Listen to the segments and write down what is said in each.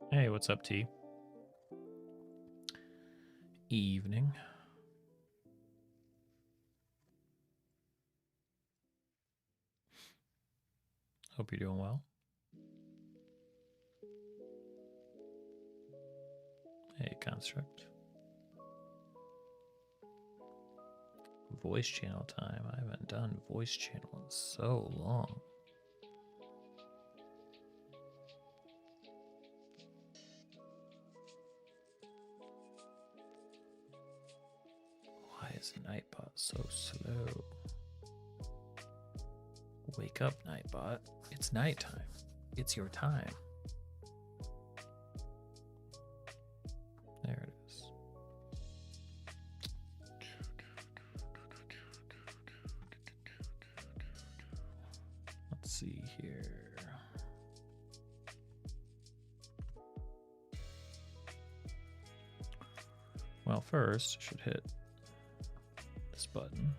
Hey, what's up, T? Evening. Hope you're doing well. Hey, Construct. Voice channel time. I haven't done voice channel in so long. Why is Nightbot so slow? Wake up, Nightbot. It's nighttime. It's your time. There it is. Let's see here. Well, first, I should hit this button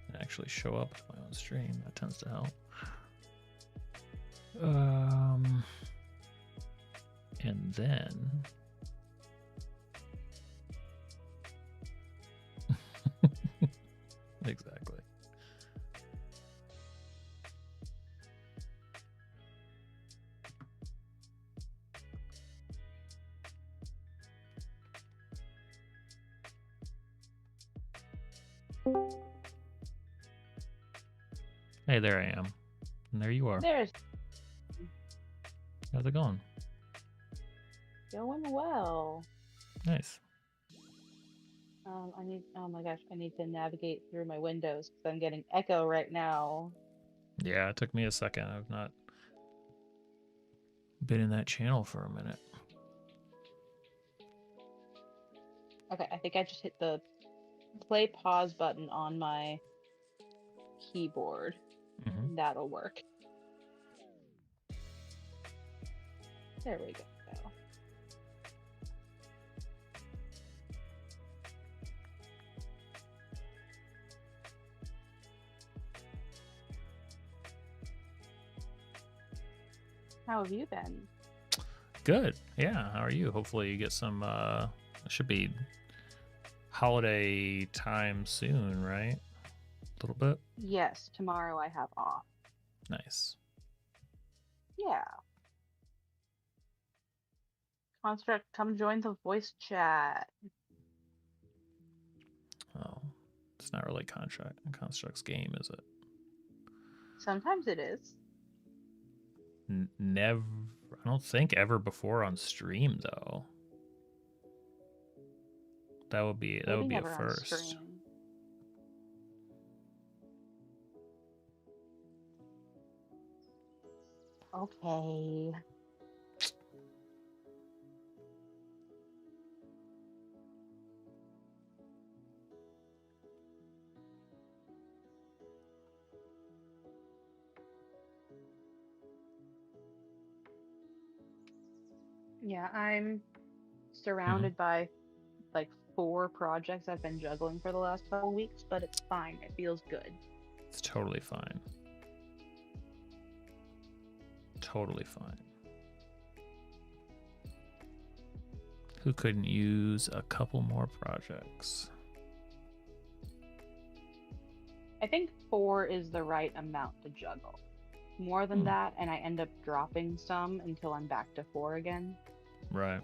and actually show up with my own stream. That tends to help. And then exactly. Hey, there I am. And there you are. There's How's it going? going well. Nice. Oh my gosh, I need to navigate through my windows because I'm getting echo right now. Yeah, it took me a second. I've not been in that channel for a minute. Okay, I think I just hit the play pause button on my keyboard. Mm-hmm. That'll work. There we go. How have you been? Good. Yeah. How are you? Hopefully you get some it should be holiday time soon, right? A little bit. Yes, tomorrow I have off. Nice. Yeah. Construct, come join the voice chat. Oh, it's not really Construct's game, is it? Sometimes it is. Never. I don't think ever before on stream though. That would be a first. Okay. Yeah, I'm Hmm. surrounded by like 4 projects I've been juggling for the last couple weeks, but it's fine. It feels good. It's totally fine. Totally fine. Who couldn't use a couple more projects? I think 4 is the right amount to juggle. More than Hmm. that, and I end up dropping some until I'm back to 4 again. Right.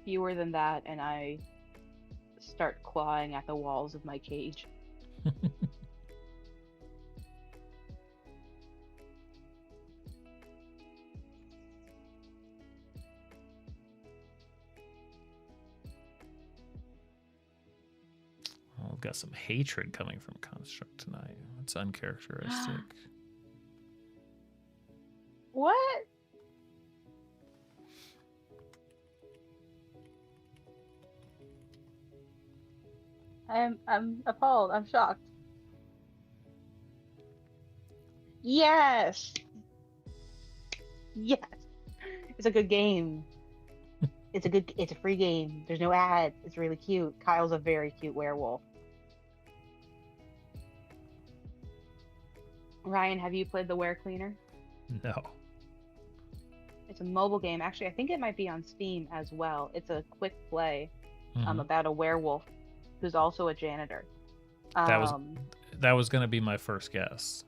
Fewer than that, and I start clawing at the walls of my cage. Oh, we've got some hatred coming from Construct tonight. It's uncharacteristic. What? I'm appalled. I'm shocked. Yes. Yes. It's a good game. It's a free game. There's no ads. It's really cute. Kyle's a very cute werewolf. Ryan, have you played the Were Cleaner? No. It's a mobile game. Actually, I think it might be on Steam as well. It's a quick play Hmm. about a werewolf who's also a janitor. That was Um, that was gonna be my first guess.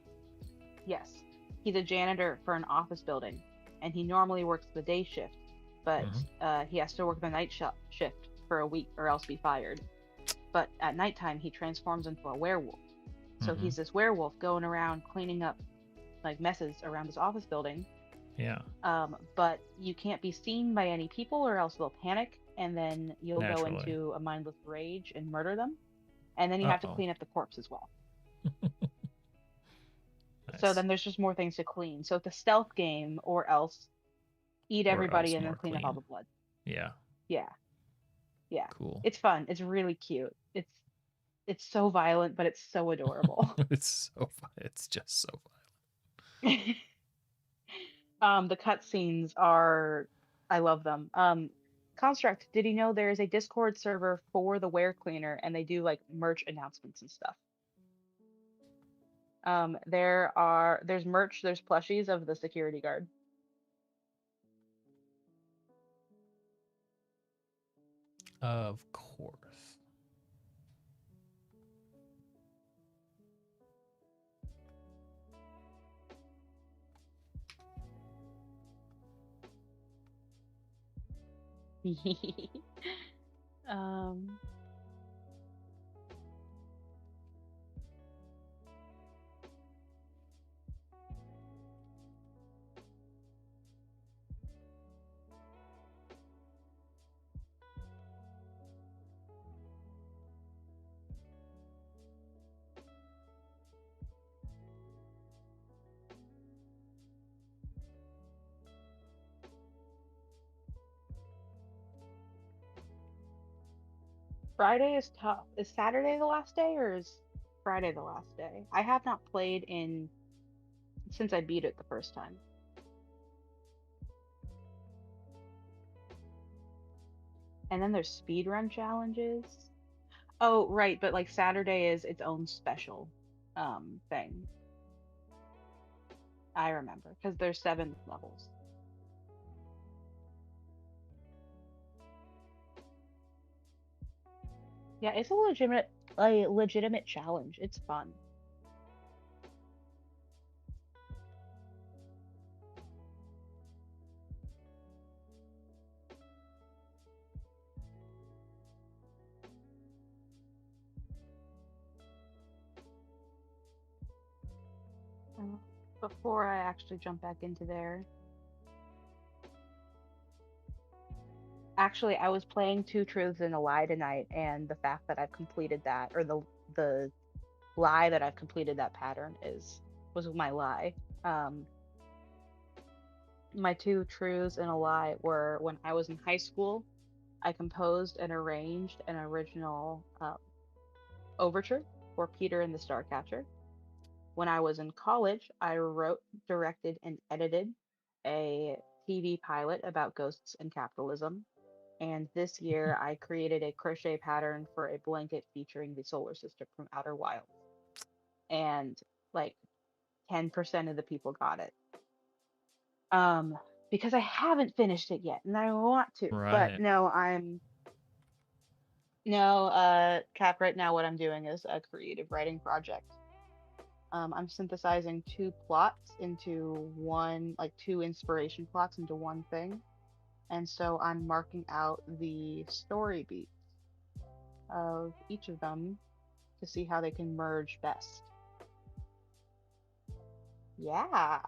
yes, he's a janitor for an office building, and he normally works the day shift, but Hmm. he has to work the night shift for a week or else be fired. But at nighttime, he transforms into a werewolf. So Hmm. he's this werewolf going around cleaning up like messes around his office building. Yeah. But you can't be seen by any people or else they'll panic, and then you'll go Naturally. into a mindless rage and murder them. And then you Uh have to oh. clean up the corpse as well. So Nice. then there's just more things to clean. So it's a stealth game, or else eat Or everybody else and then more clean up all clean. the blood. Yeah. Yeah, yeah. Cool. It's fun. It's really cute. It's so violent, but it's so adorable. It's so fun. It's just so The cutscenes are, I love them. Construct, did you know there is a Discord server for the Were Cleaner and they do like merch announcements and stuff? There's merch, there's plushies of the security guard. fun. Of course. Um, Friday is tough. Is Saturday the last day or is Friday the last day? I have not played in since I beat it the first time. And then there's speedrun challenges. Oh, right, but like Saturday is its own special thing. I remember because there's 7 levels. Yeah, it's a legitimate challenge. It's fun. Uh, Before I actually jump back into there, actually, I was playing Two Truths and a Lie tonight, and the fact that I've completed that, or the lie that I've completed that pattern was my lie. Um, my two truths and a lie were when I was in high school, I composed and arranged an original overture for Peter and the Starcatcher. When I was in college, I wrote, directed, and edited a TV pilot about ghosts and capitalism. And this year I created a crochet pattern for a blanket featuring the solar system from Outer Wilds. And like 10% of the people got it. Um, because I haven't finished it yet and I want to. But Right. no, Cap, right now what I'm doing is a creative writing project. I'm synthesizing two plots into one, like two inspiration plots into one thing. And so I'm marking out the story beats of each of them to see how they can merge best. Yeah.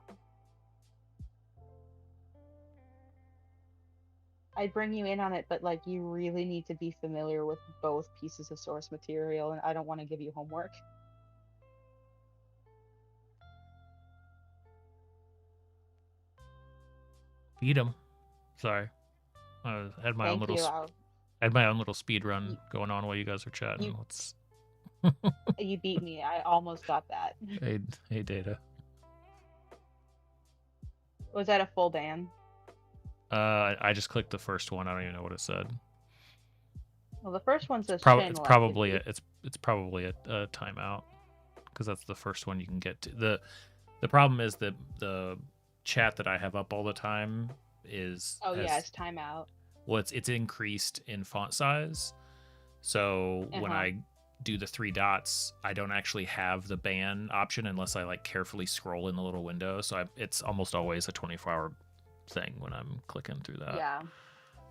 I'd bring you in on it, but like you really need to be familiar with both pieces of source material, and I don't want to give you homework. Beat them. Sorry. I had my own Thank little you. speed run You, going on while you guys are chatting. you Let's you beat me. I almost got that. hey Data. Was that a full ban? I just clicked the first one. I don't even know what it said. Well, the first one says It's channel probably activity. it's probably a timeout because that's the first one you can get to. The problem is that the chat that I have up all the time is Oh yeah, has it's timeout. well it's increased in font size. So when Uh-huh. I do the three dots, I don't actually have the ban option unless I like carefully scroll in the little window. So it's almost always a 24-hour thing when I'm clicking through that. Yeah.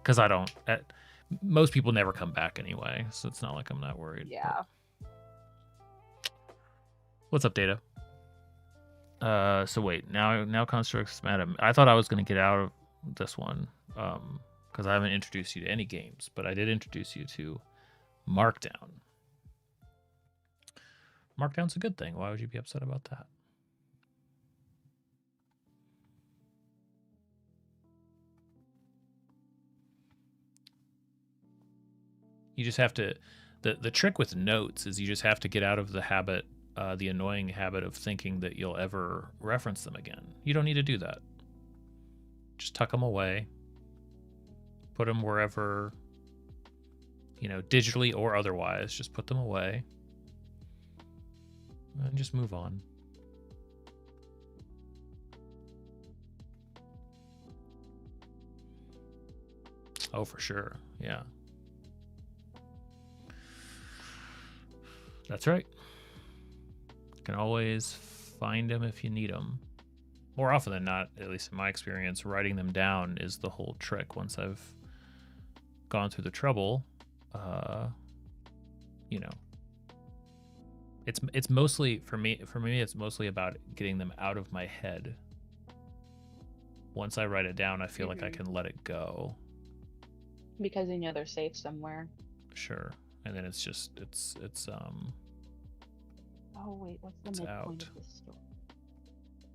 Because I don't. Most people never come back anyway, so it's not like I'm that worried. Yeah. But. What's up, Data? So wait, now constructs matter. I thought I was gonna get out of this one, because I haven't introduced you to any games, but I did introduce you to Markdown. Markdown's a good thing. Why would you be upset about that? You just have to. The trick with notes is you just have to get out of the habit, the annoying habit of thinking that you'll ever reference them again. You don't need to do that. Just tuck them away. Put them wherever, digitally or otherwise. Just put them away. And just move on. Oh, for sure. Yeah. That's right. You can always find them if you need them. More often than not, at least in my experience, writing them down is the whole trick. Once I've gone through the trouble, it's mostly for me it's mostly about getting them out of my head. Once I write it down, I feel like I can let it go. Because you know they're safe somewhere. Sure. And then it's just it's Oh wait, what's the it's midpoint out. of this story?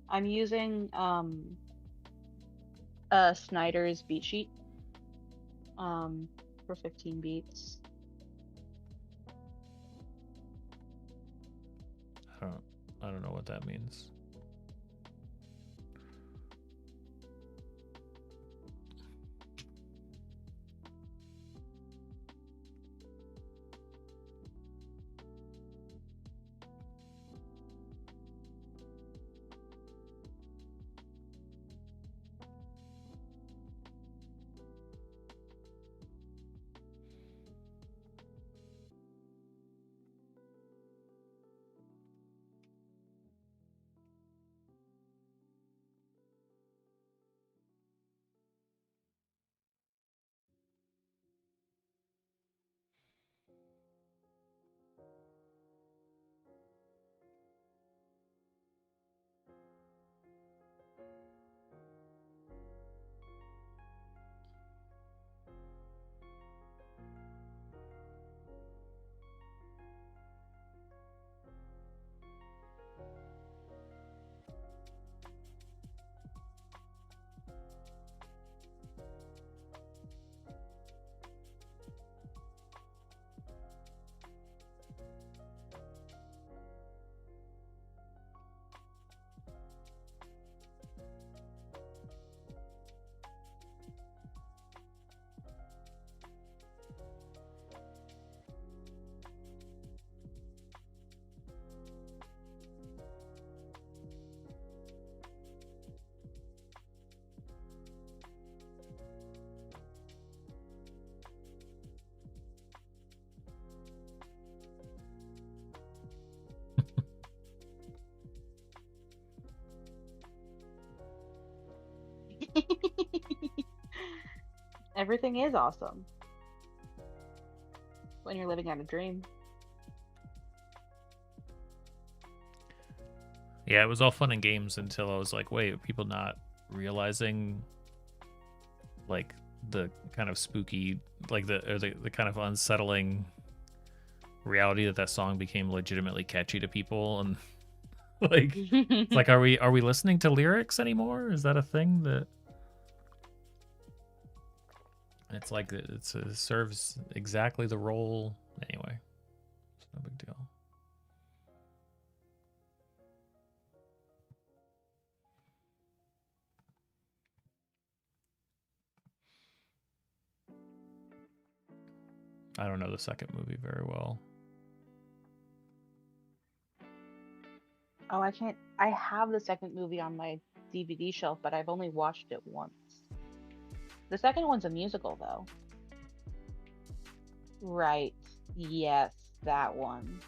I'm using Snyder's beat sheet for 15 beats. I don't know what that means. Everything is awesome when you're living out a dream. Yeah, it was all fun and games until I was like, wait, are people not realizing like the kind of spooky, like the kind of unsettling reality that song became legitimately catchy to people, and like it's like, are we listening to lyrics anymore? Is that a thing that it's like it serves exactly the role anyway? It's no big deal. I don't know the second movie very well. Oh, I can't. I have the second movie on my DVD shelf, but I've only watched it once. The second one's a musical, though. Right. Yes, that one.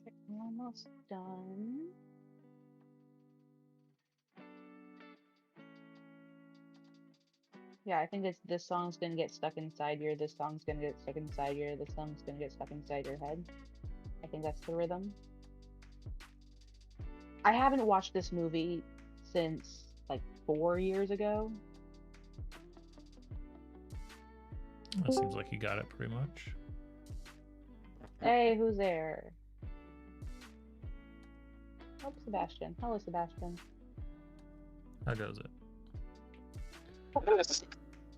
Okay, I'm almost done. Yeah, I think this song's gonna get stuck inside your. This song's gonna get stuck inside your. This song's gonna get stuck inside your head. I think that's the rhythm. I haven't watched this movie since like 4 years ago. That seems like you got it pretty much. Hey, who's there? Oh, Sebastian. Hello, Sebastian. How goes it?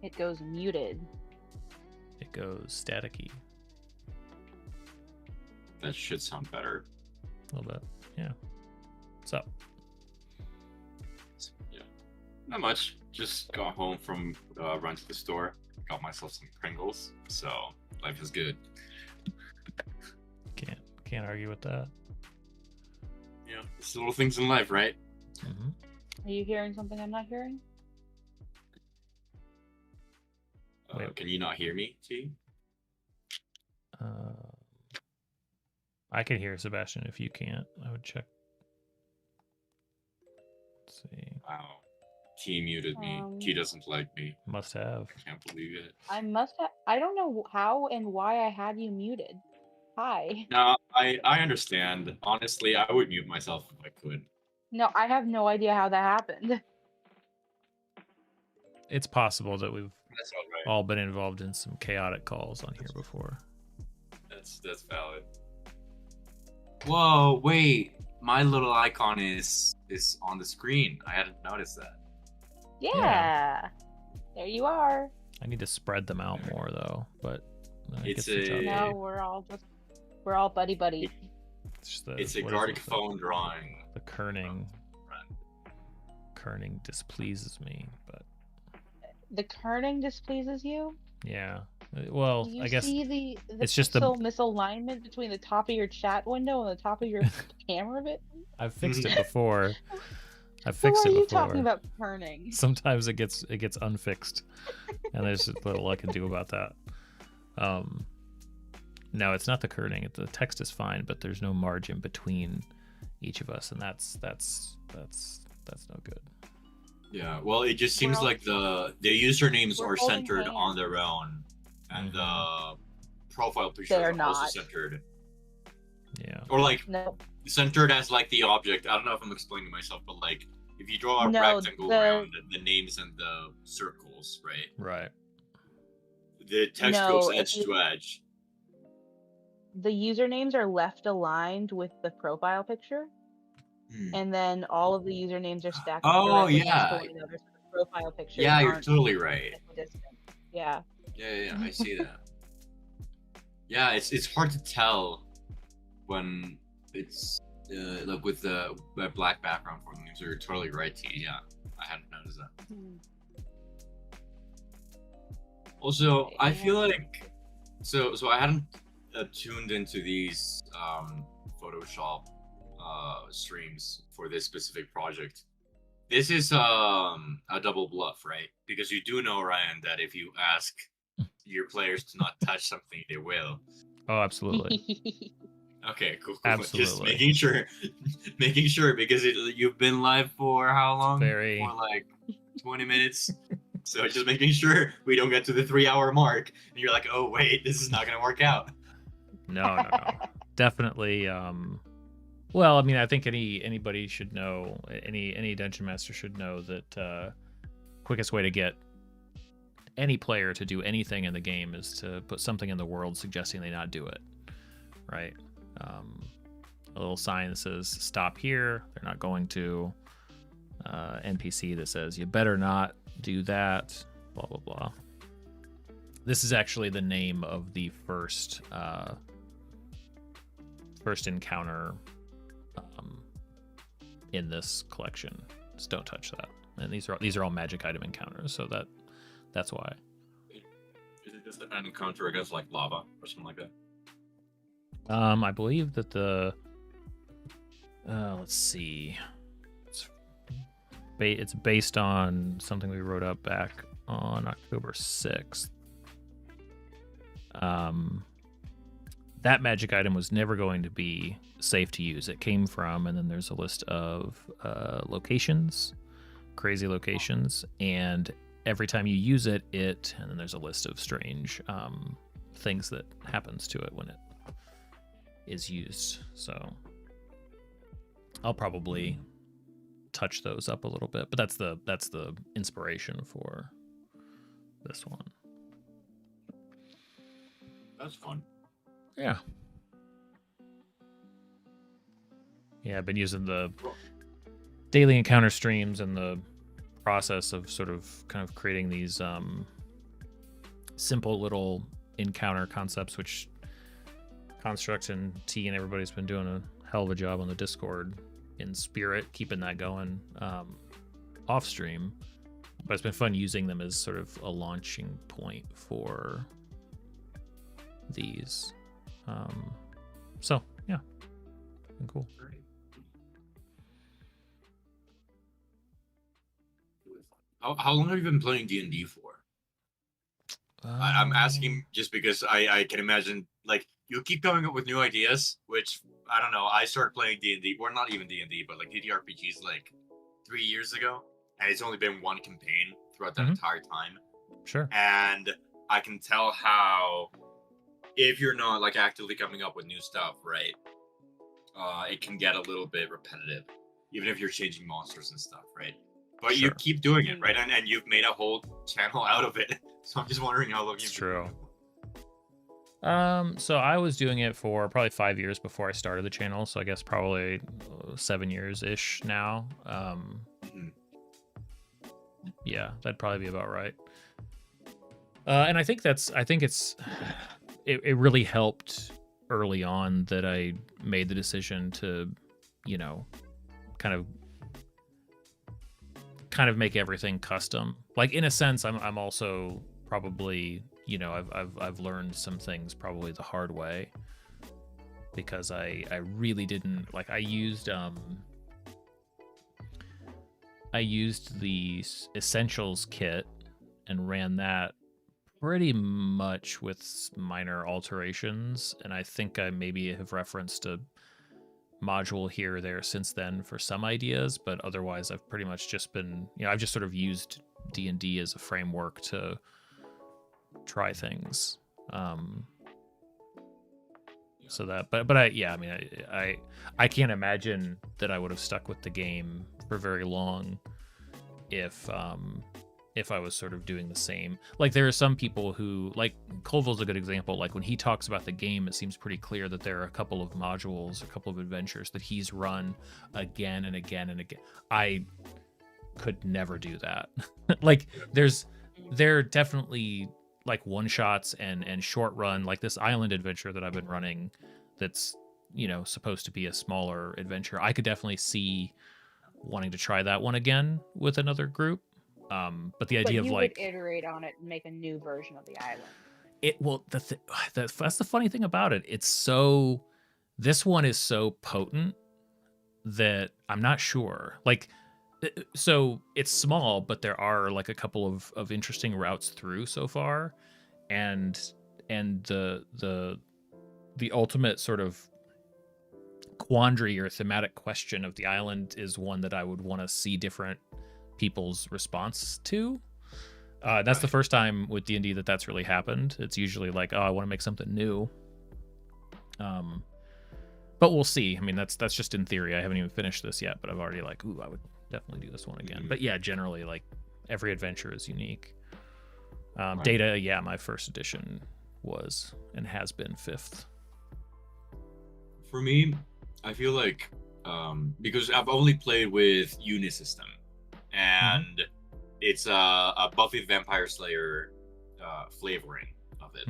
It goes muted. It goes staticky. That should sound better. A little bit. Yeah. What's up? Yeah. Not much. Just got home from run to the store. Got myself some Pringles. So life is good. Can't argue with that. Yeah. It's the little things in life, right? Mm-hmm. Are you hearing something I'm not hearing? Wait. Can you not hear me, T? I can hear Sebastian if you can't. I would check. Let's see. Wow. T muted me. T doesn't like me. Must have. I can't believe it. I must have. I don't know how and why I had you muted. Hi. No, I understand. Honestly, I would mute myself if I could. No, I have no idea how that happened. It's possible that we've That's all right. all been involved in some chaotic calls on here before. That's valid. Whoa, wait. My little icon is on the screen. I hadn't noticed that. Yeah. There you are. I need to spread them out more though, but It's No, we're all buddy buddy. It's a Gartic phone drawing. The kerning displeases me, but The kerning displeases you? yeah. Well, You I guess see the it's just the misalignment between the top of your chat window and the top of your camera bit? I've fixed it before. I've So fixed why it are you before. talking about kerning? Sometimes it gets unfixed, and there's little I can do about that. No, it's not the kerning. The text is fine, but there's no margin between each of us, and that's no good. Yeah, well, it just seems like the usernames We're are holding centered hands. on their own, and the profile pictures They're are also not. centered, Yeah. or like No. centered as like the object. I don't know if I'm explaining myself, but like if you draw a No, rectangle the- around the names and the circles, right? Right. The text No, goes if edge you- to edge. The usernames are left aligned with the profile picture, and then all of the usernames are stacked Oh, directly next yeah. to one another, so the profile pictures Yeah, you're aren't totally right. equidistant. Yeah. Yeah, I see that. Yeah, it's hard to tell when it's like with the black background for them. So you're totally right, T. Yeah, I hadn't noticed that. Also, I feel like so I hadn't tuned into these Photoshop streams for this specific project. This is a double bluff, right? Because you do know, Ryan, that if you ask your players to not touch something, they will. Oh, absolutely. Okay, cool. Absolutely. Just making sure because you've been live for how long? For like 20 minutes. So just making sure we don't get to the 3-hour mark and you're like, oh wait, this is not gonna work out. No. Definitely. Well, I mean, I think anybody should know, any dungeon master should know that quickest way to get any player to do anything in the game is to put something in the world suggesting they not do it, right? A little sign that says stop here, they're not going to. NPC that says you better not do that, blah blah blah. This is actually the name of the first encounter in this collection. Just don't touch that. And these are all magic item encounters, so that's why. Is it just an encounter against like lava or something like that? I believe that the let's see. It's based on something we wrote up back on October 6th. That magic item was never going to be safe to use. It came from, and then there's a list of locations, crazy locations, and every time you use it, and then there's a list of strange things that happens to it when it is used. So I'll probably touch those up a little bit, but that's the inspiration for this one. That's fun. Yeah, I've been using the daily encounter streams and the process of sort of kind of creating these simple little encounter concepts, which Construct and T and everybody's been doing a hell of a job on the Discord in spirit, keeping that going off stream. But it's been fun using them as sort of a launching point for these. So yeah, been cool. How long have you been playing D&D for? I'm asking just because I can imagine, like, you keep coming up with new ideas, which, I don't know, I started playing D&D, or not even D&D, but like DDRPGs like 3 years ago, and it's only been one campaign throughout that entire time. Sure. And I can tell how, if you're not like actively coming up with new stuff, right, it can get a little bit repetitive, even if you're changing monsters and stuff, right? But Sure. you keep doing it, right? And you've made a whole channel out of it. So I'm just wondering how long you've been doing it. So I was doing it for probably 5 years before I started the channel, so I guess probably 7 years ish now. Yeah, that'd probably be about right. And I think it really helped early on that I made the decision to, you know, kind of make everything custom. Like, in a sense, I'm also probably, you know, I've learned some things probably the hard way, because I really didn't like, I used the Essentials kit and ran that pretty much with minor alterations, and I think I maybe have referenced a module here or there since then for some ideas, but otherwise I've pretty much just been, you know, I've just sort of used D&D as a framework to try things. So that, but I mean, I can't imagine that I would have stuck with the game for very long if I was sort of doing the same. Like, there are some people who, like, Colville's a good example. Like, when he talks about the game, it seems pretty clear that there are a couple of modules, a couple of adventures that he's run again and again and again. I could never do that. Like, there definitely, like one shots and short run, like this island adventure that I've been running, that's supposed to be a smaller adventure. I could definitely see wanting to try that one again with another group. But the idea But of you like would iterate on it and make a new version of the island. that's the funny thing about it. This one is so potent that I'm not sure. Like, so it's small, but there are like a couple of interesting routes through so far, and the ultimate sort of quandary or thematic question of the island is one that I would want to see different people's response to. That's the first time with D&D that's really happened. It's usually like, oh, I want to make something new. But we'll see. I mean, that's just in theory. I haven't even finished this yet, but I've already like, ooh, I would definitely do this one again. But yeah, generally, like, every adventure is unique. Data, yeah, my first edition was and has been 5th. For me, I feel like because I've only played with Unisystem, and it's a Buffy the Vampire Slayer flavoring of it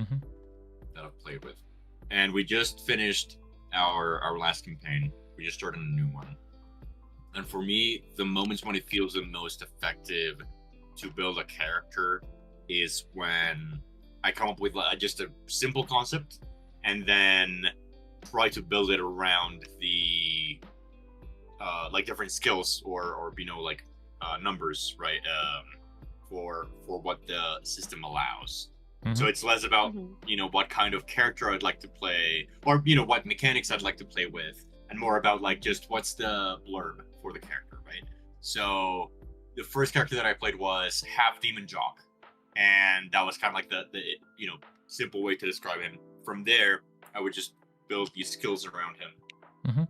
that I've played with, and we just finished our last campaign. We just started a new one, and for me, the moments when it feels the most effective to build a character is when I come up with just a simple concept and then try to build it around the like different skills or like numbers, right? For what the system allows. So it's less about what kind of character I'd like to play, or what mechanics I'd like to play with, and more about like just what's the blurb for the character, right? So the first character that I played was half demon jock, and that was kind of like the simple way to describe him. From there, I would just build these skills around him.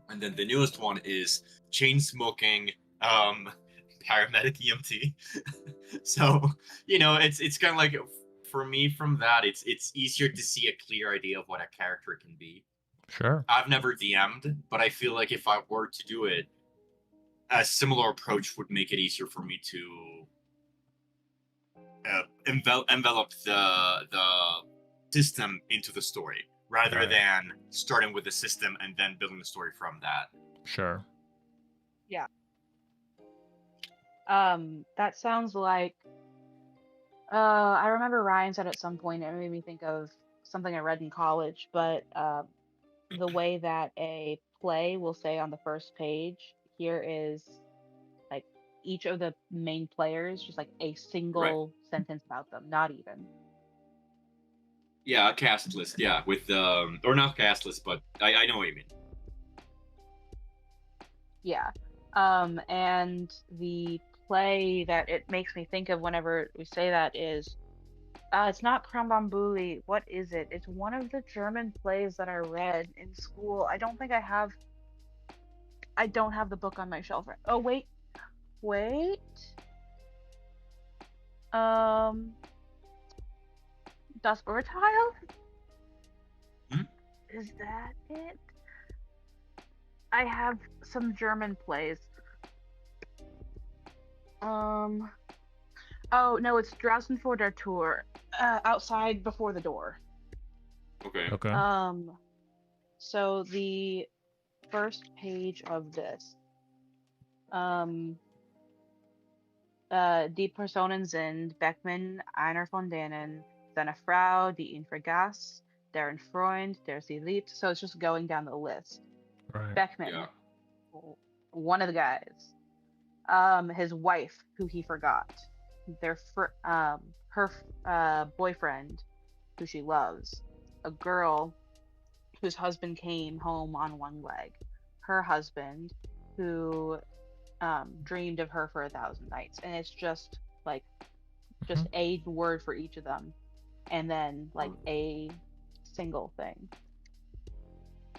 And then the newest one is chain smoking paramedic EMT. So it's kind of like, for me, from that, it's easier to see a clear idea of what a character can be. Sure. I've never DM'd, but I feel like if I were to do it, a similar approach would make it easier for me to envelop the system into the story, rather than starting with the system and then building the story from that. Sure. Yeah. That sounds like I remember Ryan said at some point, it made me think of something I read in college, but the way that a play will say on the first page, here is like each of the main players, just like a single sentence about them, not even. Yeah, a cast list, yeah, with or not cast list, but I know what you mean. Yeah. And the play that it makes me think of whenever we say that is it's not Krambambuli. What is it? It's one of the German plays that I read in school. I don't have the book on my shelf. Oh wait. Das Urteil? Is that it? I have some German plays. Oh no, it's Draußen vor der Tür. Outside before the door. Okay. So the first page of this. Die Personen sind Beckmann, einer von denen, seine Frau, die ihn vergaß, deren Freund, der sie liebt. So it's just going down the list. Right. Beckmann, one of the guys. His wife, who he forgot. Her boyfriend, who she loves. A girl whose husband came home on one leg. Her husband, who dreamed of her for 1,000 nights. And it's just like a word for each of them, and then like a single thing.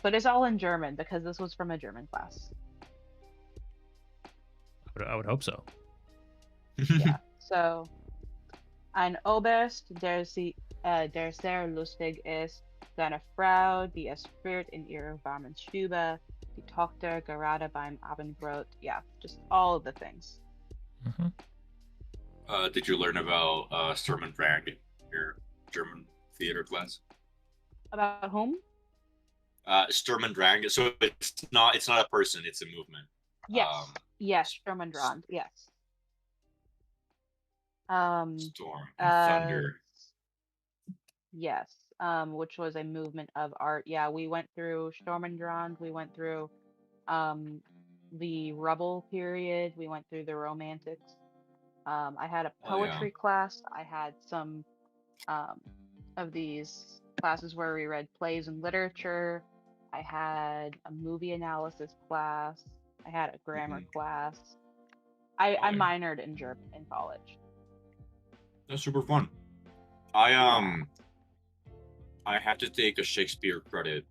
But it's all in German because this was from a German class. I would hope so. Yeah. So, ein Oberst, der sehr lustig ist, seine Frau, die es friert in ihrer warmen Stube, die Tochter gerade beim Abendbrot. Yeah, just all of the things. Did you learn about Sturm und Drang, your German theater class? About whom? Sturm und Drang. So it's not a person, it's a movement. Yes. Yes, Sturm und Drang. Yes. Storm and Thunder. Yes. Which was a movement of art. Yeah, we went through Sturm und Drang. We went through the Rubble period. We went through the Romantics. I had a poetry class. I had some of these classes where we read plays and literature. I had a movie analysis class. I had a grammar class. I minored in German in college. That's super fun. I had to take a Shakespeare credit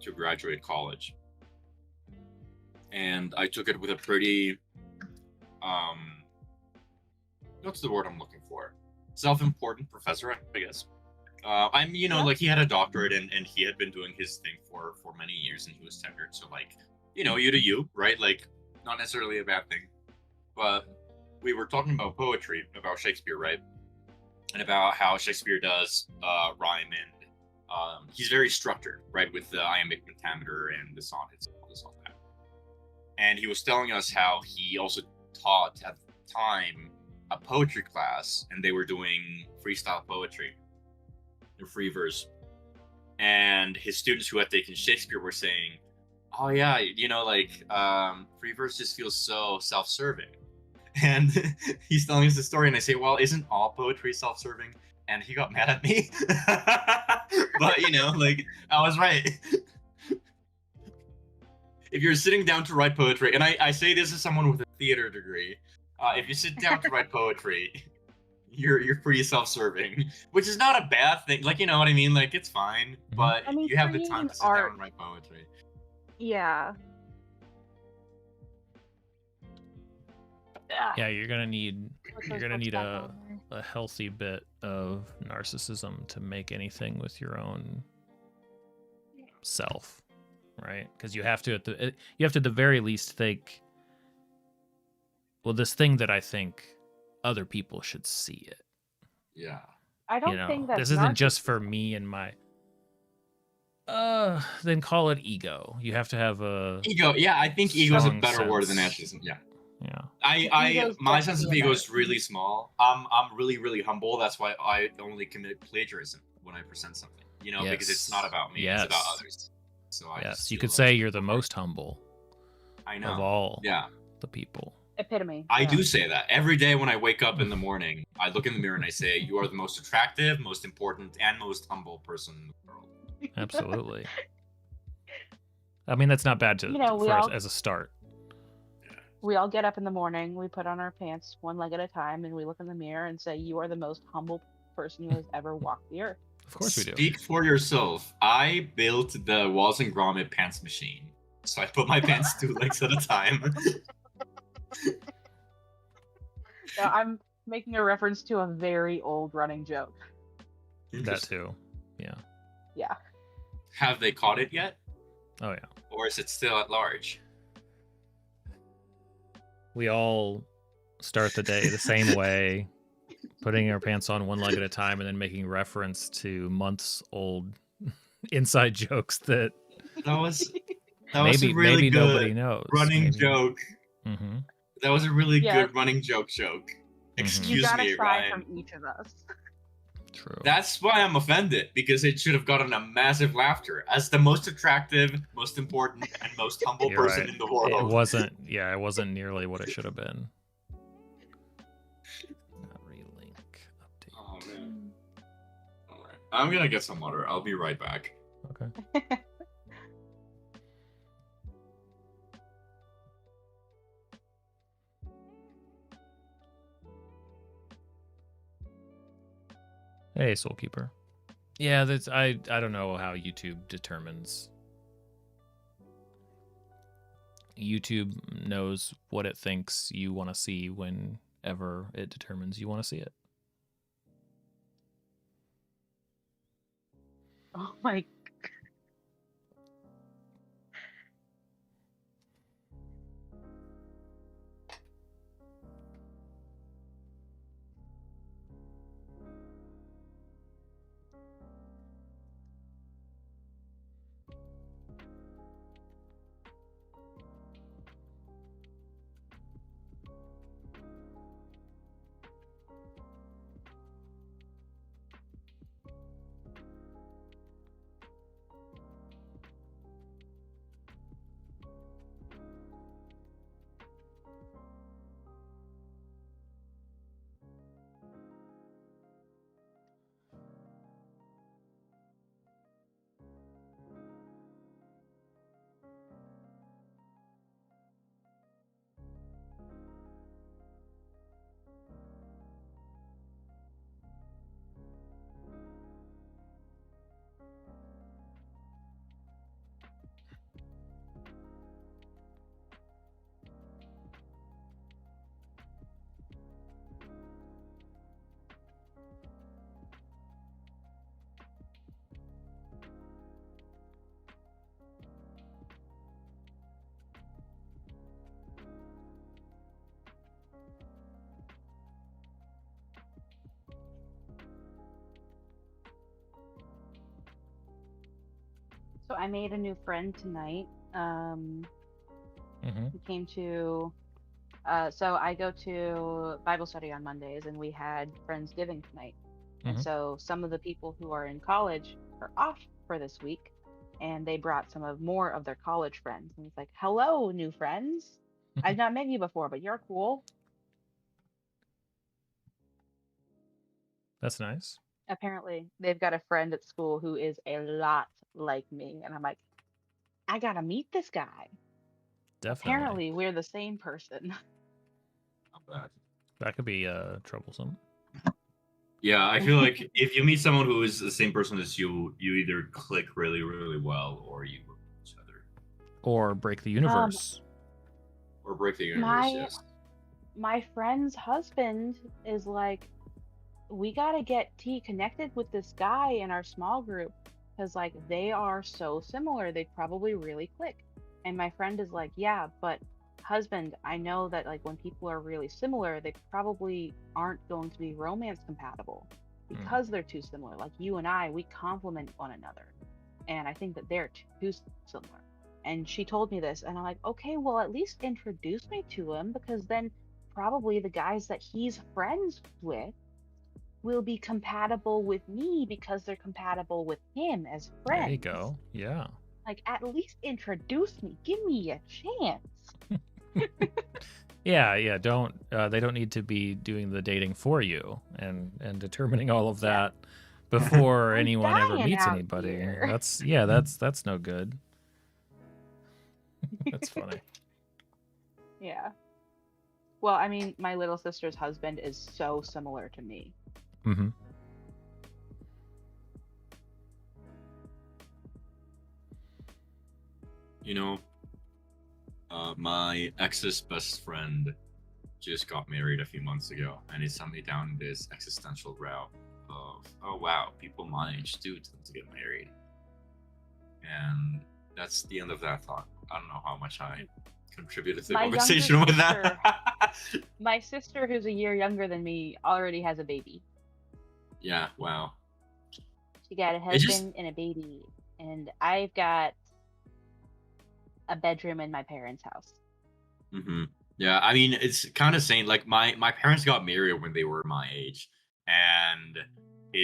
to graduate college, and I took it with a pretty what's the word I'm looking for? Self-important professor, I guess. Like he had a doctorate and he had been doing his thing for many years and he was tenured. So like, you do you, right? Like, not necessarily a bad thing. But we were talking about poetry, about Shakespeare, right? And about how Shakespeare does rhyme and he's very structured, right? With the iambic pentameter and the sonnets and all that. And he was telling us how he also taught at the time a poetry class, and they were doing freestyle poetry and free verse. And his students who had taken Shakespeare were saying, "Oh yeah, free verse just feels so self-serving." And he's telling us the story, and I say, "Well, isn't all poetry self-serving?" And he got mad at me. But I was right. If you're sitting down to write poetry, and I say this as someone with a theater degree, if you sit down to write poetry, you're pretty self-serving, which is not a bad thing. Like, you know what I mean? Like, it's fine, but you have the time to sit down and write poetry. Yeah. Yeah, you're gonna need a healthy bit of narcissism to make anything with your own self, right? Because you have to at the very least think, well, this thing that I think other people should see it. Yeah. I don't think that this isn't just for me and my. Then call it ego. You have to have a ego. Yeah, I think ego is a better word than narcissism. Yeah. Yeah. My sense of ego is really small. I'm really, really humble. That's why I only commit plagiarism when I present something. Because it's not about me. It's about others. So you could say you're the most humble. I know. Of all the people. Epitome. I do say that every day when I wake up in the morning. I look in the mirror and I say, "You are the most attractive, most important, and most humble person in the world." Absolutely. I mean, that's not bad as a start. We all get up in the morning, we put on our pants one leg at a time, and we look in the mirror and say, "You are the most humble person who has ever walked the earth." Of course we do. Speak for yourself. I built the Wallace and Gromit pants machine. So I put my pants 2 legs at a time. Now, I'm making a reference to a very old running joke. That too. Yeah. Yeah. Have they caught it yet? Oh yeah. Or is it still at large? We all start the day the same way, putting our pants on one leg at a time and then making reference to months old inside jokes that was maybe a really maybe good nobody knows. Running joke. Mm-hmm. That was a really good running joke. Excuse you gotta me, try Ryan. from each of us. True. That's why I'm offended, because it should have gotten a massive laughter. As the most attractive, most important, and most humble person in the world. It wasn't nearly what it should have been. Relink update. Oh man. Alright. I'm gonna get some water. I'll be right back. Okay. Hey, Soulkeeper. Yeah, that's I don't know how YouTube determines. YouTube knows what it thinks you want to see whenever it determines you want to see it. Oh my. I made a new friend tonight. He came to. So I go to Bible study on Mondays, and we had Friendsgiving tonight. And so some of the people who are in college are off for this week, and they brought more of their college friends. And it's like, hello, new friends. I've not met you before, but you're cool. That's nice. Apparently, they've got a friend at school who is a lot like me. And I'm like, I gotta meet this guy. Definitely. Apparently, we're the same person. Not bad. That could be troublesome. Yeah, I feel like if you meet someone who is the same person as you, you either click really, really well, or you work with each other. Or break the universe. Or break the universe, yes. My friend's husband is like, we gotta get T connected with this guy in our small group, because like they are so similar, they'd probably really click. And my friend is like, yeah, but husband, I know that like when people are really similar, they probably aren't going to be romance compatible because they're too similar. Like you and I, we complement one another, and I think that they're too similar. And she told me this, and I'm like, okay, well, at least introduce me to him, because then probably the guys that he's friends with will be compatible with me because they're compatible with him as friends. There you go. Yeah. Like, at least introduce me. Give me a chance. Yeah. Don't they don't need to be doing the dating for you and determining all of that before anyone ever meets anybody. Here. That's no good. That's funny. Yeah. Well, I mean, my little sister's husband is so similar to me. Mm-hmm. You know, my ex's best friend just got married a few months ago, and he sent me down this existential route of, oh wow, people my age do tend to get married. And that's the end of that thought. I don't know how much I contributed to the conversation with that. My sister, who's a year younger than me, already has a baby. Yeah, wow. She got a husband and a baby, and I've got a bedroom in my parents' house. Mm-hmm. Yeah, I mean, it's kind of saying, like, my parents got married when they were my age, and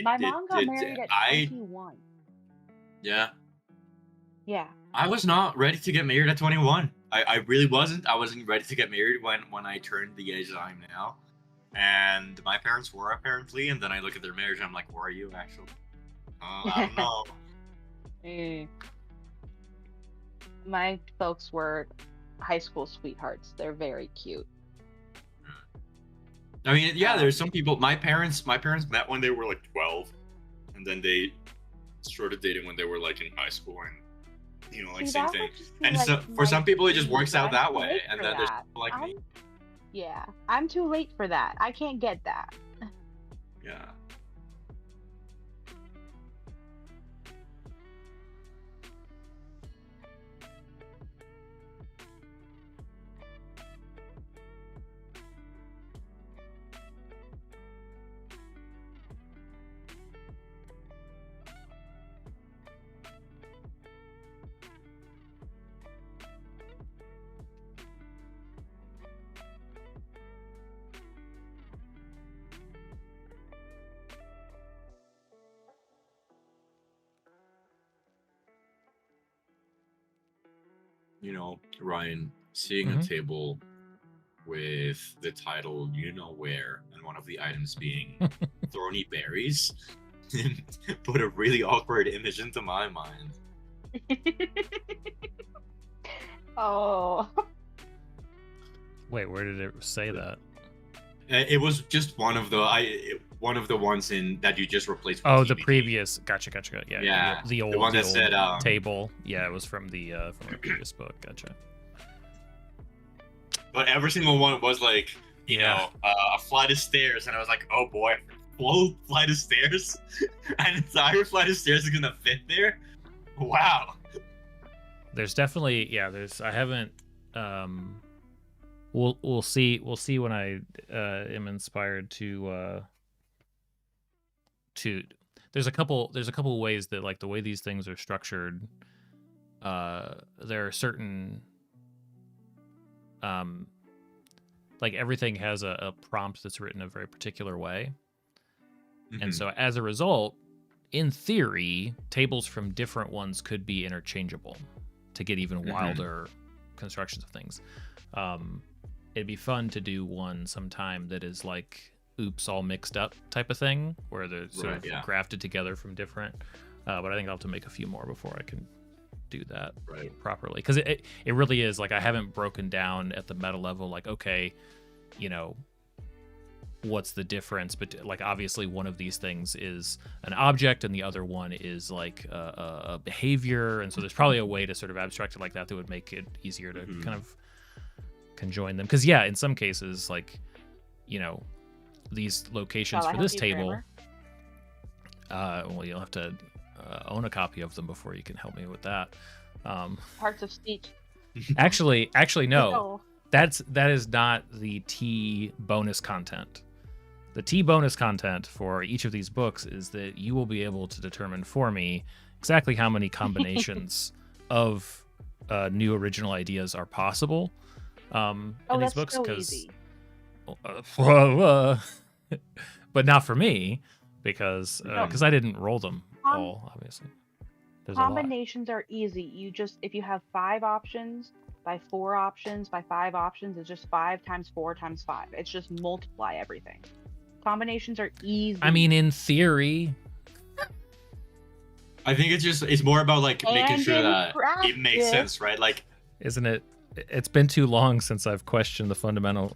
my mom got married at 21. Yeah. Yeah. I was not ready to get married at 21. I really wasn't. I wasn't ready to get married when I turned the age that I'm now. And my parents were, apparently, and then I look at their marriage and I'm like, where are you actually? I don't know. My folks were high school sweethearts. They're very cute. I mean, yeah, there's some people. My parents met when they were like 12, and then they started dating when they were like in high school, and you know, like same thing. And like, so for some people, it just works out that way, and then there's people like me. Yeah, I'm too late for that. I can't get that. Yeah. You know, Ryan, seeing a table with the title "You Know Where" and one of the items being thorny berries put a really awkward image into my mind. Oh. Wait, where did it say that? It was just one of the ones in that you just replaced. With the previous. Gotcha. Yeah. The one that said table. Yeah, it was from the previous book. Gotcha. But every single one was like, you know, a flight of stairs, and I was like, oh boy, full flight of stairs, an entire flight of stairs is gonna fit there. Wow. There's definitely I haven't. We'll see when I am inspired to there's a couple ways that, like, the way these things are structured, there are certain like everything has a prompt that's written a very particular way. And so as a result, in theory, tables from different ones could be interchangeable to get even wilder constructions of things. It'd be fun to do one sometime that is like oops all mixed up type of thing, where they're sort of grafted together from different, but I think I'll have to make a few more before I can do that properly, because it really is like I haven't broken down at the meta level, like, okay, you know, what's the difference, but like obviously one of these things is an object and the other one is like a behavior, and so there's probably a way to sort of abstract it like that would make it easier to kind of conjoin them, because in some cases, like, you know, these locations for this table, well, you'll have to own a copy of them before you can help me with that. Parts of speech. Actually no. That is not the T bonus content. The T bonus content for each of these books is that you will be able to determine for me exactly how many combinations of new original ideas are possible in these books. So easy. But not for me, because I didn't roll them all, obviously. There's combinations are easy. You just, if you have 5 options by 4 options by 5 options, it's just 5 times 4 times 5. It's just multiply everything. Combinations are easy. I mean, in theory. I think it's more about like making sure that it makes sense, right? Like, isn't it? It's been too long since I've questioned the fundamentals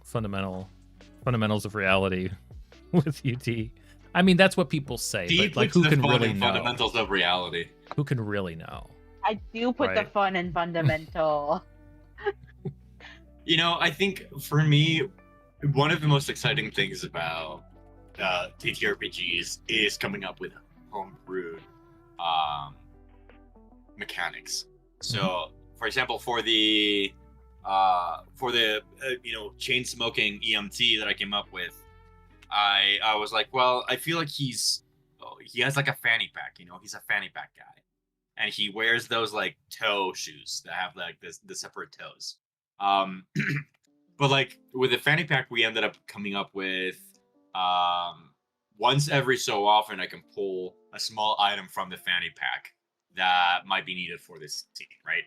of reality with UT. I mean, that's what people say, but like, who can really know? Fundamentals of reality. Who can really know? I do put the fun in fundamental. You know, I think for me, one of the most exciting things about TTRPGs is coming up with homebrewed mechanics. So, for example, for the chain smoking EMT that I came up with, I was like, well, I feel like he has like a fanny pack, you know, he's a fanny pack guy, and he wears those like toe shoes that have like the separate toes. But like with the fanny pack, we ended up coming up with once every so often I can pull a small item from the fanny pack that might be needed for this scene, right?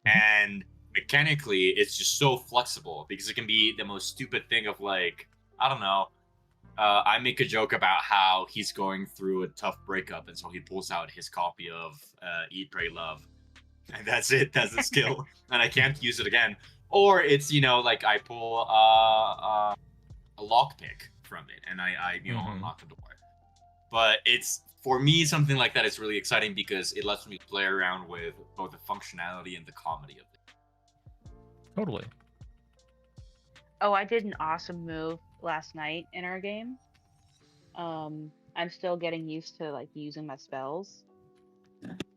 And mechanically, it's just so flexible because it can be the most stupid thing of like, I don't know. I make a joke about how he's going through a tough breakup, and so he pulls out his copy of Eat, Pray, Love, and that's it. That's the skill, and I can't use it again. Or it's, you know, like I pull a lockpick from it, and I unlock the door. But it's, for me, something like that is really exciting because it lets me play around with both the functionality and the comedy of it. Totally. Oh, I did an awesome move last night in our game. I'm still getting used to like using my spells.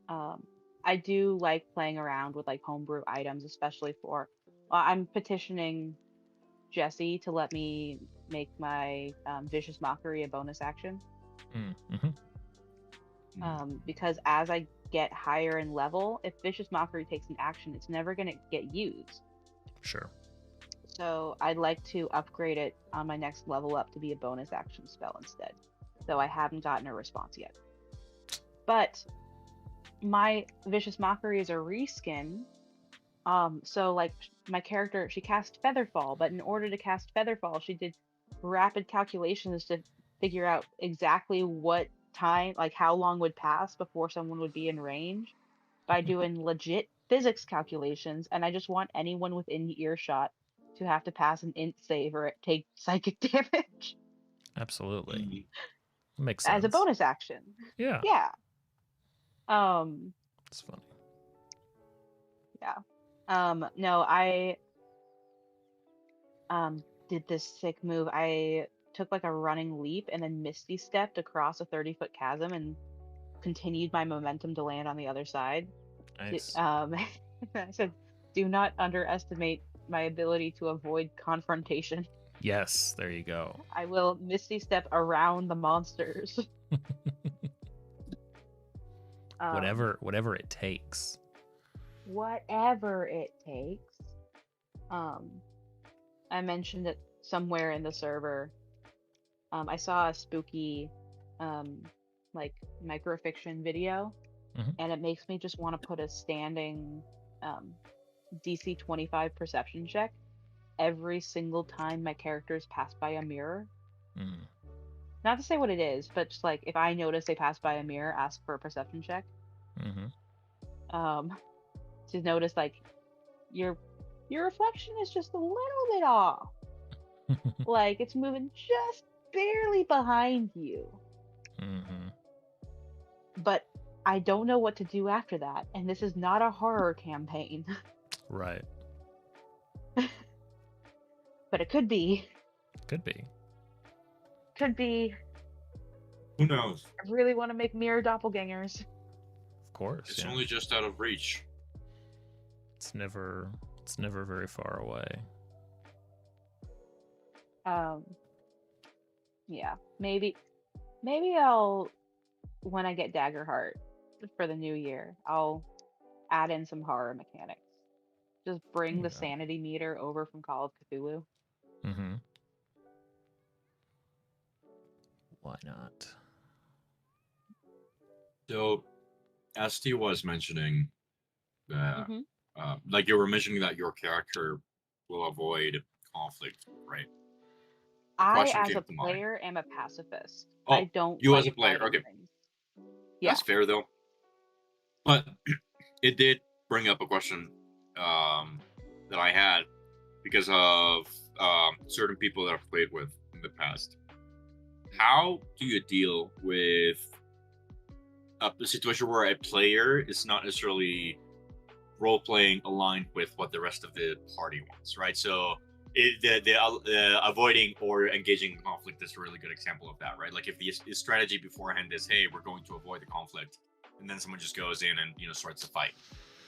I do like playing around with like homebrew items, especially for I'm petitioning Jesse to let me make my Vicious Mockery a bonus action. Because as I get higher in level, if Vicious Mockery takes an action, it's never going to get used. Sure. So I'd like to upgrade it on my next level up to be a bonus action spell instead. Though I haven't gotten a response yet. But my Vicious Mockery is a reskin. So like my character, she cast Featherfall, but in order to cast Featherfall, she did rapid calculations to figure out exactly what time, like how long would pass before someone would be in range by doing legit physics calculations. And I just want anyone within earshot to have to pass an int save or take psychic damage. Absolutely. Makes sense. As a bonus action. Yeah. Yeah. It's funny. Yeah. No, I did this sick move. I took like a running leap and then Misty stepped across a 30-foot chasm and continued my momentum to land on the other side. Nice. I said, do not underestimate my ability to avoid confrontation. Yes, there you go. I will Misty step around the monsters. Whatever it takes. whatever it takes. I mentioned it somewhere in the server. I saw a spooky, like microfiction video, Mhm. and it makes me just want to put a standing DC 25 perception check every single time my characters pass by a mirror. Mm. Not to say what it is, but just like if I notice they pass by a mirror, ask for a perception check. Mhm. To notice like your reflection is just a little bit off. Like it's moving just barely behind you. Mhm. But I don't know what to do after that, and this is not a horror campaign. Right. But it could be. Could be. Could be. Who knows? I really want to make mirror doppelgangers. Of course. It's yeah. only just out of reach. It's never very far away. Yeah. Maybe I'll, when I get Daggerheart for the new year, I'll add in some horror mechanics. Just bring the Yeah. sanity meter over from Call of Cthulhu. Mm-hmm. Why not? So, as Steve was mentioning, Mm-hmm. like you were mentioning that your character will avoid conflict, right? I, question as came a to mind. player, am a pacifist. Oh, I don't you like as a player, fighting okay. things. Yeah. That's fair though. But it did bring up a question that I had because of certain people that I've played with in the past. How do you deal with a situation where a player is not necessarily role-playing aligned with what the rest of the party wants, right? So the avoiding or engaging in conflict is a really good example of that, right? Like if the strategy beforehand is, hey, we're going to avoid the conflict, and then someone just goes in and starts a fight.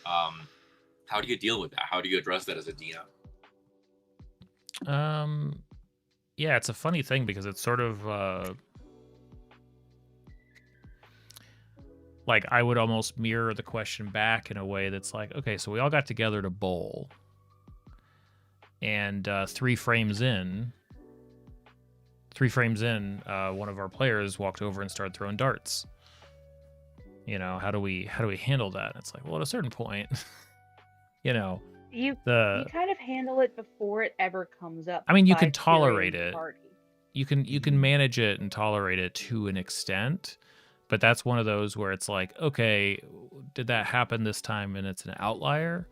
How do you deal with that? How do you address that as a DM? Yeah, it's a funny thing because it's sort of like I would almost mirror the question back in a way that's like, okay, so we all got together to bowl, and 3 frames in, one of our players walked over and started throwing darts. How do we handle that? It's like, well, at a certain point, you kind of handle it before it ever comes up. I mean, you can tolerate it. You can manage it and tolerate it to an extent, but that's one of those where it's like, okay, did that happen this time and it's an outlier?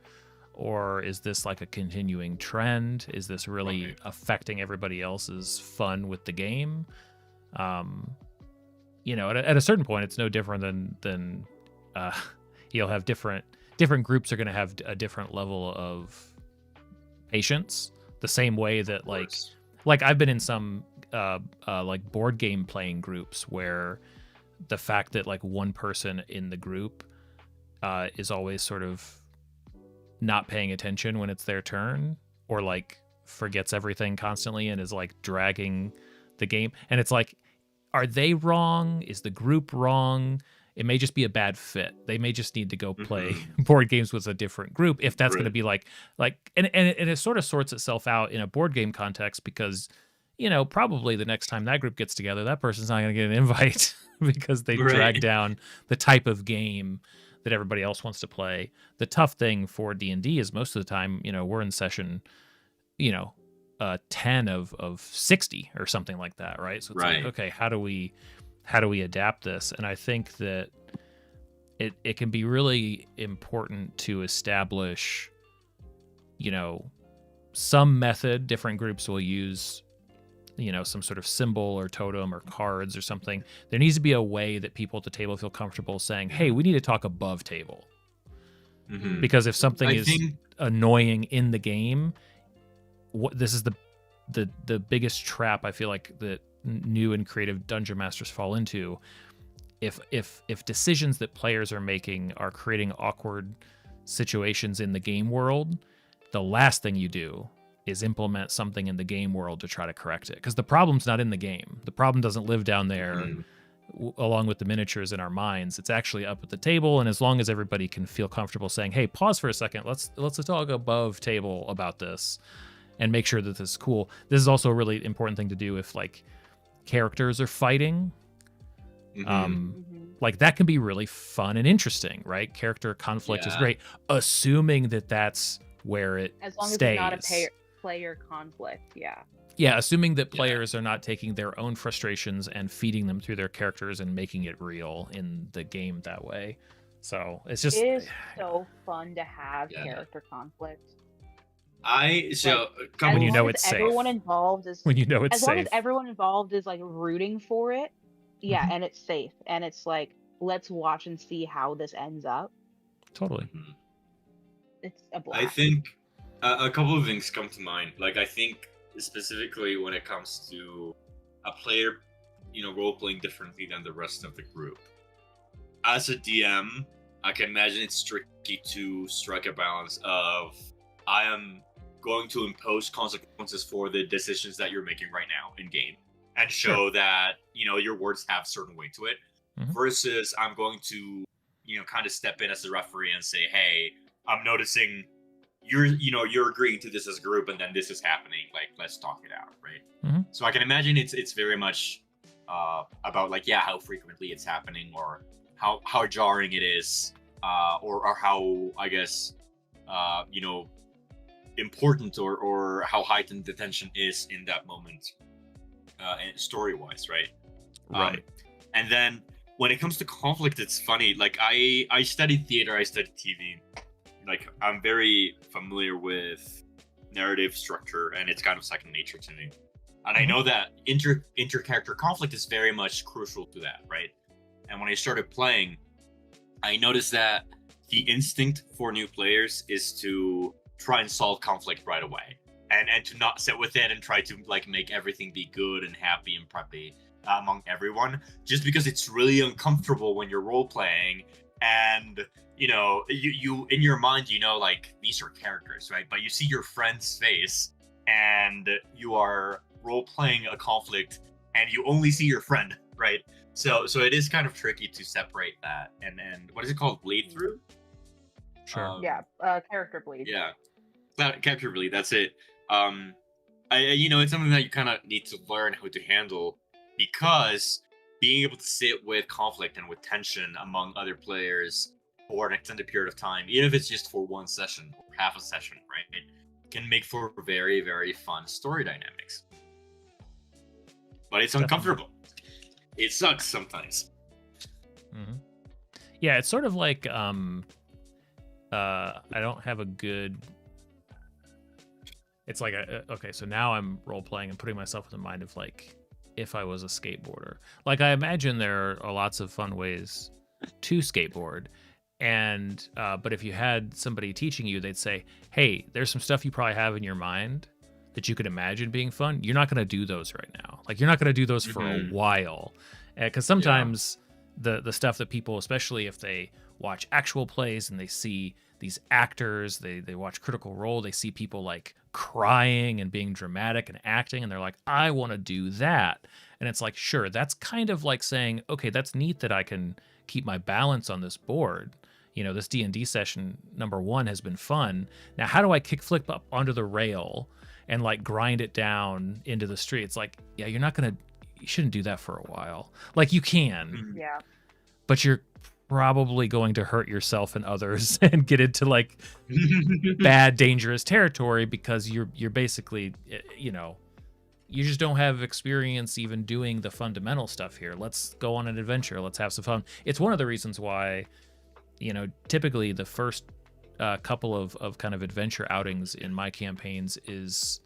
Or is this like a continuing trend? Is this really affecting everybody else's fun with the game? At a certain point, it's no different than you'll have different groups are going to have a different level of patience. The same way that like I've been in some like board game playing groups where the fact that like one person in the group is always sort of not paying attention when it's their turn, or like forgets everything constantly and is like dragging the game. And it's like, are they wrong? Is the group wrong? It may just be a bad fit. They may just need to go play board games with a different group. If that's going to be like, and it sort of sorts itself out in a board game context because, probably the next time that group gets together, that person's not going to get an invite because they drag down the type of game that everybody else wants to play. The tough thing for D&D is most of the time, we're in session, 10 of 60 or something like that, right? So it's like, okay, how do we adapt this? And I think that it can be really important to establish, some method. Different groups will use, some sort of symbol or totem or cards or something. There needs to be a way that people at the table feel comfortable saying, hey, we need to talk above table. Because if something is annoying in the game, this is the biggest trap I feel like that new and creative dungeon masters fall into. If decisions that players are making are creating awkward situations in the game world, the last thing you do is implement something in the game world to try to correct it, because the problem's not in the game. The problem doesn't live down there along with the miniatures in our minds. It's actually up at the table, and as long as everybody can feel comfortable saying, "Hey, pause for a second. Let's talk above table about this, and make sure that this is cool." This is also a really important thing to do if like characters are fighting. Like that can be really fun and interesting, right? Character conflict is great, assuming that that's where it as long stays. as it's not a player conflict. Yeah, assuming that players are not taking their own frustrations and feeding them through their characters and making it real in the game that way. So it's just, it is so fun to have character conflict. when you know it's safe. Everyone involved is when you know it's as safe. long as everyone involved is like rooting for it, and it's safe, and it's like, let's watch and see how this ends up. Totally. It's a blast. I think a couple of things come to mind. Like, I think specifically when it comes to a player, role playing differently than the rest of the group. As a DM, I can imagine it's tricky to strike a balance of, I am going to impose consequences for the decisions that you're making right now in game, and show that your words have certain weight to it, versus I'm going to kind of step in as the referee and say, hey, I'm noticing you're agreeing to this as a group, and then this is happening, like, let's talk it out, right? So I can imagine it's very much about like, how frequently it's happening, or how jarring it is, or how, I guess, important or how heightened the tension is in that moment, story-wise, right? Right. And then when it comes to conflict, it's funny. Like, I studied theater, I studied TV. Like, I'm very familiar with narrative structure, and it's kind of second nature to me. And I know that inter-character conflict is very much crucial to that, right? And when I started playing, I noticed that the instinct for new players is to try and solve conflict right away, and to not sit with it and try to like make everything be good and happy and preppy among everyone, just because it's really uncomfortable when you're role playing, and you in your mind, like, these are characters, right? But you see your friend's face, and you are role playing a conflict, and you only see your friend, right? So it is kind of tricky to separate that. And what is it called? Bleed through? Sure. Character bleed. Yeah. Character bleed, that's it. It's something that you kind of need to learn how to handle, because being able to sit with conflict and with tension among other players for an extended period of time, even if it's just for one session or half a session, right, can make for very, very fun story dynamics. But it's uncomfortable. It sucks sometimes. Yeah, it's sort of like I don't have a good. It's like okay, so now I'm role playing and putting myself in the mind of like, if I was a skateboarder. Like, I imagine there are lots of fun ways to skateboard, and but if you had somebody teaching you, they'd say, hey, there's some stuff you probably have in your mind that you could imagine being fun. You're not going to do those right now. Like, you're not going to do those for a while, because sometimes the stuff that people, especially if they watch actual plays and they see these actors, they watch Critical Role, they see people like crying and being dramatic and acting, and they're like, I want to do that. And it's like, sure, that's kind of like saying, okay, that's neat that I can keep my balance on this board. This D&D session number 1 has been fun. Now, how do I kickflip up onto the rail and like grind it down into the street? It's like, yeah, you shouldn't do that for a while. Like, you can, but you're probably going to hurt yourself and others and get into like bad, dangerous territory, because you're basically, you just don't have experience even doing the fundamental stuff here. Let's go on an adventure. Let's have some fun. It's one of the reasons why, typically the first couple of kind of adventure outings in my campaigns is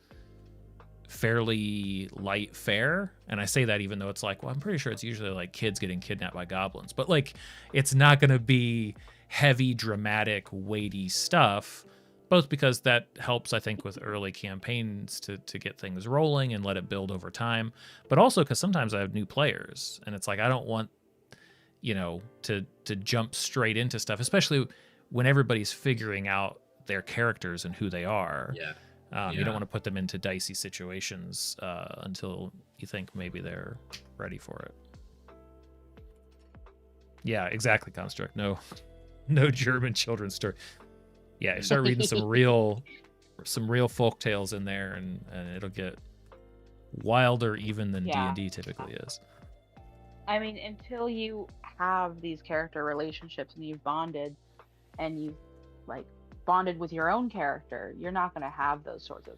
fairly light fare. And I say that even though it's like, well, I'm pretty sure it's usually like kids getting kidnapped by goblins, but like, it's not going to be heavy, dramatic, weighty stuff, both because that helps, I think, with early campaigns to get things rolling and let it build over time, but also because sometimes I have new players, and it's like, I don't want, to jump straight into stuff, especially when everybody's figuring out their characters and who they are. You don't want to put them into dicey situations until you think maybe they're ready for it. Yeah, exactly, Construct. No, no German children's story. Yeah, start reading some real folk tales in there, and it'll get wilder even than Yeah. D&D typically is. I mean, until you have these character relationships and you've bonded, and you've like bonded with your own character, you're not going to have those sorts of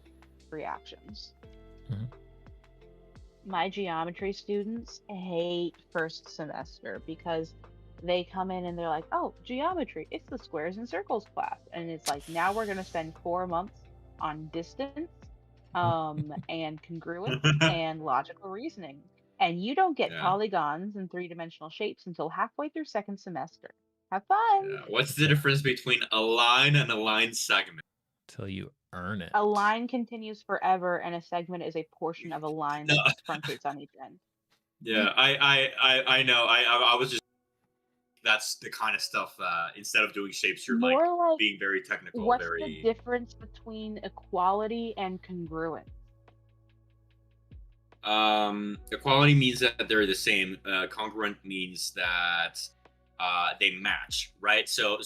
reactions. Mhm. My geometry students hate first semester because they come in and they're like, oh, geometry, it's the squares and circles class. And it's like, now we're going to spend 4 months on distance and congruence and logical reasoning. And you don't get Yeah. polygons and three-dimensional shapes until halfway through second semester. Have fun. Yeah. What's the difference between a line and a line segment? Till you earn it. A line continues forever, and a segment is a portion of a line No. that truncates on each end. Yeah, I know. I was just, that's the kind of stuff. Instead of doing shapes, you're like More like, being very technical. what's very. the difference between equality and congruence? Equality means that they're the same. Congruent means that they match, right? So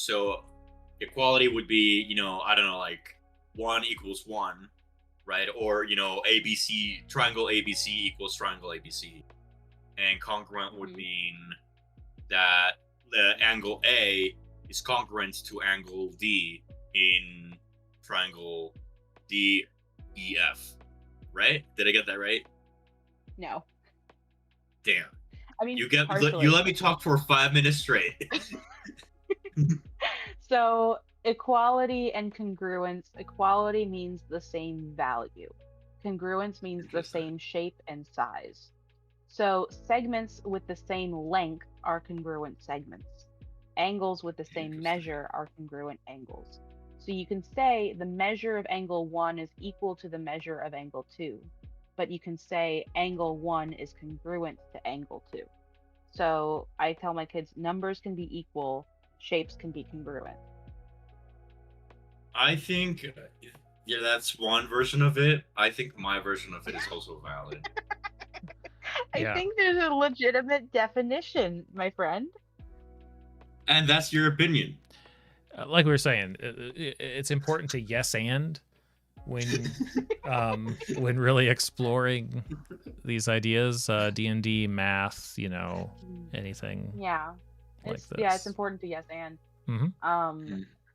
equality would be, I don't know, like 1 = 1, right? Or ABC, triangle ABC equals triangle ABC. And congruent would mean that the angle A is congruent to angle D in triangle DEF, right? Did I get that right? No. Damn. I mean, You partially. let me talk for 5 minutes straight. So equality and congruence. Equality means the same value. Congruence means the same shape and size. So segments with the same length are congruent segments. Angles with the same measure are congruent angles. So you can say the measure of angle 1 is equal to the measure of angle 2, but you can say angle 1 is congruent to angle 2. So I tell my kids numbers can be equal, shapes can be congruent. I think, yeah, that's one version of it. I think my version of it is also valid. I think there's a legitimate definition, my friend. And that's your opinion. Like we were saying, it's important to yes and when really exploring these ideas, D&D, math, anything. Yeah, like it's this. Yeah, it's important to yes and.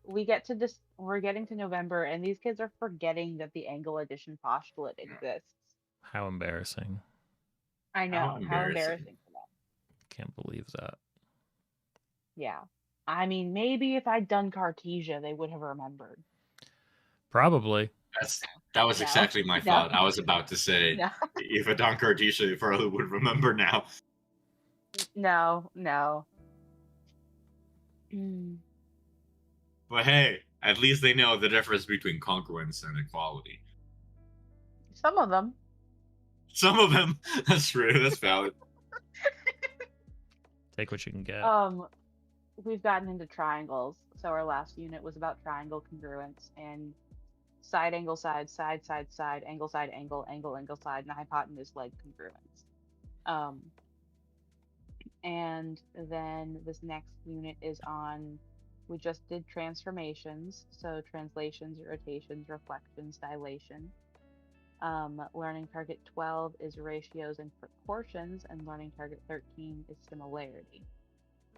We get to this. We're getting to November, and these kids are forgetting that the angle addition postulate exists. How embarrassing! I know. How embarrassing for them. Can't believe that. Yeah. I mean, maybe if I'd done Cartesia, they would have remembered. Probably. That was exactly my thought. I was about to say, if I'd done Cartesia, they probably would remember now. No. But hey, at least they know the difference between congruence and equality. Some of them. That's true. That's valid. Take what you can get. We've gotten into triangles. So our last unit was about triangle congruence and side, angle, side, side, side, side, angle, side, angle, angle, angle, side, and hypotenuse leg congruence. And then this next unit is on, we just did transformations. So translations, rotations, reflections, dilation. Learning target 12 is ratios and proportions, and learning target 13 is similarity.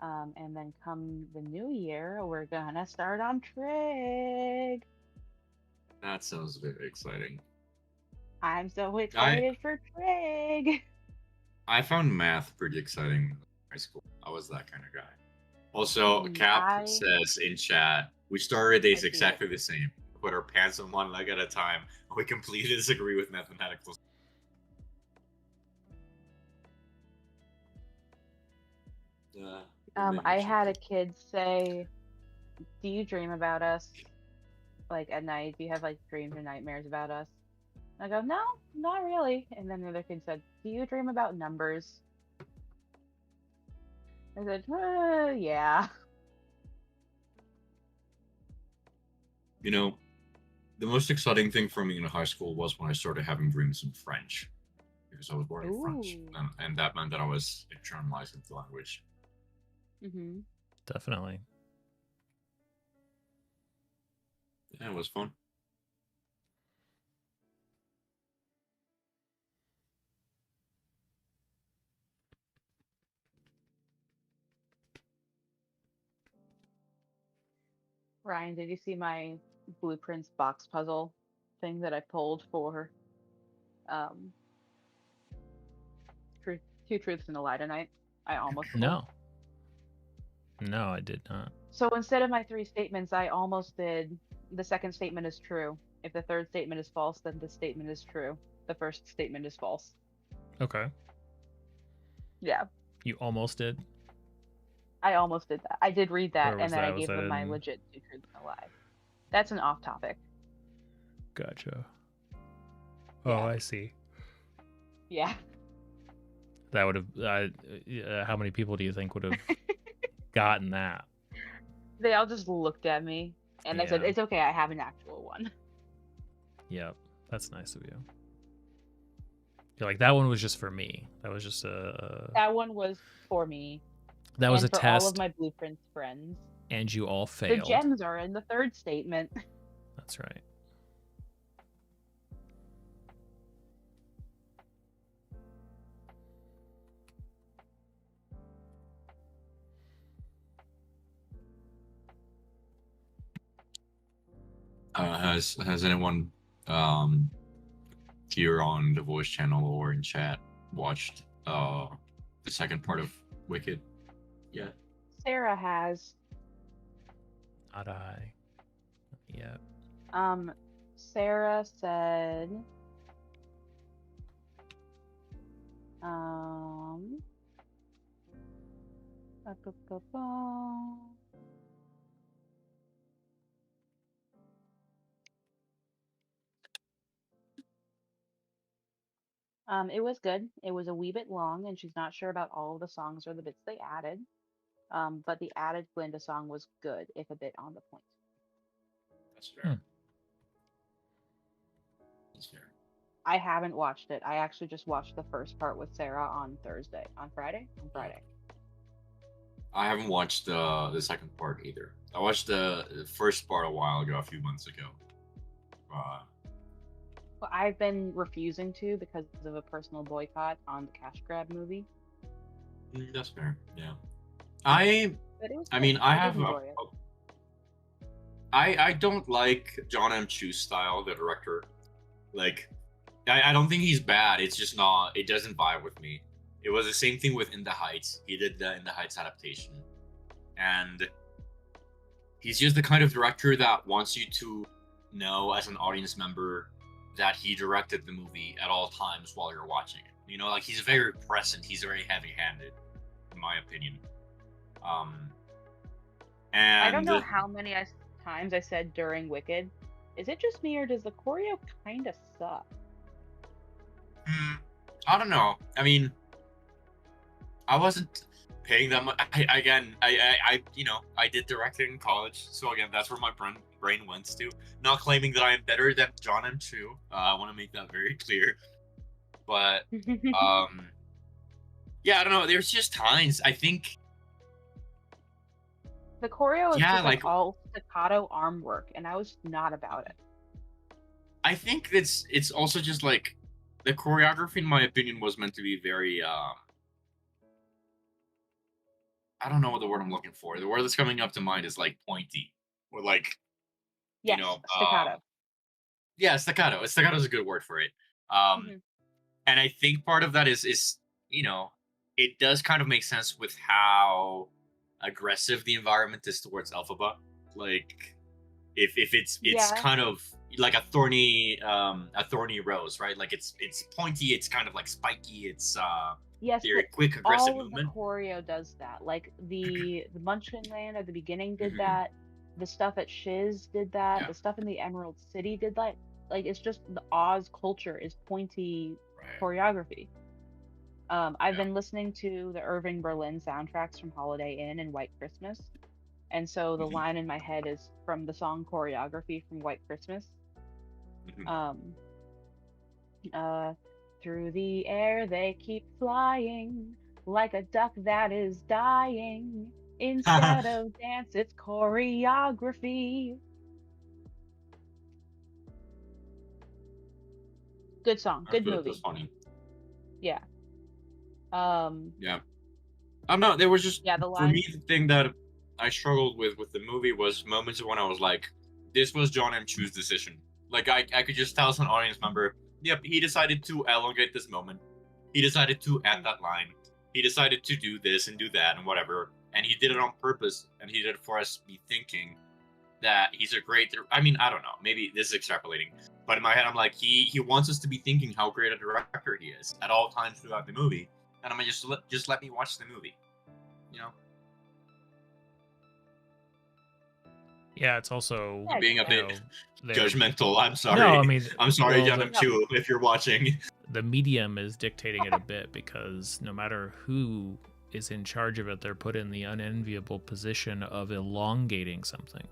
And then come the new year, we're gonna start on trig. That sounds very exciting. I'm so excited for trig. I found math pretty exciting in high school. I was that kind of guy. Also, Cap says in chat, we started days exactly the same. Put our pants on one leg at a time. We completely disagree with mathematical. I had a kid say, "Do you dream about us? Like at night? Do you have like dreams or nightmares about us?" And I go, "No, not really." And then the other kid said, "Do you dream about numbers?" I said, "Yeah." The most exciting thing for me in high school was when I started having dreams in French, because I was learning French, and that meant that I was internalizing the language. Mm-hmm. Definitely. Yeah, it was fun. Ryan, did you see my blueprints box puzzle thing that I pulled for um truth, two truths and a lie tonight? I almost pulled. No. No, I did not. So instead of my three statements, I almost did the second statement is true. If the third statement is false, then the statement is true. The first statement is false. Okay. Yeah, You almost did? I almost did that. I did read that, Where and was then I that? Was gave that them my in... legit two truths and a lie. That's an off topic. Gotcha. Oh, Yeah. I see. Yeah. That would have... how many people do you think would have gotten that? They all just looked at me, and I said, Yeah. "It's okay. I have an actual one." Yep. That's nice of you. You're like, that one was just for me. That was just a... That one was for me. That was and a for all of test, my blueprints friends. and you all The failed. gems are in the third statement. That's right. Has anyone here on the voice channel or in chat watched the second part of Wicked yet? Sarah has. Not I. Yeah. Sarah said. Um. ba-ba-ba-ba. It was good. It was a wee bit long, and she's not sure about all of the songs or the bits they added. But the added Glinda song was good, if a bit on the point. That's fair. Hmm. That's fair. I haven't watched it. I actually just watched the first part with Sarah on Thursday. On Friday? On Friday. I haven't watched the second part either. I watched the first part a while ago, a few months ago. Well, I've been refusing to because of a personal boycott on the Cash Grab movie. That's fair. Yeah. I But it was I good. mean, I did have enjoy it. I don't like John M. Chu's style, the director. Like, I don't think he's bad. It's just not. It doesn't vibe with me. It was the same thing with In the Heights. He did the In the Heights adaptation, and he's just the kind of director that wants you to know as an audience member that he directed the movie at all times while you're watching it. You know, like he's very present. He's very heavy-handed, in my opinion. And I don't know how many times I said during Wicked, is it just me or does the choreo kind of suck? I don't know. I mean, I wasn't paying that much. I did directing in college, so again, that's where my brain went to. Not claiming that I am better than John M. Chu. I want to make that very clear. But yeah, I don't know. There's just times I think. The choreo is Yeah, just like all staccato arm work, and I was not about it. I think it's also just like the choreography, in my opinion, was meant to be very. I don't know what the word I'm looking for. The word that's coming up to mind is like pointy, or like, Yes, you know, staccato. yeah, staccato. Staccato is a good word for it. And I think part of that is you know, it does kind of make sense with how aggressive the environment is towards Elphaba. Like, if it's Yeah. kind of like a thorny rose, right? Like it's pointy, it's kind of like spiky, it's Yes, very but quick, aggressive all of movement. the choreo does that. Like the Munchkin Land at the beginning did Mhm. that. The stuff at Shiz did that. Yeah. The stuff in the Emerald City did that. Like it's just the Oz culture is pointy choreography. I've been listening to the Irving Berlin soundtracks from Holiday Inn and White Christmas, and so the line in my head is from the song choreography from White Christmas. Through the air they keep flying like a duck that is dying. Instead of dance, it's choreography. Good song, good That's movie. funny. Yeah. Yeah. I'm not. There was just Yeah, the for line. me the thing that I struggled with the movie was moments when I was like, this was John M. Chu's decision. Like I could just tell as an audience member, yep, he decided to elongate this moment. He decided to add that line. He decided to do this and do that and whatever. And he did it on purpose. And he did it for us to be thinking that he's a great. I mean, I don't know. Maybe this is extrapolating. But in my head, I'm like, he wants us to be thinking how great a director he is at all times throughout the movie. And I'm like, just let me watch the movie. You know. Yeah, it's also Being a bit they're- judgmental. I'm sorry. No, I mean, I'm sorry, well, John M. Chu, if you're watching. the medium is dictating it a bit because no matter who is in charge of it, they're put in the unenviable position of elongating something.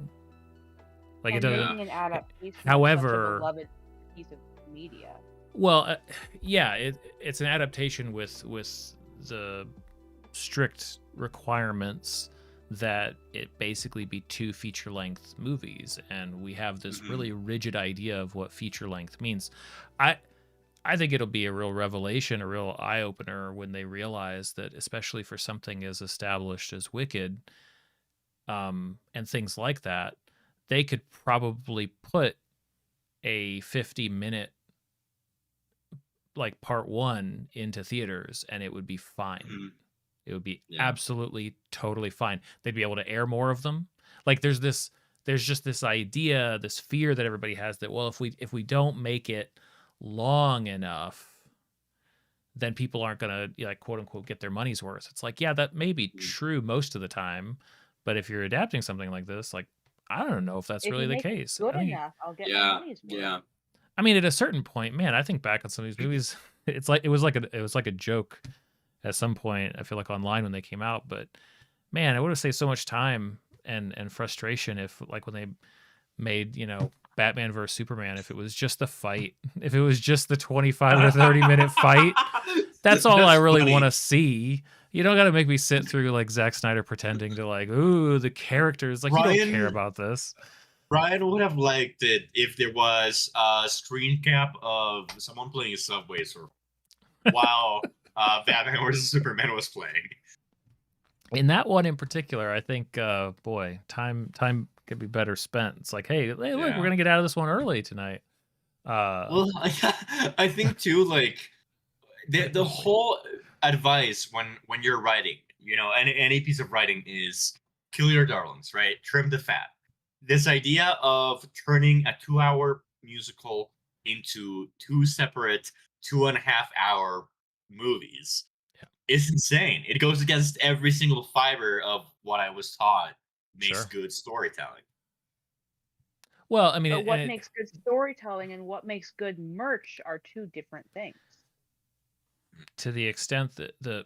Like it And doesn't. making an adaptation of However, such a beloved piece of media. Well, yeah, it's an adaptation with the strict requirements that it basically be 2 feature-length movies, and we have this really rigid idea of what feature-length means. I think it'll be a real revelation, a real eye-opener when they realize that, especially for something as established as Wicked, and things like that, they could probably put a 50-minute like part 1 into theaters and it would be fine. It would be absolutely totally fine. They'd be able to air more of them. Like there's just this idea, this fear that everybody has that, well, if we don't make it long enough, then people aren't gonna, like, quote unquote, get their money's worth. It's like, yeah, that may be true most of the time, but if you're adapting something like this, like, I don't know if that's If really you the make it case. good enough, I'll get my money's worth. Yeah. I mean, at a certain point, man, I think back on some of these movies, it's like it was like a joke at some point, I feel like, online when they came out, but man, it would have saved so much time and frustration if, like, when they made, Batman versus Superman, if it was just the fight, if it was just the 25 or 30-minute fight, that's all I really want to see. You don't got to make me sit through, like, Zack Snyder pretending to, like, ooh, the characters, like, you don't care about this. Brian would have liked it if there was a screen cap of someone playing a Subway Surfer while Batman vs Superman was playing. In that one in particular, I think, boy, time could be better spent. It's like, hey, look, we're gonna get out of this one early tonight. Well, I think too, like the whole advice when you're writing, any piece of writing is kill your darlings, right? Trim the fat. This idea of turning a 2-hour musical into 2 separate 2.5-hour movies is insane. It goes against every single fiber of what I was taught makes good storytelling. Well, I mean, but what makes good storytelling and what makes good merch are 2 different things. To the extent that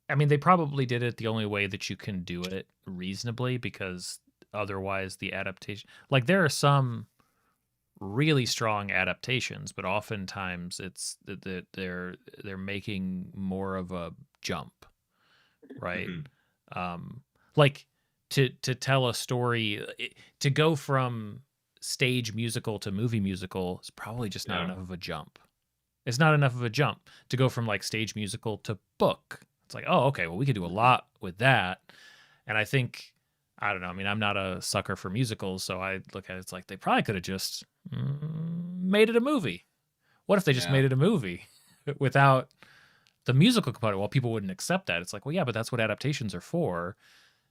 I mean, they probably did it the only way that you can do it reasonably, because otherwise the adaptation, like, there are some really strong adaptations, but oftentimes it's that they're making more of a jump, right? Like to tell a story, to go from stage musical to movie musical is probably just not enough of a jump. It's not enough of a jump to go from, like, stage musical to book. It's like, oh, okay, well, we could do a lot with that. And I think, I don't know, I mean, I'm not a sucker for musicals, so I look at it, it's like they probably could have just made it a movie. What if they just made it a movie without the musical component? Well, people wouldn't accept that. It's like, well, yeah, but that's what adaptations are for,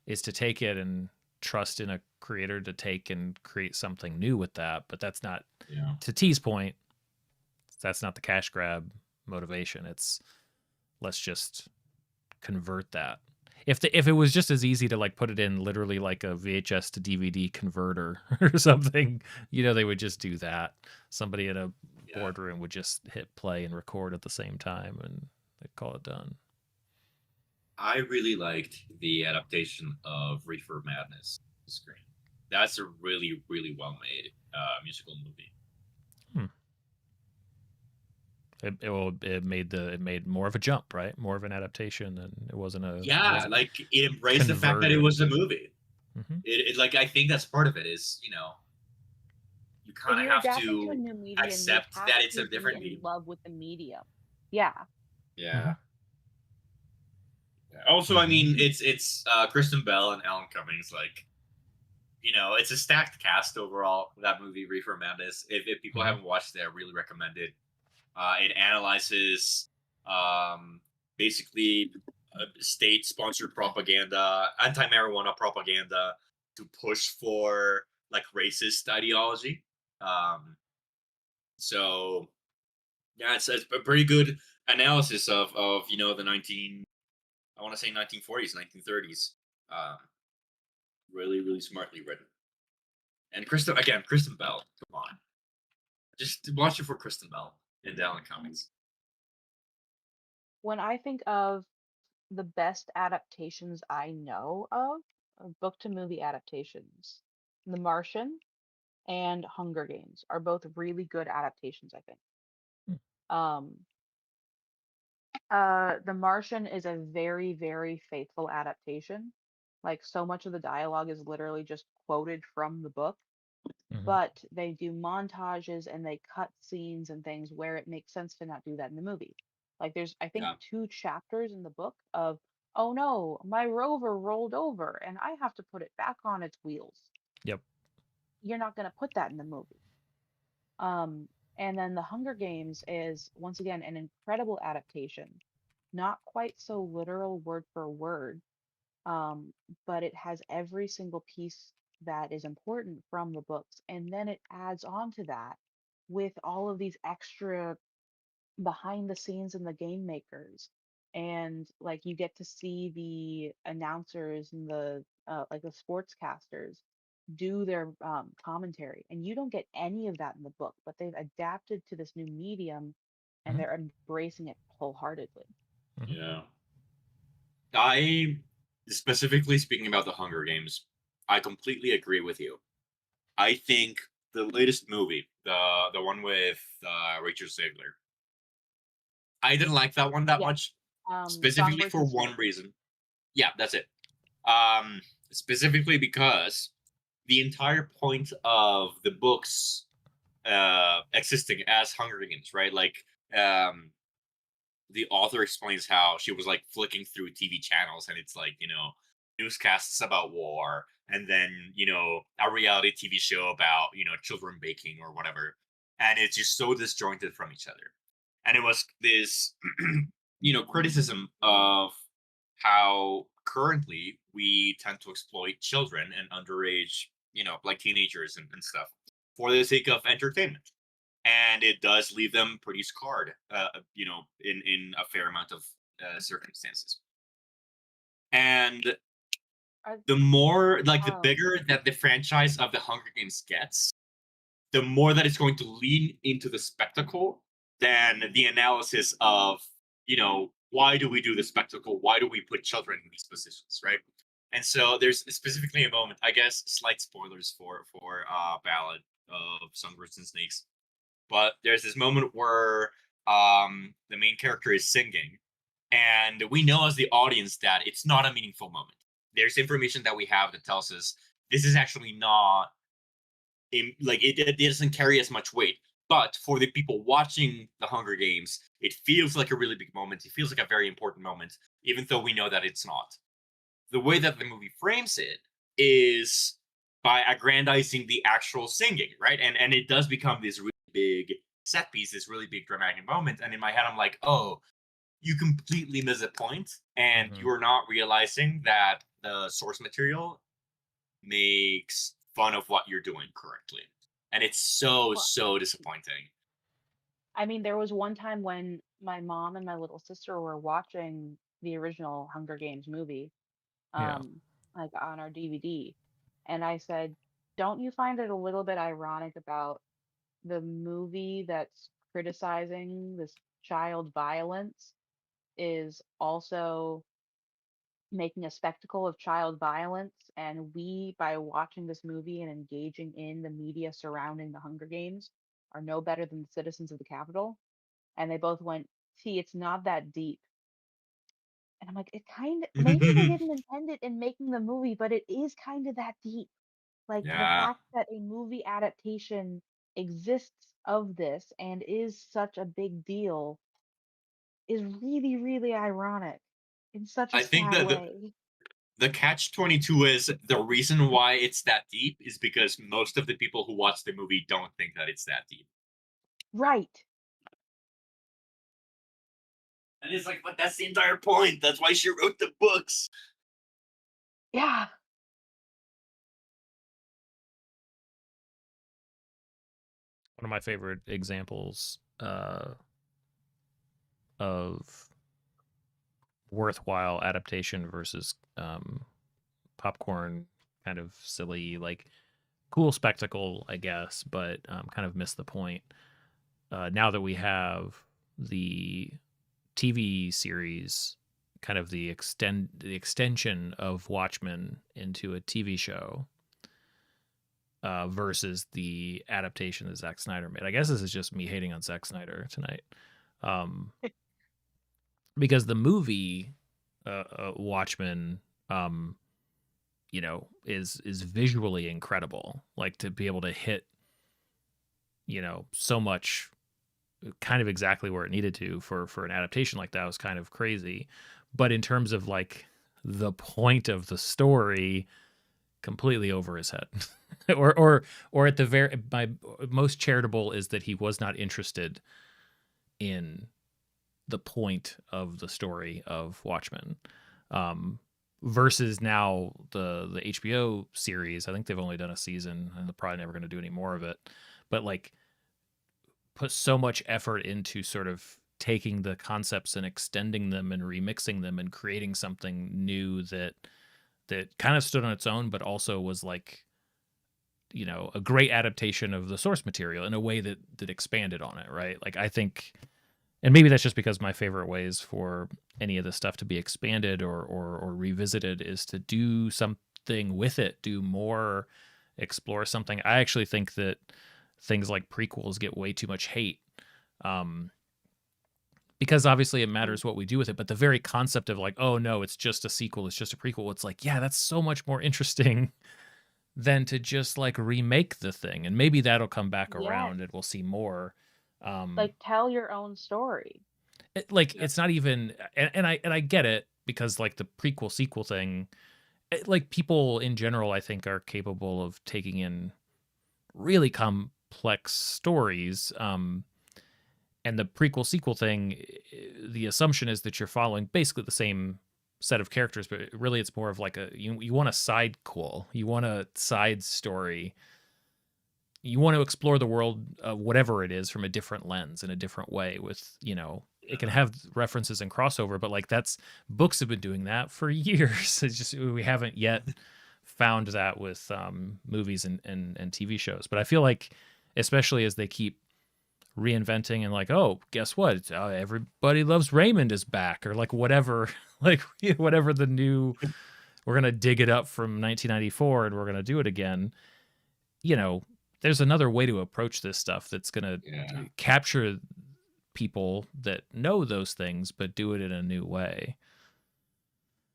is to take it and trust in a creator to take and create something new with that. But that's not, to T's point, that's not the cash grab motivation. It's, let's just convert that. If it was just as easy to, like, put it in literally like a VHS to DVD converter or something, they would just do that. Somebody in a boardroom would just hit play and record at the same time, and they'd call it done. I really liked the adaptation of Reefer Madness on the screen. That's a really, really well-made musical movie. It made more of a jump, right? More of an adaptation, and it Yeah, wasn't like it embraced the fact that it converted. was a movie. Hmm. It like I think that's part of it is, you If kind of you're have adapting to a to new medium, you accept have that it's a to be different in medium. love with the medium. Yeah. Yeah. Also, I Hmm. mean, it's Kristen Bell and Alan Cummings. Like, it's a stacked cast overall. That movie, Reefer Madness. If people Hmm. haven't watched it, I really recommend it. It analyzes um, basically state-sponsored propaganda, anti-marijuana propaganda to push for like racist ideology. Um, so yeah, it's a pretty good analysis of the 19 I want to say 1940s, 1930s. Um, really, really smartly written. And Kristen Bell. Come on, just watch it for Kristen Bell in Dallin Comics. When I think of the best adaptations I know of, book to movie adaptations, The Martian and Hunger Games are both really good adaptations, I think. Um, The Martian is a very, very faithful adaptation. Like, so much of the dialogue is literally just quoted from the book, Hmm. but they do montages and they cut scenes and things where it makes sense to not do that in the movie. Like, there's, I think, Yeah, 2 chapters in the book of, oh no, my rover rolled over and I have to put it back on its wheels. Yep. You're not going to put that in the movie. Um, and then The Hunger Games is once again an incredible adaptation, not quite so literal word for word, um, but it has every single piece that is important from the books, and then it adds on to that with all of these extra behind the scenes and the game makers, and like you get to see the announcers and the like the sportscasters do their commentary, and you don't get any of that in the book, but they've adapted to this new medium and Hmm. they're embracing it wholeheartedly. Hmm. yeah. I specifically speaking about the Hunger Games, I completely agree with you. I think the latest movie, the one with Rachel Zegler, I didn't like that one that Yes. much, specifically Songbirds for and one Snakes. reason. Yeah, that's it. Um, Specifically because the entire point of the books existing as Hunger Games, right? Like, um, the author explains how she was like flicking through TV channels and it's like, newscasts about war and then, a reality TV show about, children baking or whatever. And it's just so disjointed from each other. And it was this, criticism of how currently we tend to exploit children and underage, like teenagers and stuff for the sake of entertainment, and it does leave them pretty scarred, in a fair amount of circumstances. And Are, the more, like, the oh, bigger that the franchise of the Hunger Games gets, the more that it's going to lean into the spectacle than the analysis of, why do we do the spectacle? Why do we put children in these positions, right? And so there's specifically a moment, I guess, slight spoilers for Ballad of Songbirds and Snakes, but there's this moment where the main character is singing, and we know as the audience that it's not a meaningful moment. There's information that we have that tells us this is actually not like it doesn't carry as much weight. But for the people watching the Hunger Games, it feels like a really big moment. It feels like a very important moment, even though we know that it's not. The way that the movie frames it is by aggrandizing the actual singing, right? And it does become this really big set piece, this really big dramatic moment. And in my head, I'm like, oh, you completely miss a point, and Hmm. you are not realizing that the source material makes fun of what you're doing currently. And it's so, well, so disappointing. I mean, there was one time when my mom and my little sister were watching the original Hunger Games movie, Yeah. um, like on our DVD, and I said, "Don't you find it a little bit ironic about the movie that's criticizing this child violence is also making a spectacle of child violence, and we, by watching this movie and engaging in the media surrounding the Hunger Games, are no better than the citizens of the Capitol?" And they both went, "See, it's not that deep." And I'm like, it kind of, maybe they didn't intend it in making the movie, but it is kind of that deep. Like the Yeah. fact that a movie adaptation exists of this and is such a big deal is really, really ironic in such a I think sad that way. the catch-22 is the reason why it's that deep is because most of the people who watch the movie don't think that it's that deep. Right. And it's like, but that's the entire point. That's why she wrote the books. Yeah. One of my favorite examples of worthwhile adaptation versus popcorn kind of silly, like cool spectacle, I guess, but kind of missed the point. Now that we have the TV series, kind of the extension of Watchmen into a TV show, versus the adaptation that Zack Snyder made. I guess this is just me hating on Zack Snyder tonight, because the movie Watchmen, is visually incredible. Like to be able to hit, so much, kind of exactly where it needed to for an adaptation like that was kind of crazy. But in terms of like the point of the story, completely over his head. or at the very, my most charitable is that he was not interested in the point of the story of Watchmen. Versus now the HBO series, I think they've only done a season and they're probably never going to do any more of it, but like put so much effort into sort of taking the concepts and extending them and remixing them and creating something new that kind of stood on its own, but also was like, a great adaptation of the source material in a way that expanded on it, right? Like I think, and maybe that's just because my favorite ways for any of this stuff to be expanded or revisited is to do something with it, do more, explore something. I actually think that things like prequels get way too much hate, because obviously it matters what we do with it, but the very concept of like, oh no, it's just a sequel, it's just a prequel, it's like, yeah, that's so much more interesting than to just like remake the thing, and maybe that'll come back Yes. around and we'll see more. Like tell your own story. It's not even, and I get it, because like the prequel sequel thing, like people in general I think are capable of taking in really complex stories, and the prequel sequel thing, the assumption is that you're following basically the same set of characters, but really it's more of like you want a sidequel, you want a side story, you want to explore the world, whatever it is, from a different lens in a different way with, it can have references and crossover, but like that's, books have been doing that for years. It's just we haven't yet found that with movies and TV shows. But I feel like, especially as they keep reinventing and like, oh, guess what? Everybody Loves Raymond is back, or like whatever, like whatever the new, we're gonna dig it up from 1994 and we're gonna do it again. There's another way to approach this stuff that's gonna capture people that know those things, but do it in a new way.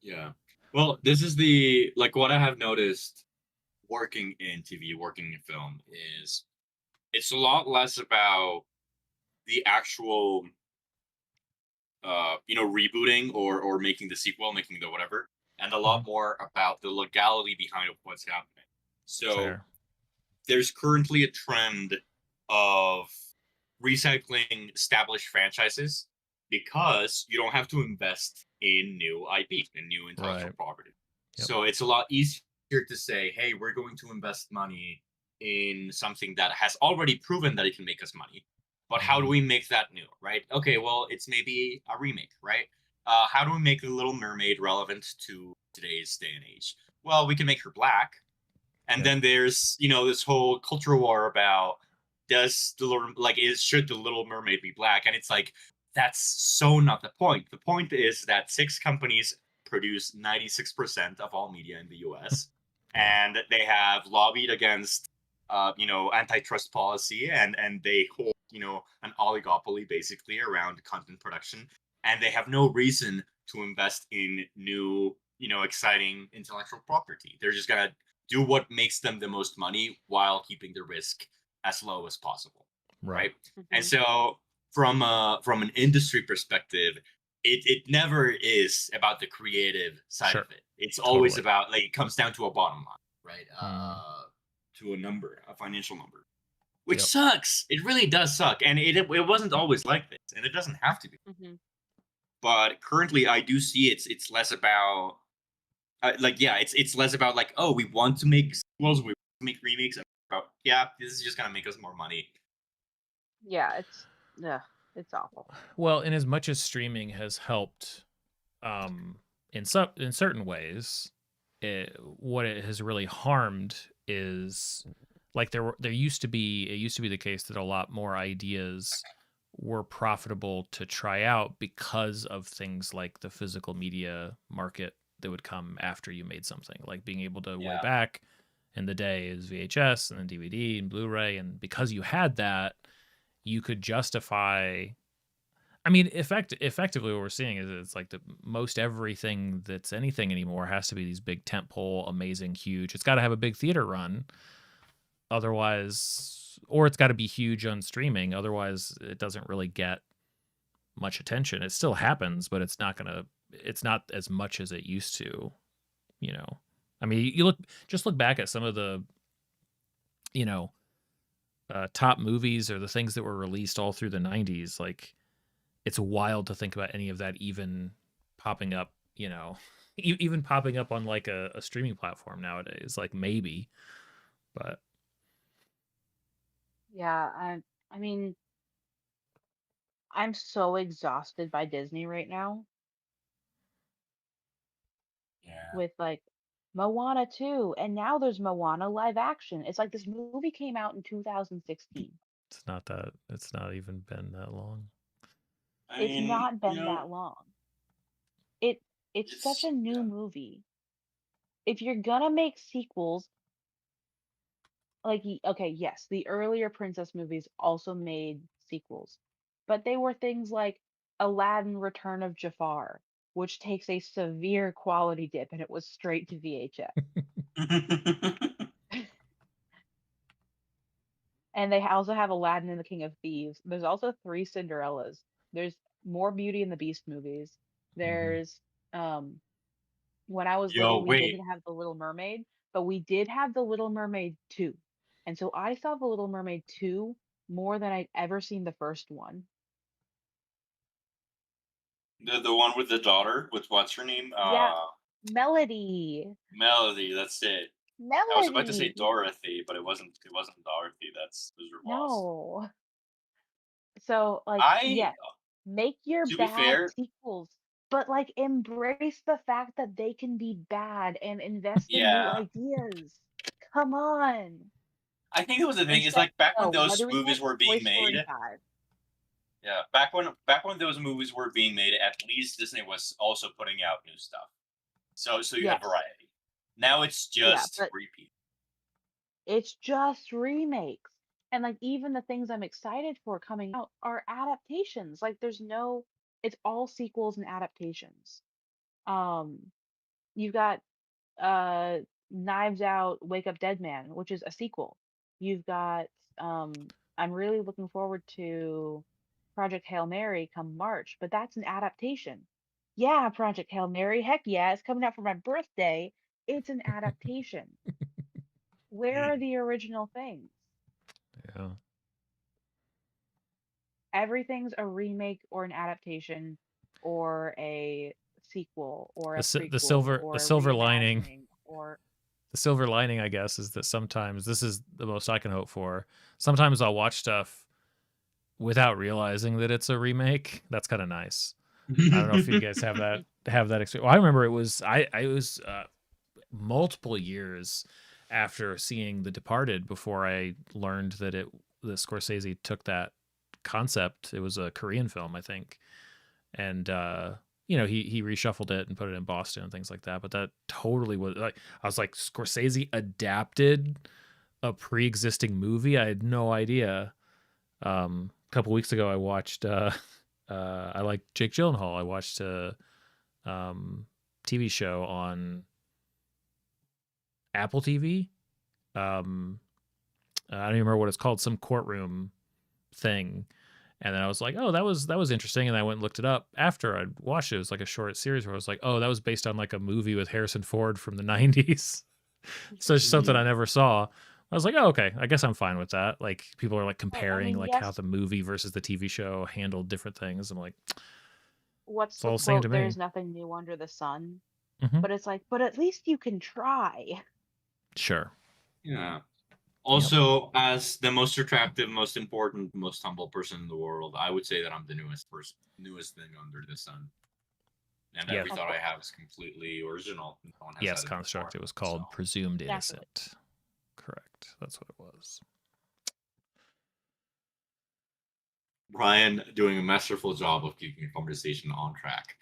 Yeah. Well, this is the like what I have noticed working in TV, working in film is it's a lot less about the actual rebooting or making the sequel, making the whatever, and a lot more about the legality behind of what's happening. So Fair. there's currently a trend of recycling established franchises because you don't have to invest in new IP and new intellectual property. Yep. So it's a lot easier to say, hey, we're going to invest money in something that has already proven that it can make us money. But how do we make that new, right? Okay, well, it's maybe a remake, right? How do we make The Little Mermaid relevant to today's day and age? Well, we can make her black. And then there's, this whole culture war about should the Little Mermaid be black? And it's like, that's so not the point. The point is that 6 companies produce 96% of all media in the US. And they have lobbied against, antitrust policy, and they hold, an oligopoly basically around content production, and they have no reason to invest in new, exciting intellectual property. They're just gonna do what makes them the most money while keeping the risk as low as possible, Right. right? And so from an industry perspective, it never is about the creative side Sure. of it. It's always Totally. about, like, it comes down to a bottom line, right? Mm. To a number, a financial number, which Yep. sucks. It really does suck, and it wasn't always like this, and it doesn't have to be. Mm-hmm. But currently, I do see it's less about it's less about, like, oh, we want to make sequels, we want to make remakes. And about, yeah, this is just gonna make us more money. Yeah, it's awful. Well, in as much as streaming has helped, in certain ways, what it has really harmed is, like, there used to be the case that a lot more ideas were profitable to try out because of things like the physical media market that would come after you made something, like being able to, way Yeah. back in the day, is VHS and then DVD and Blu-ray, and because you had that, you could justify. I mean, effectively, what we're seeing is it's like the most everything that's anything anymore has to be these big tentpole, amazing, huge. It's got to have a big theater run, otherwise, or it's got to be huge on streaming. Otherwise, it doesn't really get much attention. It still happens, but it's not as much as it used to. I mean, just look back at some of the, top movies or the things that were released all through the 90s. Like, it's wild to think about any of that even popping up, even popping up on like a streaming platform nowadays. Like, maybe, but Yeah, I mean, I'm so exhausted by Disney right now Yeah. with like Moana 2, and now there's Moana live action. It's like this movie came out in 2016. it's not even been that long. I It's mean, not been that long. It it's such it's a new yeah. movie. If you're gonna make sequels, like okay, yes, the earlier princess movies also made sequels, but they were things like Aladdin Return of Jafar, which takes a severe quality dip and it was straight to VHS. And they also have Aladdin and the King of Thieves. There's also 3 Cinderellas. There's more Beauty and the Beast movies. Mhm. There's when I was little, Yo, we wait. didn't have The Little Mermaid, but we did have The Little Mermaid 2. And so I saw The Little Mermaid 2 more than I'd ever seen the first one. The one with the daughter, with what's her name? Yeah, Melody. Melody. That's it. I was about to say Melody. Dorothy, but it wasn't. It wasn't Dorothy. Those are lost. No. So, like, I, yes, make your to be bad fair, sequels, but like embrace the fact that they can be bad and invest in new yeah. ideas. Come on. I think that was the thing. Is, Instead, like, back when no, what those do we get? movies were Toy being made. Story 5. Yeah, back when those movies were being made, at least Disney was also putting out new stuff. So you had Yes. variety. Now it's Yeah, just but repeat. it's just remakes. And like even the things I'm excited for coming out are adaptations. Like it's all sequels and adaptations. Um you've got uh Knives Out Wake Up Dead Man, which is a sequel. You've got I'm really looking forward to Project Hail Mary come March, but that's an adaptation. Yeah, Project Hail Mary, heck yeah, it's coming out for my birthday. It's an adaptation. Where are the original things? Yeah. Everything's a remake or an adaptation or a sequel or The a si- prequel the or a silver lining reimagining or the silver lining, I guess, is that sometimes, this is the most I can hope for. Sometimes I'll watch stuff without realizing that it's a remake. That's kind of nice. I don't know if you guys have that experience. Well, I remember I was multiple years after seeing The Departed before I learned that Scorsese took that concept. It was a Korean film, I think, and he reshuffled it and put it in Boston and things like that. But that totally was like, I was like, Scorsese adapted a pre-existing movie. I had no idea. Kind couple weeks ago, I watched. I like Jake Gyllenhaal. I watched a TV show on Apple TV. I don't even remember what it's called. Some courtroom thing. And then I was like, oh, that was interesting. And I went and looked it up after I'd watched it. It was like a short series where I was like, oh, that was based on like a movie with Harrison Ford from the 90s. So it's something I never saw. I was like, oh, okay, I guess I'm fine with that. Like people are like comparing like how yes. the movie versus the TV show handled different things. I'm like, What's it's the all the same to quote? me. There's nothing new under the sun. Hmm. But it's like, but at least you can try. Sure. Yeah. Also, as the most attractive, most important, most humble person in the world, I would say that I'm the newest thing under the sun. And Yeah. every thought I have is completely original. No one has Yes, said it construct. before, It was called so. Presumed Exactly. Innocent. Correct. That's what it was. Brian doing a masterful job of keeping the conversation on track.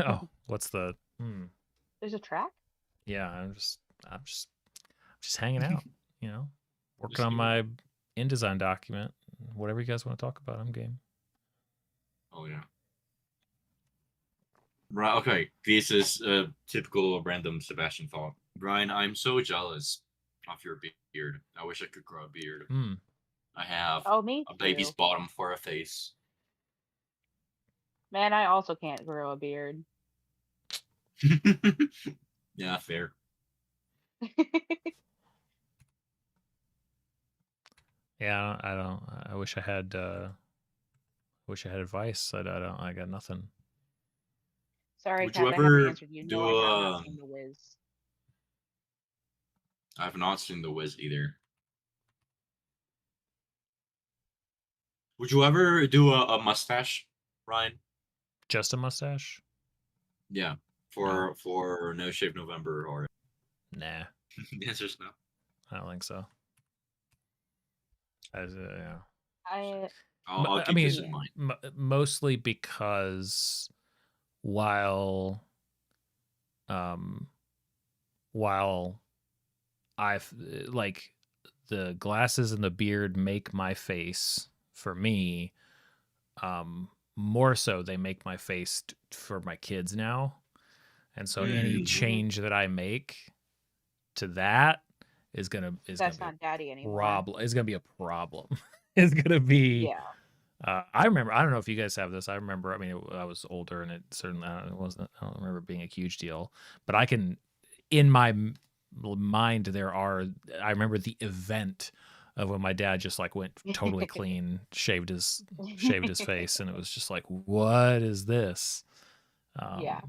Oh, what's the? There's a track? Yeah, I'm just hanging out. You know, working Just on here. my InDesign document. Whatever you guys want to talk about, I'm game. Oh yeah. Right. Okay. This is a typical random Sebastian thought. Brian, I'm so jealous of your beard. I wish I could grow a beard. I have Oh, me a baby's too. bottom for a face. Man, I also can't grow a beard. Yeah, fair. Yeah, I don't. I wish I had. Wish I had advice. I don't. I got nothing. Sorry, Would you Cap, I haven't ever answered you. do No, I have not seen The Wiz. I've not seen The Wiz either. Would you ever do a mustache, Ryan? Just a mustache? Yeah, for No Shave November or Nah, the answer's no. I don't think so. Yeah. I'll keep this in mind. Mostly because while I've like the glasses and the beard make my face for me, more so they make my face for my kids now. And so any change that I make to that is gonna not daddy anymore. It's gonna be a problem. It's gonna be. Yeah. I remember. I don't know if you guys have this. I remember. I mean, I was older, and it certainly it wasn't. I don't remember it being a huge deal. But I can, in my mind, I remember the event of when my dad just like went totally clean, shaved his face, and it was just like, what is this? Yeah.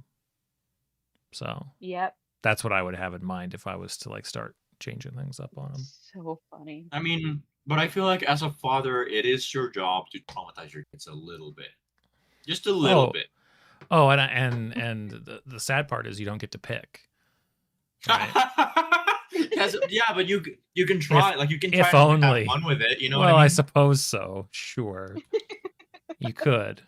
So. Yep. That's what I would have in mind if I was to like start changing things up on him. So funny. I mean, but I feel like as a father, it is your job to traumatize your kids a little bit, just a little bit. Oh, and the sad part is you don't get to pick. Right? Yeah, but you can try. You can try if to only have fun with it. You know. Well, what I mean? I suppose so. Sure, you could.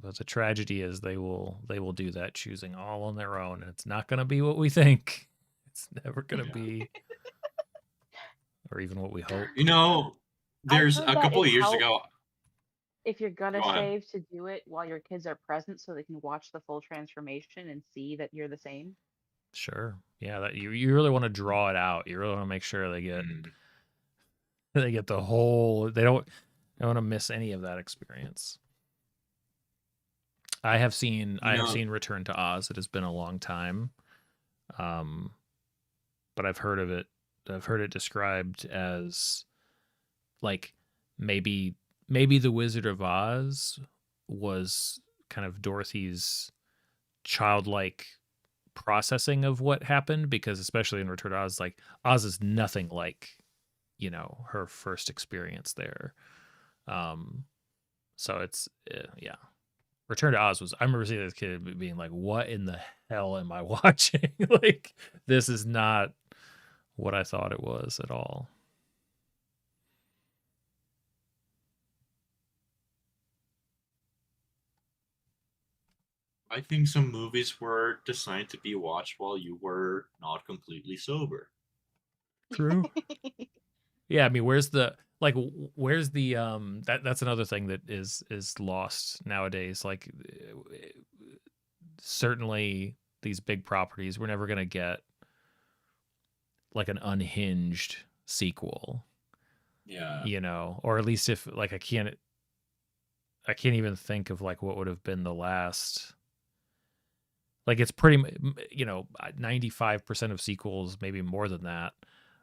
But the tragedy is they will do that choosing all on their own, and it's not going to be what we think. It's never going to be, or even what we hope. You know, there's a couple of years ago. If you're gonna shave, to do it while your kids are present, so they can watch the full transformation and see that you're the same. Sure. Yeah. That you really want to draw it out. You really want to make sure they get the whole. They don't want to miss any of that experience. I have seen Return to Oz. It has been a long time, but I've heard of it. I've heard it described as like maybe the Wizard of Oz was kind of Dorothy's childlike processing of what happened, because especially in Return to Oz, like Oz is nothing like, her first experience there. So it's yeah. Return to Oz was, I remember seeing this kid being like, what in the hell am I watching? Like, this is not what I thought it was at all. I think some movies were designed to be watched while you were not completely sober. True. Yeah, I mean, where's the like where's the that's another thing that is lost nowadays. Like certainly these big properties, we're never gonna get like an unhinged sequel, Yeah. you know, or at least if like I can't even think of like what would have been the last. Like it's pretty, you know, 95% of sequels, maybe more than that,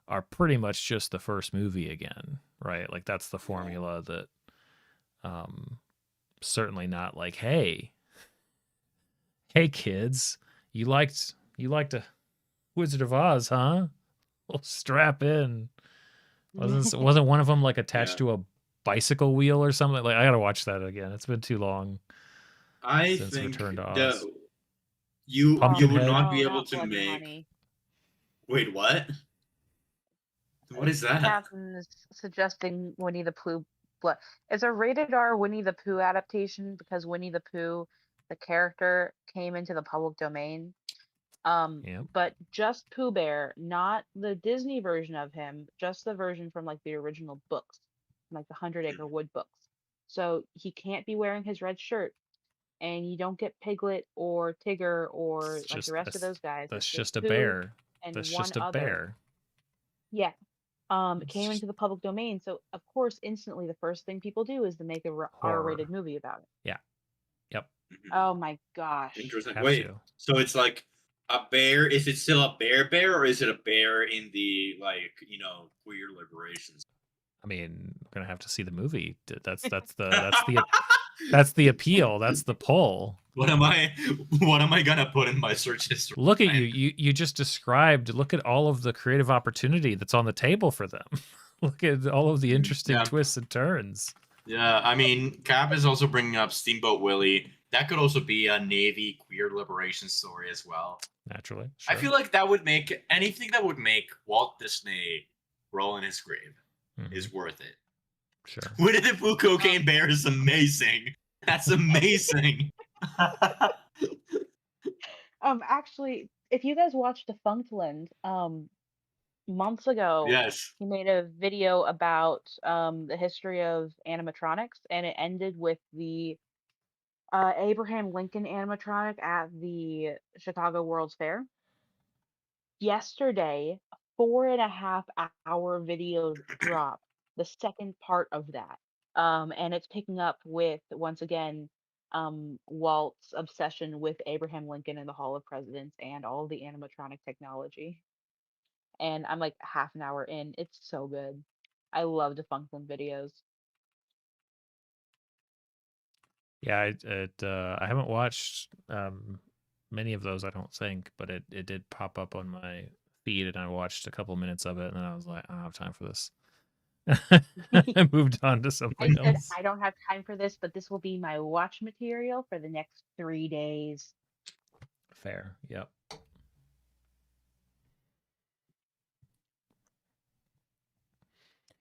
are pretty much just the first movie again, right? Like that's the formula that, certainly not like, hey kids, you liked a Wizard of Oz, huh? Well, strap in. Wasn't one of them like attached Yeah. to a bicycle wheel or something? Like I gotta watch that again. It's been too long I since think Return to Oz. the you would Pumpkinhead. not be Oh, able not to Blood and make. Honey. Wait, what? What is that? Captain is suggesting Winnie the Pooh. Blood. It's a rated R Winnie the Pooh adaptation because Winnie the Pooh, the character, came into the public domain. Yep. But just Pooh Bear, not the Disney version of him, just the version from like the original books, like the 100 Acre Wood books. So he can't be wearing his red shirt, and you don't get Piglet or Tigger or It's like the just rest of those guys. that's It's just just a Pooh bear. and That's one just a other. bear. Yeah. It It's came just into the public domain, so of course, instantly the first thing people do is to make a R-rated horror. movie about it. Yeah. Yep. Oh my gosh. Interesting. Have Wait, to. so it's like a bear? Is it still a bear, or is it a bear in the like queer liberations? I mean, I'm gonna have to see the movie. That's the appeal. That's the pull. What am I? What am I gonna put in my search history? Look at you. You just described. Look at all of the creative opportunity that's on the table for them. Look at all of the interesting Yeah. twists and turns. Yeah, I mean, Cap is also bringing up Steamboat Willie. That could also be a Navy queer liberation story as well. Naturally, I sure. feel like that would make anything that would make Walt Disney roll in his grave is worth it. Sure. Winnie the Pooh Cocaine Bear is amazing. That's amazing. Actually, if you guys watched Defunctland, months ago, Yes. he made a video about the history of animatronics, and it ended with the Abraham Lincoln animatronic at the Chicago World's Fair. Yesterday, 4.5 hour video dropped, the second part of that. And it's picking up with, once again, Walt's obsession with Abraham Lincoln and the Hall of Presidents and all the animatronic technology. And I'm like half an hour in. It's so good. I love Defunctland videos. Yeah, I haven't watched many of those, I don't think, but it did pop up on my feed, and I watched a couple minutes of it, and then I was like, I don't have time for this. I moved on to I something said, else. I don't have time for this, but this will be my watch material for the next 3 days. Fair. Yep.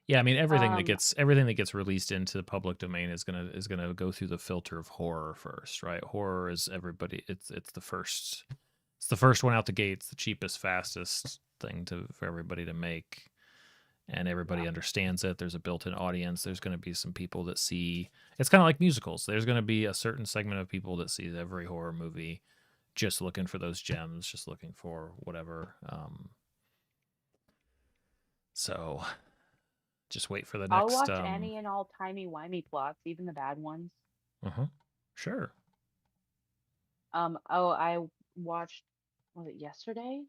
Yeah, I mean everything that gets released into the public domain is gonna go through the filter of horror first, right? Horror is everybody. It's the first. It's the first one out the gate. It's the cheapest, fastest thing for everybody to make, and everybody understands it. There's a built-in audience. There's going to be some people that see. It's kind of like musicals. There's going to be a certain segment of people that sees every horror movie, just looking for those gems, just looking for whatever. So. Just wait for the I'll next. watch any and all timey-wimey plots, even the bad ones. Sure. Oh, I watched, was it yesterday?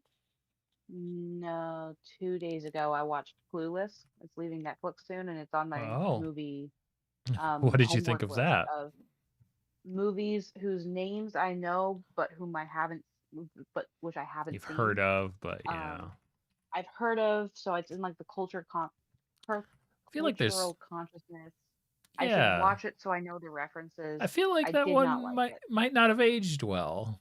No, 2 days ago, I watched Clueless. It's leaving Netflix soon, and it's on my movie what did you think homework of list that? of movies whose names I know, but whom I haven't, but which I haven't You've seen. heard of, but yeah. I've heard of, so it's in like the I feel like there's cultural consciousness. Yeah. I should watch it so I know the references. I feel like that one might not have aged well.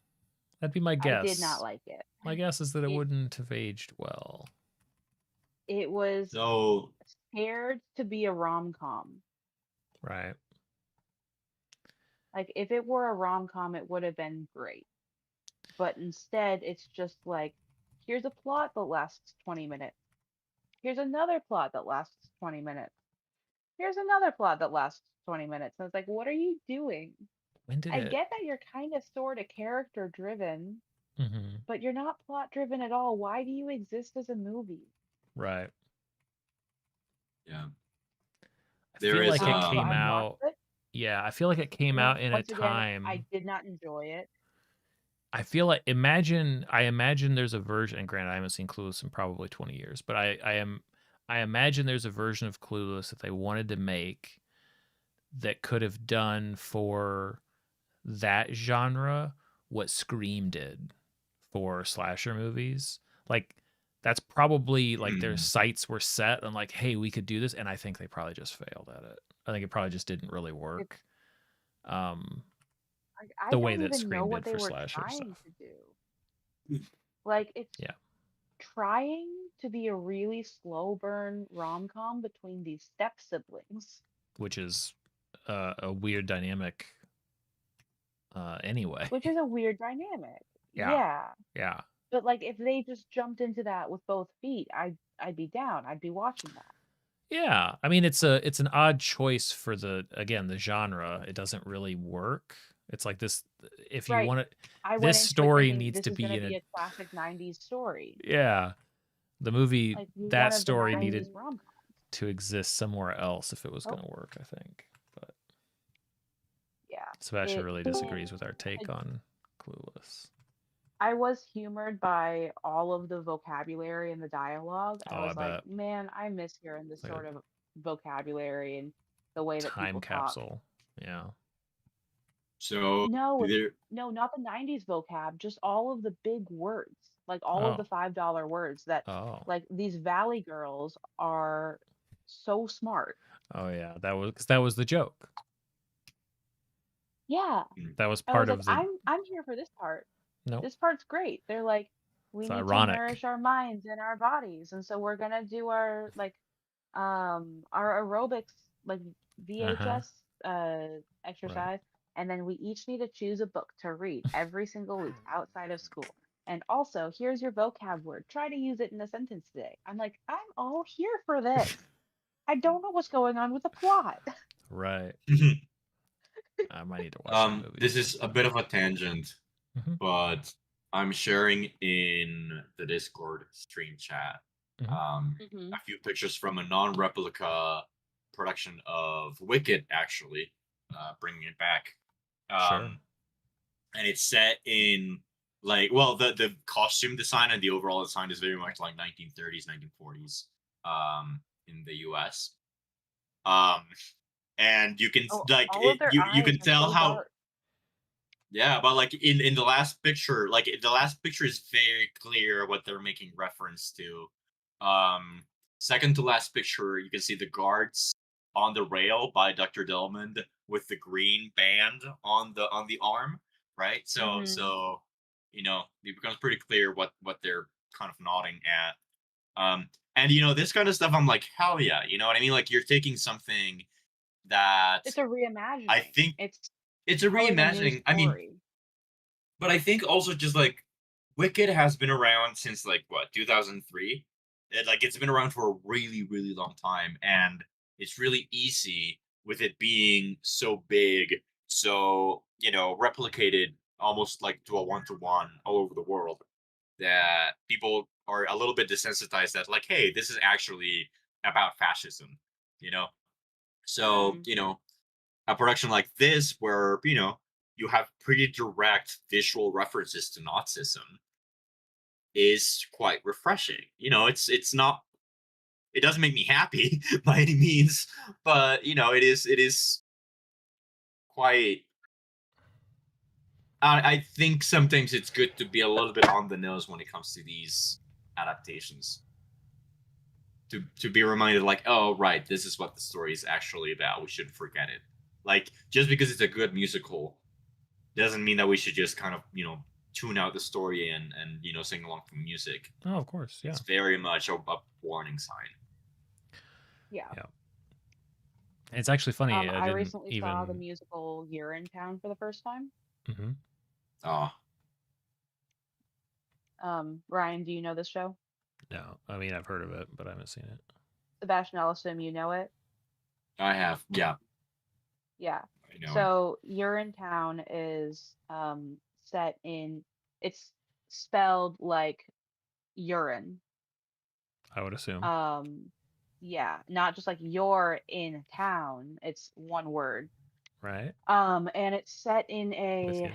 That'd be my guess. I did not like it. My guess is that it wouldn't have aged well. It was scared to be a rom-com. Right. Like if it were a rom-com, it would have been great. But instead, it's just like, here's a plot that lasts 20 minutes. Here's another plot that lasts 20 minutes. here's another plot that lasts 20 minutes. And it's like, what are you doing? When did I it? get that you're kind of sort of character driven, Hmm. but you're not plot driven at all. Why do you exist as a movie? Right. Yeah. I There feel is like it So came I've watched out. it. Yeah, I feel like it came out in a Once again, I time. did not enjoy it. I feel like I imagine there's a version. And granted, I haven't seen Clueless in probably 20 years, but I imagine there's a version of Clueless that they wanted to make that could have done for that genre what Scream did for slasher movies. Like that's probably like their Hmm. sights were set on like, hey, we could do this, and I think they probably just failed at it. I think it probably just didn't really It, work. Um, I the way don't that even know Scream what did they for were slasher trying stuff. to do. Like, it's Yeah, trying to be a really slow burn rom com between these step siblings, which is a weird dynamic. Anyway, which is a weird dynamic. yeah, Yeah. yeah, But like if they just jumped into that with both feet, I'd be down. I'd be watching that. yeah. I mean, it's an odd choice for the genre. It doesn't really work. It's like this. If you Right. want to, I went this into it story thinking needs this to is going be to in a be a classic 90s story. yeah. The movie Like that one of the story 90s needed rom-coms. to exist somewhere else if it was Oh, going to work. I think, but yeah. Sebastian It really disagrees with our take I, on Clueless. I was humored by all of the vocabulary and the dialogue. I Oh, I was like, bet. man, I miss hearing this Like a sort of vocabulary and the way that time people talk. capsule. Yeah. So No, there. no, not the 90s vocab, just all of the big words, like all of Oh. the $5 words that, Oh. like, these Valley girls are so smart. Oh yeah. That was the joke. Yeah. That was I was part like, of the. I'm here for this part. Nope. This part's great. They're like, we It's need to ironic. nourish our minds and our bodies, and so we're gonna do our like our aerobics like Uh huh. VHS Right. exercise, and then we each need to choose a book to read every single week outside of school. And also, here's your vocab word. Try to use it in a sentence today. I'm like, I'm all here for this. I don't know what's going on with the plot. Right. I might need to watch that movie This again is a bit soon. of a tangent, Hmm. but I'm sharing in the Discord stream chat Hmm. Hmm. a few pictures from a non-replica production of Wicked, actually, bringing it back. Sure. And it's set in like, well, the costume design and the overall design is very much like 1930s, 1940s, in the U.S. Um, and you can Oh, like all of it, their you eyes can are tell so how. dark. Yeah, but like in the last picture, like the last picture is very clear what they're making reference to. Um, Second to last picture, you can see the guards on the rail by Dr. Delmond with the green band on the arm, right? So Hmm. it becomes pretty clear what they're kind of nodding at. And this kind of stuff, I'm like, hell yeah, you know what I mean? Like you're taking something that It's a I reimagining. think It's it's a telling a new reimagining. I mean, story. but I think also just like Wicked has been around since like what 2003. It's been around for a really really long time, and it's really easy with it being so big, so replicated almost like to a one all over the world, that people are a little bit desensitized that like, hey, this is actually about fascism, you know. So Hmm. a production like this where you have pretty direct visual references to Nazism is quite refreshing. It's not, it doesn't make me happy by any means, but it is quite. I think sometimes it's good to be a little bit on the nose when it comes to these adaptations. To be reminded, like, oh right, this is what the story is actually about. We shouldn't forget it. Like just because it's a good musical doesn't mean that we should just kind of tune out the story and sing along to music. Oh, of course. Yeah. It's very much a warning sign. Yeah. Yeah. It's actually funny. I I didn't recently saw the even. musical Year in Town for the first time. Hmm. Oh, Ryan, do you know this show? No, I mean I've heard of it, but I haven't seen it. Sebastian Ellison, you know it? I have. Yeah, Yeah. I know it. So Urinetown is set in, it's spelled like urine. I would assume. Um yeah, not just like you're in town. It's one word. Right? And it's set in With you.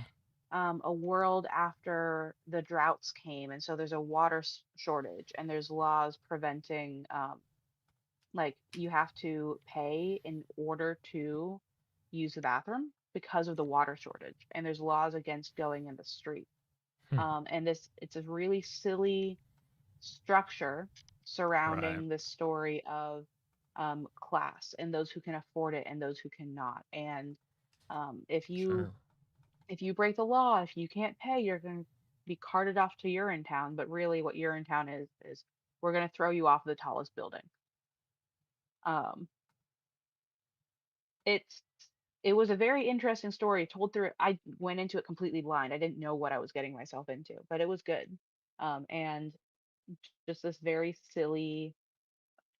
a world after the droughts came, and so there's a water shortage, and there's laws preventing like you have to pay in order to use the bathroom because of the water shortage, and there's laws against going in the street. Hmm. And this it's a really silly structure Right. surrounding the story of class and those who can afford it and those who cannot. And Sure. if you break the law, if you can't pay, you're going to be carted off to Urinetown. But really, what Urinetown is we're going to throw you off the tallest building. Um, it's it was a very interesting story told through. I went into it completely blind. I didn't know what I was getting myself into, but it was good. And just this very silly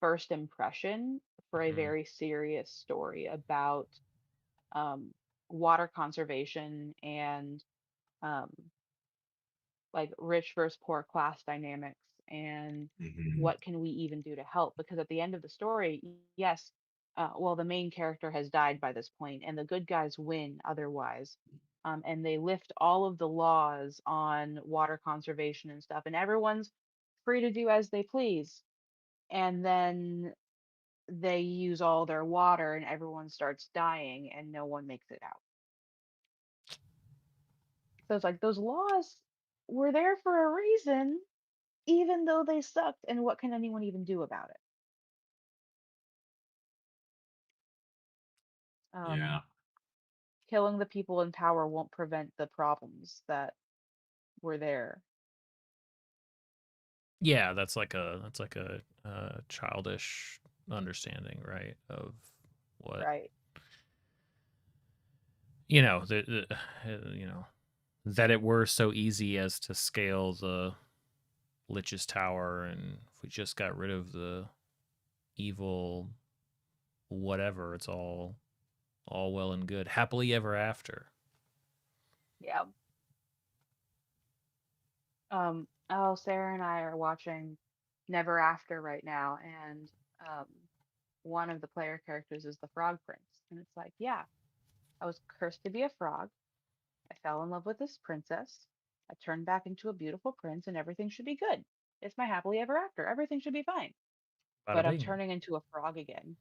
first impression for a Hmm. very serious story about um, water conservation and um, like rich versus poor class dynamics and Hmm. what can we even do to help, because at the end of the story, yes, well, the main character has died by this point and the good guys win otherwise. And they lift all of the laws on water conservation and stuff, and everyone's free to do as they please. And then they use all their water and everyone starts dying and no one makes it out. So it's like those laws were there for a reason, even though they sucked, and what can anyone even do about it? Yeah. Um, Killing the people in power won't prevent the problems that were there. Yeah, that's like a childish understanding, right? Of what Right. you know that it were so easy as to scale the Lich's Tower, and if we just got rid of the evil whatever, it's all well and good, happily ever after. Yeah. Oh, Sarah and I are watching Never After right now, and um, one of the player characters is the Frog Prince, and it's like, yeah, I was cursed to be a frog. I fell in love with this princess. I turned back into a beautiful prince, and everything should be good. It's my happily ever after. Everything should be fine. Bada But I'm bing. turning into a frog again.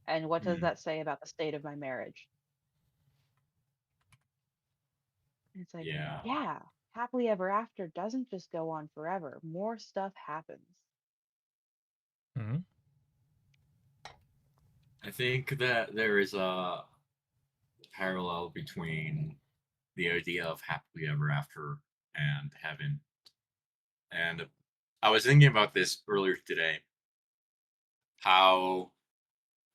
And what does Mm. that say about the state of my marriage? And it's like, Yeah. yeah, happily ever after doesn't just go on forever. More stuff happens. Mm-hmm. I think that there is a parallel between the idea of happily ever after and heaven. And I was thinking about this earlier today. How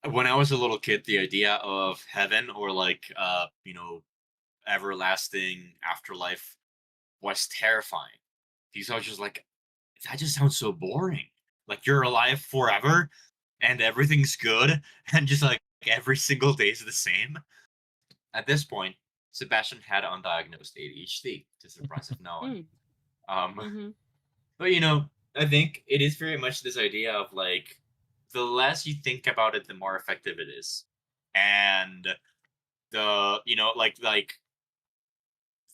when I was a little kid, the idea of heaven or like everlasting afterlife was terrifying. Because I was just like, that just sounds so boring. Like you're alive forever and everything's good and just like every single day is the same. At this point, Sebastian had undiagnosed ADHD, to the surprise of no one. Mm, Um, mm-hmm. but I think it is very much this idea of like the less you think about it, the more effective it is, and like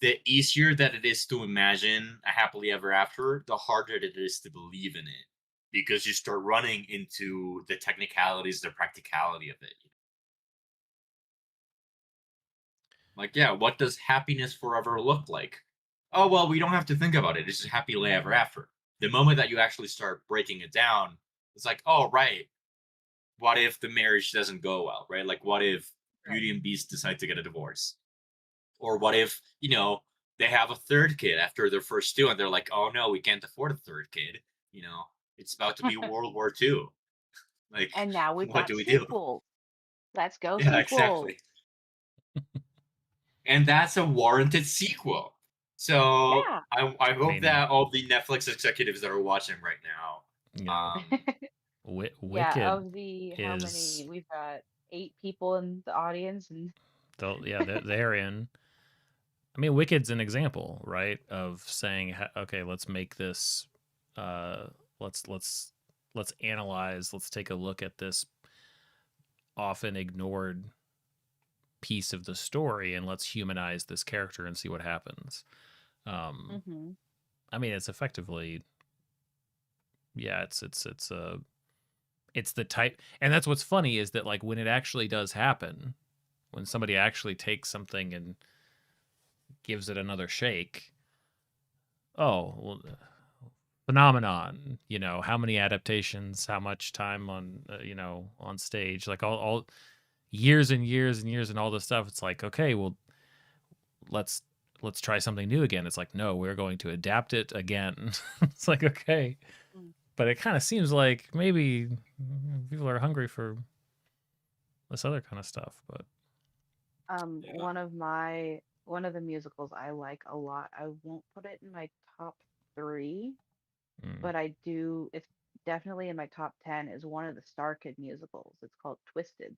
the easier that it is to imagine a happily ever after, the harder it is to believe in it because you start running into the technicalities, the practicality of it. Like, yeah, what does happiness forever look like? Oh, well, we don't have to think about it. It's just happily ever after. The moment that you actually start breaking it down, it's like, oh, right. What if the marriage doesn't go well, right? Like, what if Right. Beauty and Beast decide to get a divorce? Or what if, they have a third kid after their first two and they're like, oh, no, we can't afford a third kid. You know, it's about to be World War II. Like, And now we've what got do we do? sequels. Let's go Yeah, sequels. exactly. And that's a warranted sequel. So Yeah. I I hope mean, that all the Netflix executives that are watching right now, you know, um, Yeah, Wicked of the how is many we've got 8 people in the audience, and they're in. I mean, Wicked's an example, right, of saying, okay, let's make this, let's analyze, let's take a look at this often ignored piece of the story, and let's humanize this character and see what happens. mm-hmm. I mean, it's effectively, yeah, it's the type, and that's what's funny is that like when it actually does happen, when somebody actually takes something and gives it another shake, oh well, phenomenon, how many adaptations, how much time on on stage, like all years and years and years and all this stuff. It's like, okay, well, let's try something new again. It's like, no, we're going to adapt it again. It's like, okay, but it kind of seems like maybe people are hungry for this other kind of stuff. But Yeah. One of the musicals I like a lot. I won't put it in my top 3, but I do. It's definitely in my top 10. Is one of the Star Kid musicals. It's called Twisted,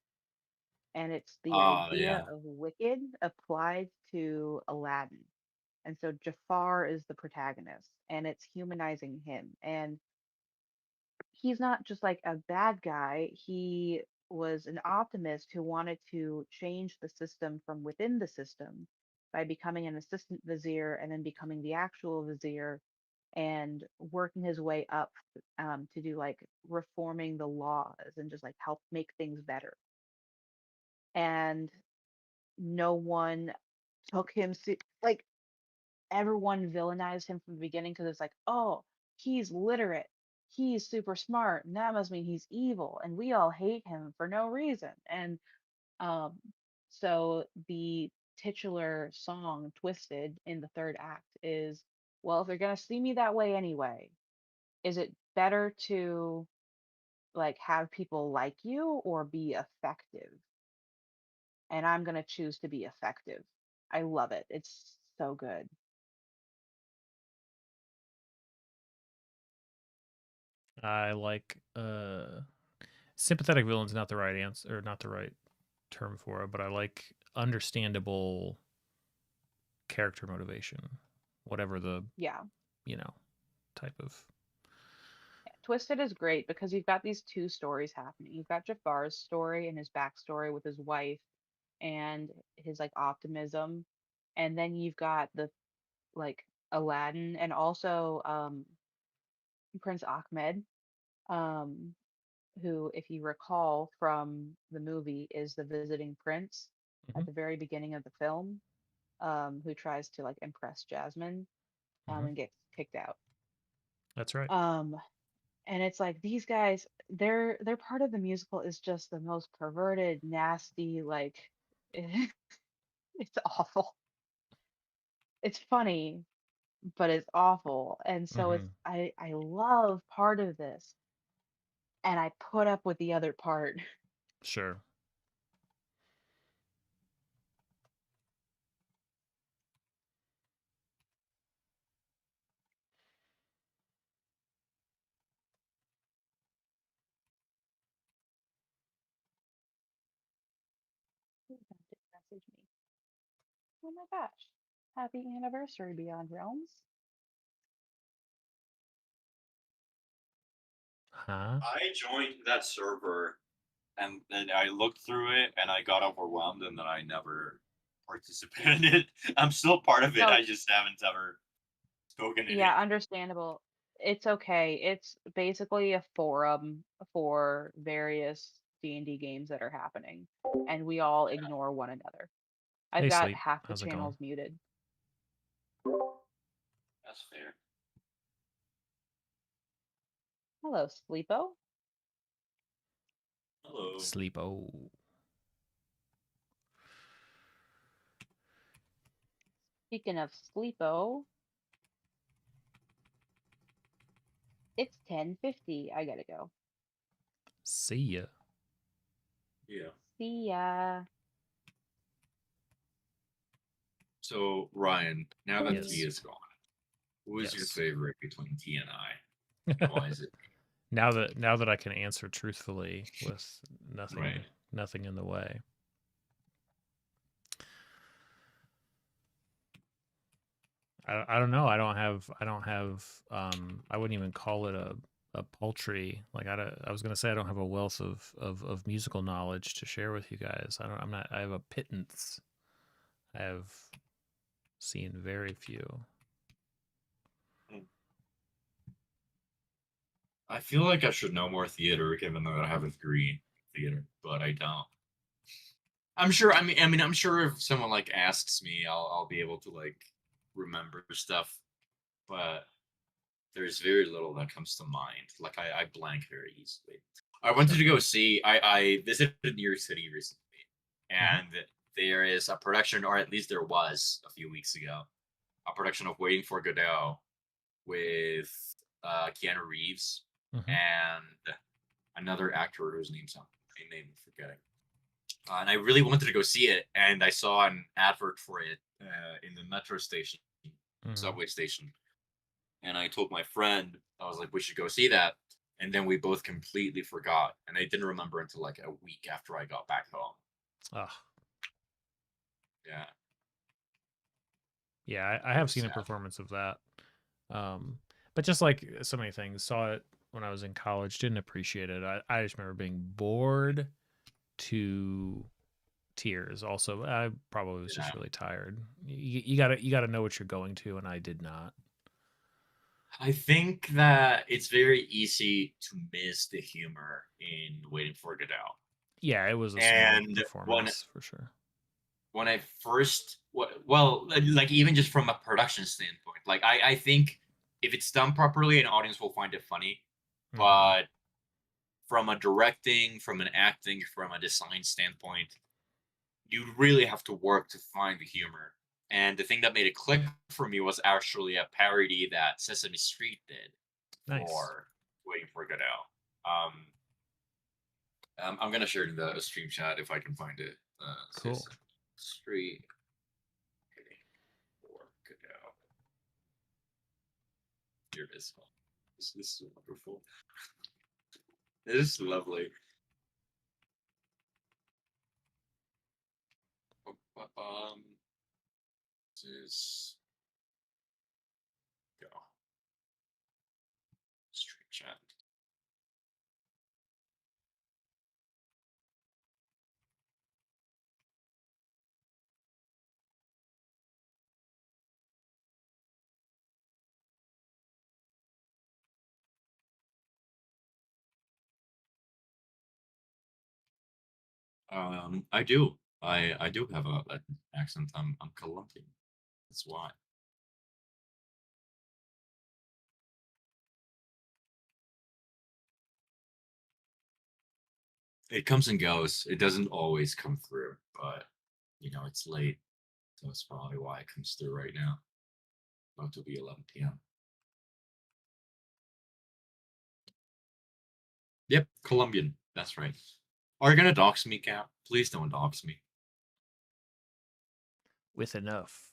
and it's the Oh idea yeah. of Wicked applied to Aladdin. And so Jafar is the protagonist, and it's humanizing him. And he's not just like a bad guy. He was an optimist who wanted to change the system from within the system by becoming an assistant vizier and then becoming the actual vizier and working his way up to do like reforming the laws and just like help make things better. And no one took him like everyone villainized him from the beginning because it's like, oh, he's literate, he's super smart, and that must mean he's evil, and we all hate him for no reason. And um, so the titular song "Twisted" in the third act is, well, if they're gonna see me that way anyway, is it better to like have people like you or be effective? And I'm gonna choose to be effective. I love it. It's so good. I like sympathetic villain's not the right answer, or not the right term for it, but I like understandable character motivation, whatever the Yeah. you know type of. Twisted is great because you've got these two stories happening. You've got Jafar's story and his backstory with his wife and his like optimism, and then you've got the like Aladdin and also Prince Ahmed, um, who, if you recall from the movie, is the visiting prince at Hmm. the very beginning of the film, who tries to like impress Jasmine, Hmm. and gets kicked out. That's right. Um, and it's like these guys, their part of the musical is just the most perverted, nasty, like it's awful. It's funny, but it's awful. And so it's Hmm. I love part of this and I put up with the other part. Sure. Who did message me? Oh my gosh. Happy anniversary, Beyond Realms. Huh? I joined that server and then I looked through it and I got overwhelmed and then I never participated in it. I'm still part of it. No, I just haven't ever spoken in it. yeah, understandable. It's okay. It's basically a forum for various D&D games that are happening, and we all ignore one another. I've Hey, got Sleep. half the How's it going? channels muted. That's fair. Hello, Sleepo. Hello. Sleep. Oh. Speaking of Sleepo, it's 10:50. I gotta go. See ya. Yeah. See ya. So Ryan, now that T Yes. is gone, who is your Yes. favorite between T and I? And why is it Now that I can answer truthfully with nothing right? nothing in the way. I don't know. I don't have. I wouldn't even call it a paltry. Like I was gonna say I don't have a wealth of musical knowledge to share with you guys. I'm not. I have a pittance. I have seen very few. I feel like I should know more theater, given that I have a degree in theater, but I don't. I'm sure. I'm sure if someone like asks me, I'll be able to like remember stuff, but there's very little that comes to mind. Like I blank very easily. I wanted to go see. I visited New York City recently, and there is a production, or at least there was a few weeks ago, a production of Waiting for Godot with Keanu Reeves and another actor whose name I'm forgetting. And I really wanted to go see it, and I saw an advert for it in the metro station, subway station. And I told my friend, I was like, we should go see that. And then we both completely forgot. And I didn't remember until like a week after I got back home. Yeah. Yeah, I have seen a performance of that. But just like so many things, saw it when I was in college, didn't appreciate it. I just remember being bored to tears. Also, I probably was just really tired. You gotta know what you're going to, and I did not. I think that it's very easy to miss the humor in Waiting for Godot. Yeah, it was a small performance for sure. When I first, well, like even just from a production standpoint, like I think if it's done properly, an audience will find it funny. But from a directing, from an acting, from a design standpoint, you really have to work to find the humor. And the thing that made it click for me was actually a parody that Sesame Street did for Waiting for Godot. I'm gonna share it in the stream chat if I can find it. Cool. Sesame Street Waiting for Godot. Here it is. This is wonderful. This is lovely. This go stream chat. I do. I do have an accent. I'm Colombian. That's why. It comes and goes. It doesn't always come through, but you know, it's late. So that's probably why it comes through right now. About to be 11 p.m. Yep, Colombian. That's right. Are you gonna dox me, Cap? Please don't dox me. With enough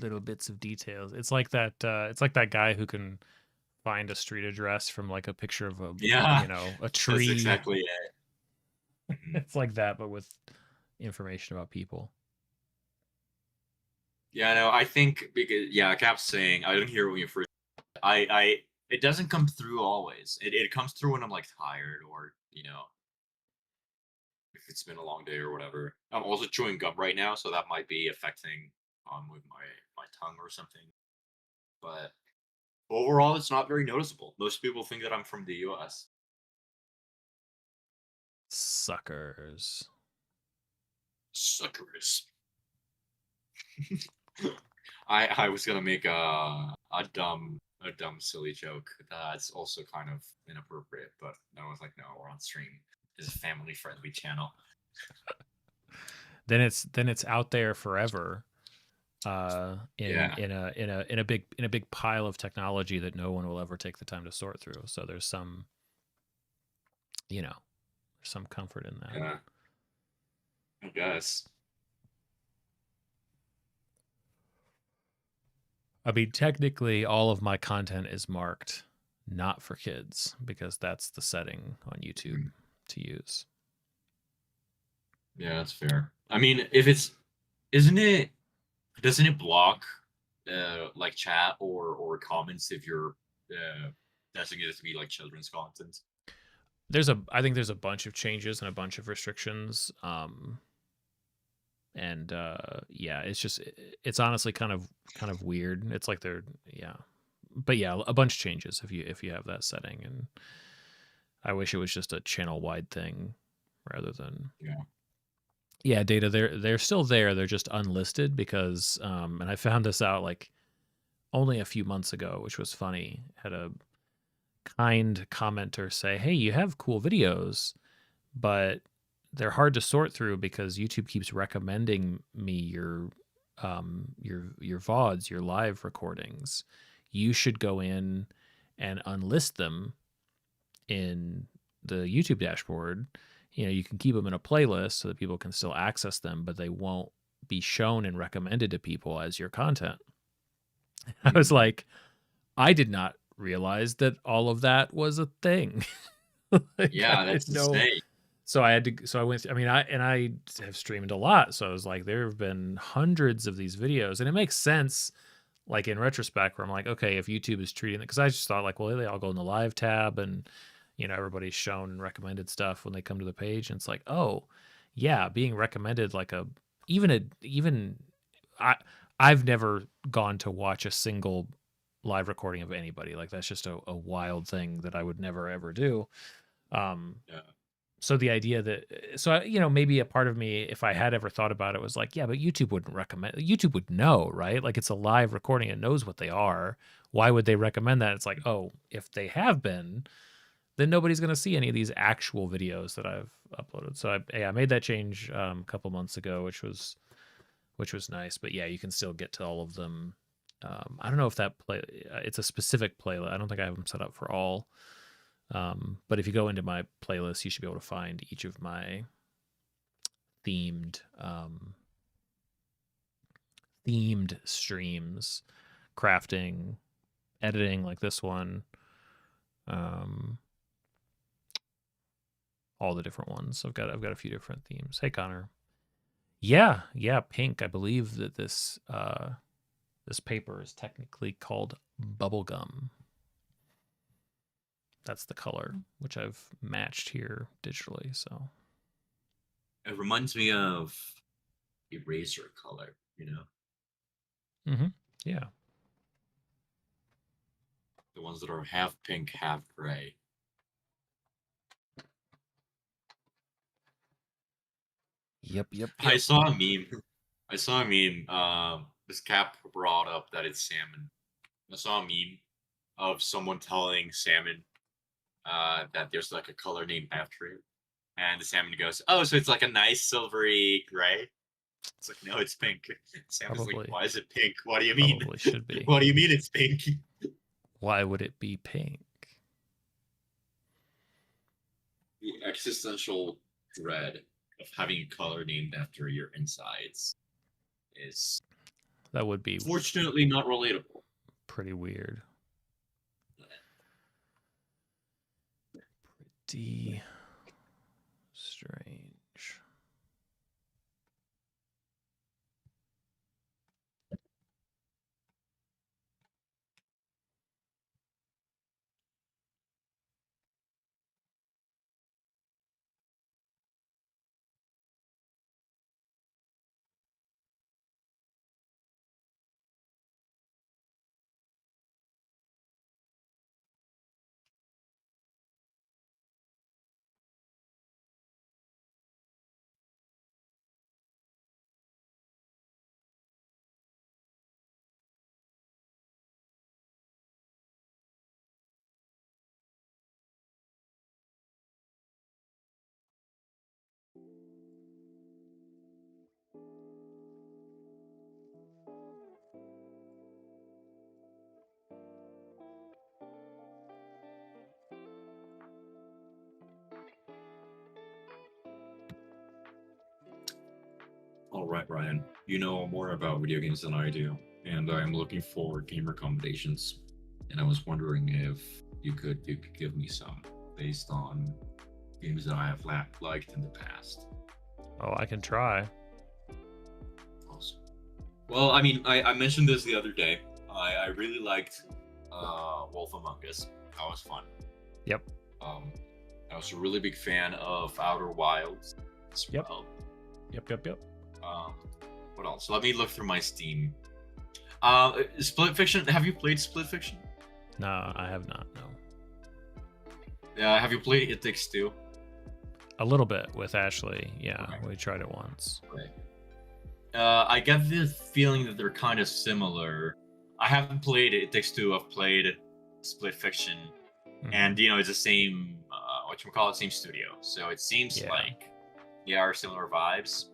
little bits of details. It's like that. It's like that guy who can find a street address from like a picture of a a tree. That's exactly it. It's like that, but with information about people. Yeah, no, I think because Cap's saying I didn't hear when you first. It doesn't come through always. It comes through when I'm like tired or if it's been a long day or whatever. I'm also chewing gum right now, so that might be affecting with my tongue or something. But overall, it's not very noticeable. Most people think that I'm from the U.S. Suckers. I was gonna make a dumb silly joke that's also kind of inappropriate, but I was like, no, we're on stream. It's a family friendly channel. Then it's out there forever. In a big pile of technology that no one will ever take the time to sort through. So there's some some comfort in that. Yeah. I guess. I mean, technically, all of my content is marked not for kids because that's the setting on YouTube to use. Yeah, that's fair. I mean, if it's, isn't it, doesn't it block like chat or comments if you're designated to be like children's content? I think there's a bunch of changes and a bunch of restrictions. And yeah, it's honestly kind of weird. It's like yeah, but yeah, a bunch changes if you have that setting, and I wish it was just a channel wide thing rather than yeah, data. They're still there. They're just unlisted because and I found this out like only a few months ago, which was funny. Had a kind commenter say, "Hey, you have cool videos, but they're hard to sort through because YouTube keeps recommending me your VODs, your live recordings. You should go in and unlist them in the YouTube dashboard. You know, you can keep them in a playlist so that people can still access them, but they won't be shown and recommended to people as your content." I was like, I did not realize that all of that was a thing. Like, Yeah, that's insane. So I had to. So I went. I mean, I have streamed a lot. So I was like, there have been hundreds of these videos, and it makes sense. Like in retrospect, where I'm like, okay, if YouTube is treating it, because I just thought like, well, they all go in the live tab, and you know, everybody's shown and recommended stuff when they come to the page, and it's like, oh, yeah, being recommended like even I I've never gone to watch a single live recording of anybody. Like that's just a wild thing that I would never ever do. Yeah. So the idea that you know, maybe a part of me, if I had ever thought about it, was like, yeah, but YouTube wouldn't recommend. YouTube would know, right? Like it's a live recording, it knows what they are. Why would they recommend that? It's like, oh, if they have been, then nobody's going to see any of these actual videos that I've uploaded. So I made that change a couple months ago, which was nice. But yeah, you can still get to all of them. I don't know if that it's a specific playlist. I don't think I have them set up for all. But if you go into my playlist, you should be able to find each of my themed streams, crafting, editing, like this one, all the different ones. I've got a few different themes. Hey, Connor. Yeah, pink. I believe that this this paper is technically called bubblegum. That's the color, which I've matched here digitally. So it reminds me of eraser color, you know. Yeah. The ones that are half pink, half gray. Yep. I saw a meme. This cap brought up that it's salmon. I saw a meme of someone telling salmon that there's like a color named after it, and the salmon goes, "Oh, so it's like a nice silvery gray." It's like, no, it's pink. Salmon's Probably. like, why is it pink? What do you mean? Probably should be. What do you mean it's pink? Why would it be pink? The existential dread of having a color named after your insides is That would be fortunately not relatable. pretty weird. Pretty strange. All right, Ryan. You know more about video games than I do, and I'm looking for game recommendations. And I was wondering if you could give me some based on games that I have liked in the past. Oh, I can try. Awesome. Well, I mean, I mentioned this the other day. I really liked Wolf Among Us. That was fun. Yep. I was a really big fan of Outer Wilds as Yep. well. Yep. What else? Let me look through my Steam. Split Fiction. Have you played Split Fiction? No, I have not. No. Have you played It Takes Two? A little bit with Ashley. Yeah, Okay. we tried it once. Okay. I get the feeling that they're kind of similar. I haven't played It Takes Two. I've played Split Fiction, and it's the same. Whatchamacallit, same studio. So it seems like they are similar vibes.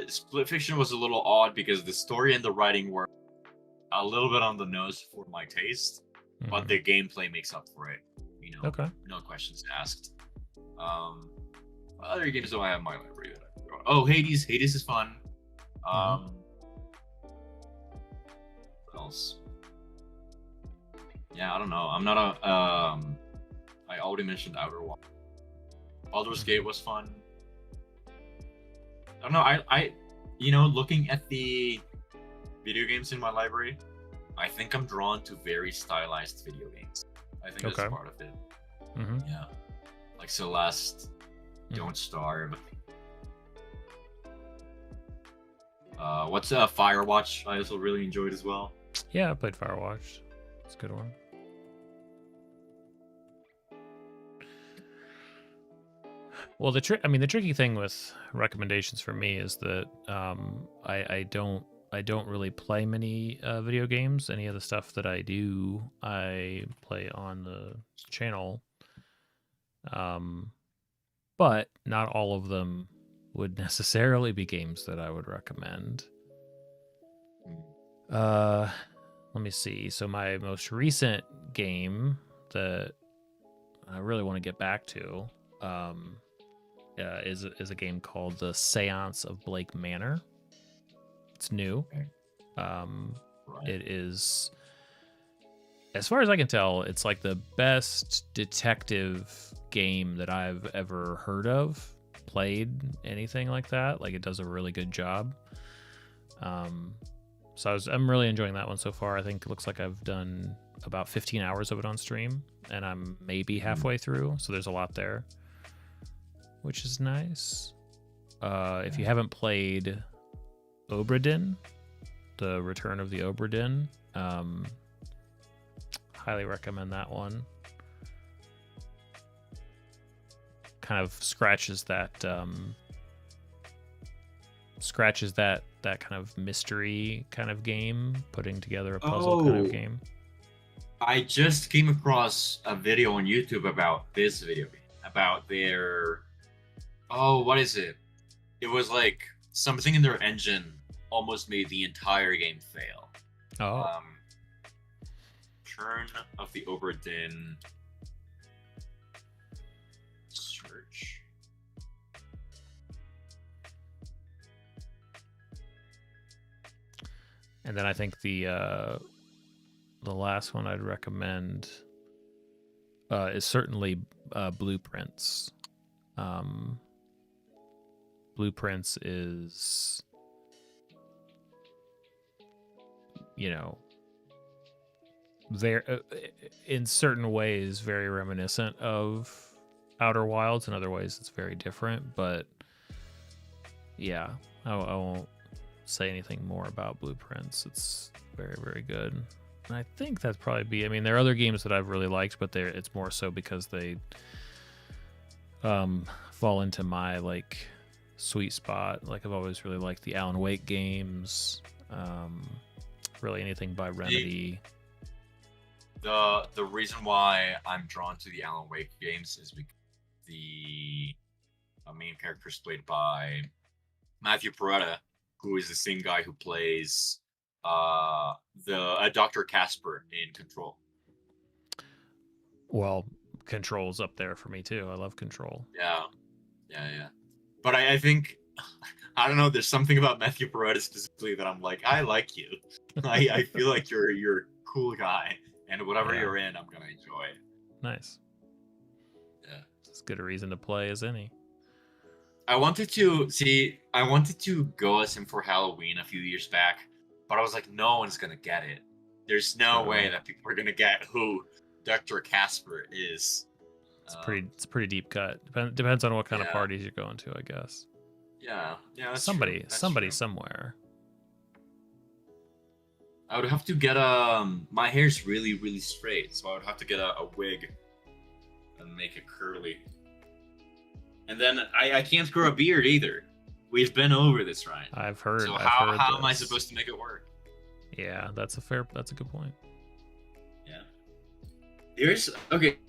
Split Fiction was a little odd because the story and the writing were a little bit on the nose for my taste, but the gameplay makes up for it. Okay. No questions asked. Other games do I have in my library that I forgot? Oh, Hades. Hades is fun. What else? Yeah, I don't know. I'm not a I already mentioned Outer Wilds. Baldur's Gate was fun. I don't know. I looking at the video games in my library, I think I'm drawn to very stylized video games. I think that's part of it. Yeah, like Celeste, Don't Starve. What's Firewatch? I also really enjoyed as well. Yeah, I played Firewatch. It's a good one. Well, the tricky thing with recommendations for me is that I don't really play many video games. Any of the stuff that I do, I play on the channel. But not all of them would necessarily be games that I would recommend. Let me see. So my most recent game that I really want to get back to is a game called The Seance of Blake Manor. It's new. It is, as far as I can tell, it's like the best detective game that I've ever heard of, played, anything like that. Like, it does a really good job. So I'm really enjoying that one so far. I think it looks like I've done about 15 hours of it on stream, and I'm maybe halfway through, so there's a lot there, which is nice. If you haven't played Obra Dinn, The Return of the Obra Dinn, highly recommend that one. Kind of scratches that kind of mystery kind of game, putting together a puzzle kind of game. I just came across a video on YouTube about this video game, about their what is it? It was like something in their engine almost made the entire game fail. Return of the Obra Dinn. Search. And then I think the last one I'd recommend is certainly Blueprints. Blueprints is, very, in certain ways, very reminiscent of Outer Wilds. In other ways, it's very different. But yeah, I won't say anything more about Blueprints. It's very, very good. And I think that's probably there are other games that I've really liked, but it's more so because they fall into my sweet spot. Like, I've always really liked the Alan Wake games. Really anything by Remedy. The reason why I'm drawn to the Alan Wake games is because the main character is played by Matthew Peretta, who is the same guy who plays Dr. Casper in Control. Well, Control's up there for me too. I love Control. Yeah. But I think, I don't know, there's something about Matthew Peretta specifically that I'm like, I like you. I feel like you're a cool guy, and whatever you're in, I'm gonna enjoy it. Nice. Yeah. It's as good a reason to play as any. I wanted to see. I wanted to go as him for Halloween a few years back, but I was like, no one's gonna get it. There's no True. way that people are gonna get who Dr. Casper is. It's pretty deep cut. Depends on what kind of Yeah. parties you're going to, I guess. Yeah, that's somebody true. That's somebody true. somewhere. I would have to get my hair's really straight, so I would have to get a wig and make it curly. And then I can't grow a beard either. We've been over this, Ryan. I've heard. So I've how heard am I this. supposed to make it work? Yeah, that's a good point. Yeah. Here's okay.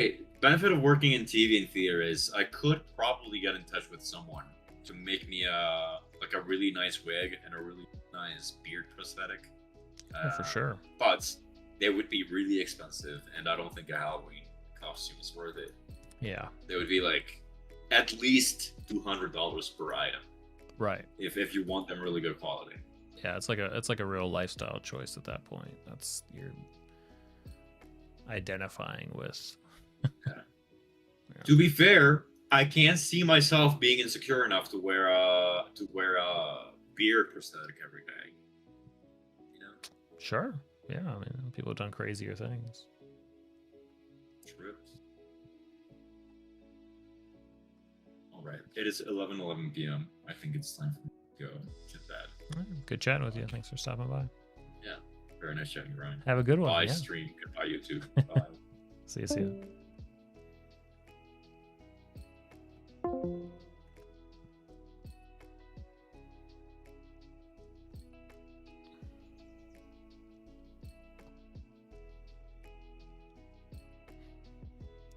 Benefit of working in TV and theater is I could probably get in touch with someone to make me a really nice wig and a really nice beard prosthetic. Oh, for sure. But they would be really expensive, and I don't think a Halloween costume is worth it. Yeah. They would be like at least $200 per item. Right. If you want them really good quality. Yeah, it's like a real lifestyle choice at that point. That's you're identifying with. Yeah. To be fair, I can't see myself being insecure enough to wear a beard prosthetic every day. You know? Sure. Yeah, I mean, people have done crazier things. True. All right. It is 11:11 p.m. I think it's time for me to go to bed. All right, good chatting with you. Thanks for stopping by. Yeah. Very nice chatting, Ryan. Have a good one. Bye, Yeah. stream. Goodbye, YouTube. Bye. See you.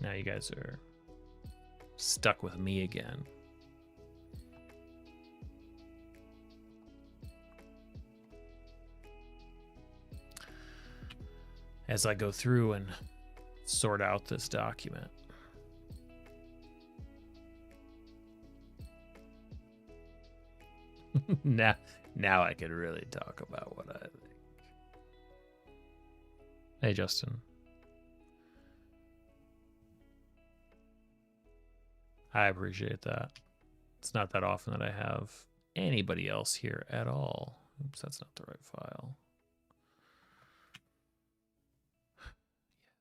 Now you guys are stuck with me again. As I go through and sort out this document. now I could really talk about what I think. Hey, Justin. I appreciate that. It's not that often that I have anybody else here at all. Oops, that's not the right file.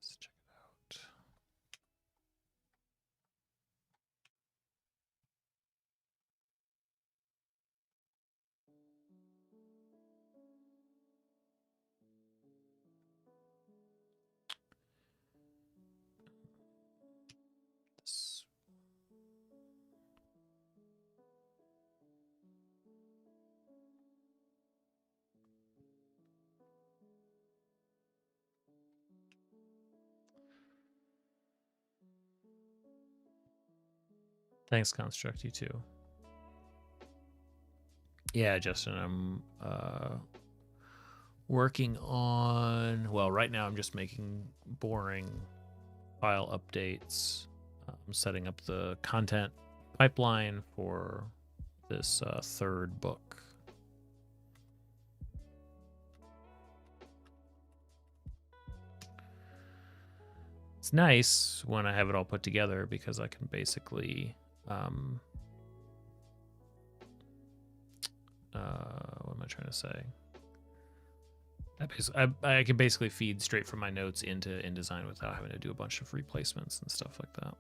Yes, check it out. This. Thanks, Construct. You too. Yeah, Justin, I'm working on. Well, right now I'm just making boring file updates. I'm setting up the content pipeline for this third book. It's nice when I have it all put together because I can basically what am I trying to say? I can basically feed straight from my notes into InDesign without having to do a bunch of replacements and stuff like that.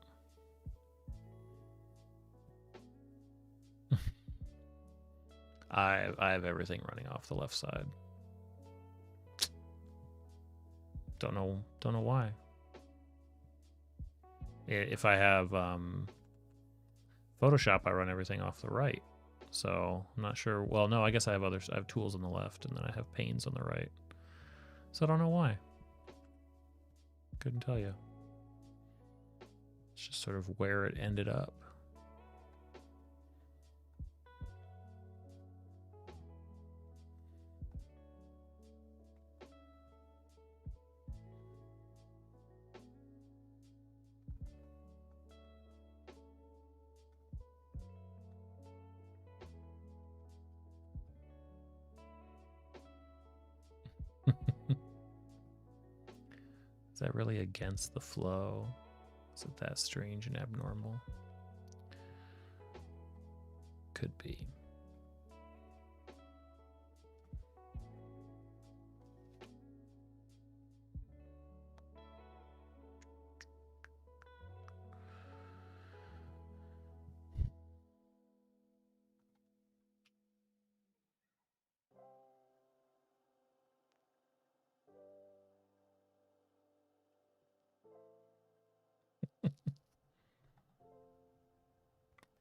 I have everything running off the left side. Don't know why. If I have Photoshop, I run everything off the right. So I'm not sure. Well, no, I guess I have tools on the left, and then I have panes on the right. So I don't know why. Couldn't tell you. It's just sort of where it ended up. Is that really against the flow? Is it that strange and abnormal? could be.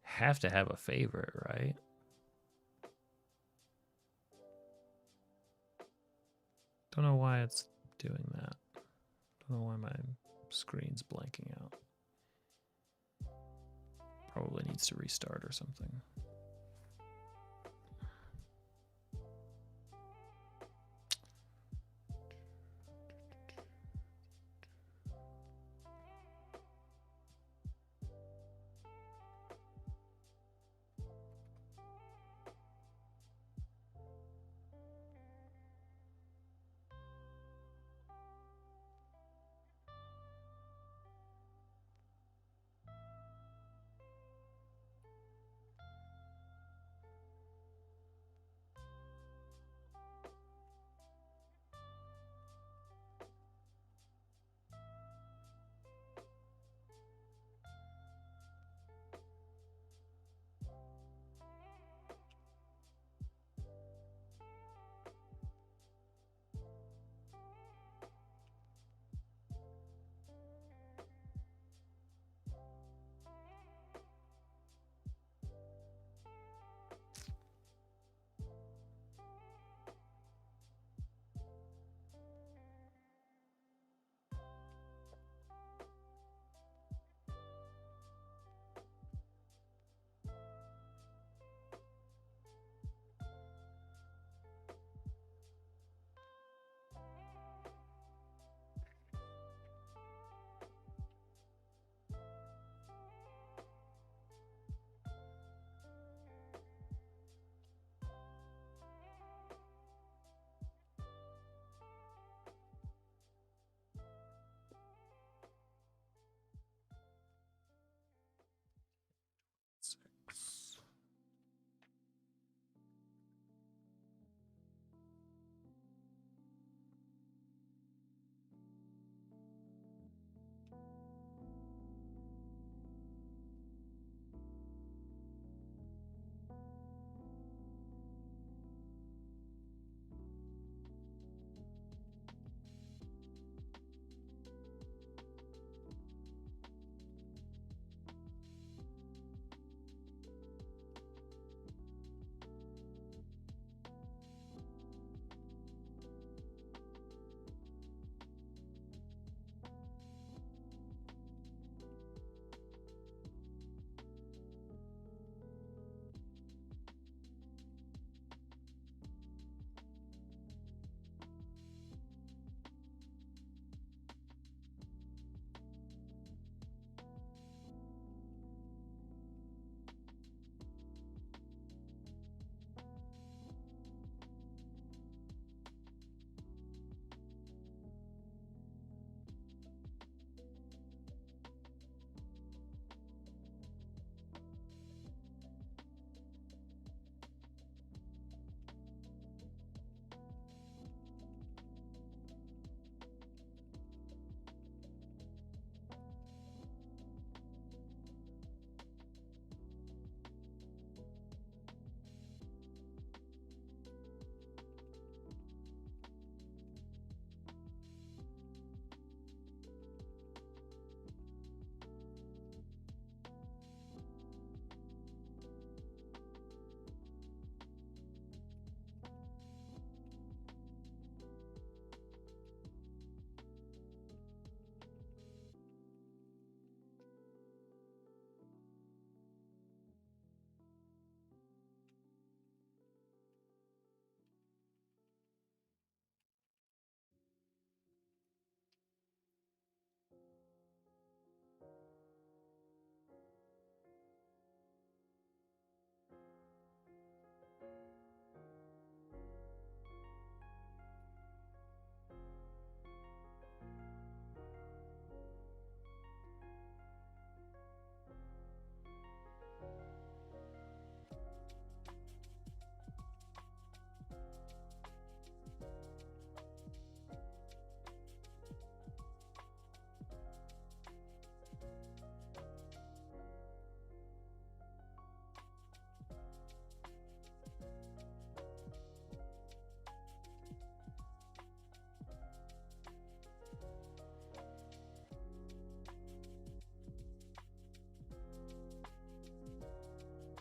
Have to have a favorite, right? Don't know why it's doing that. Don't know why my screen's blanking out. Probably needs to restart or something.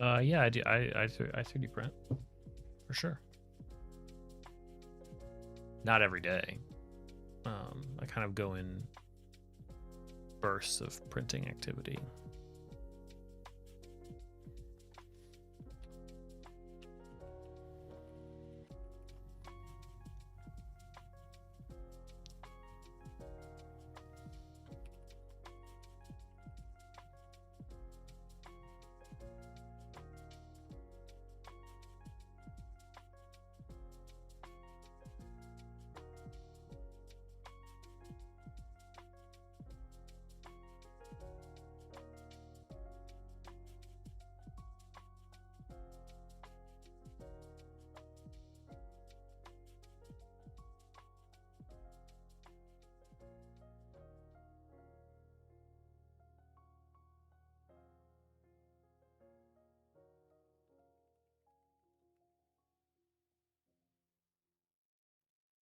Yeah, I do. I 3D print for sure. Not every day. I kind of go in bursts of printing activity.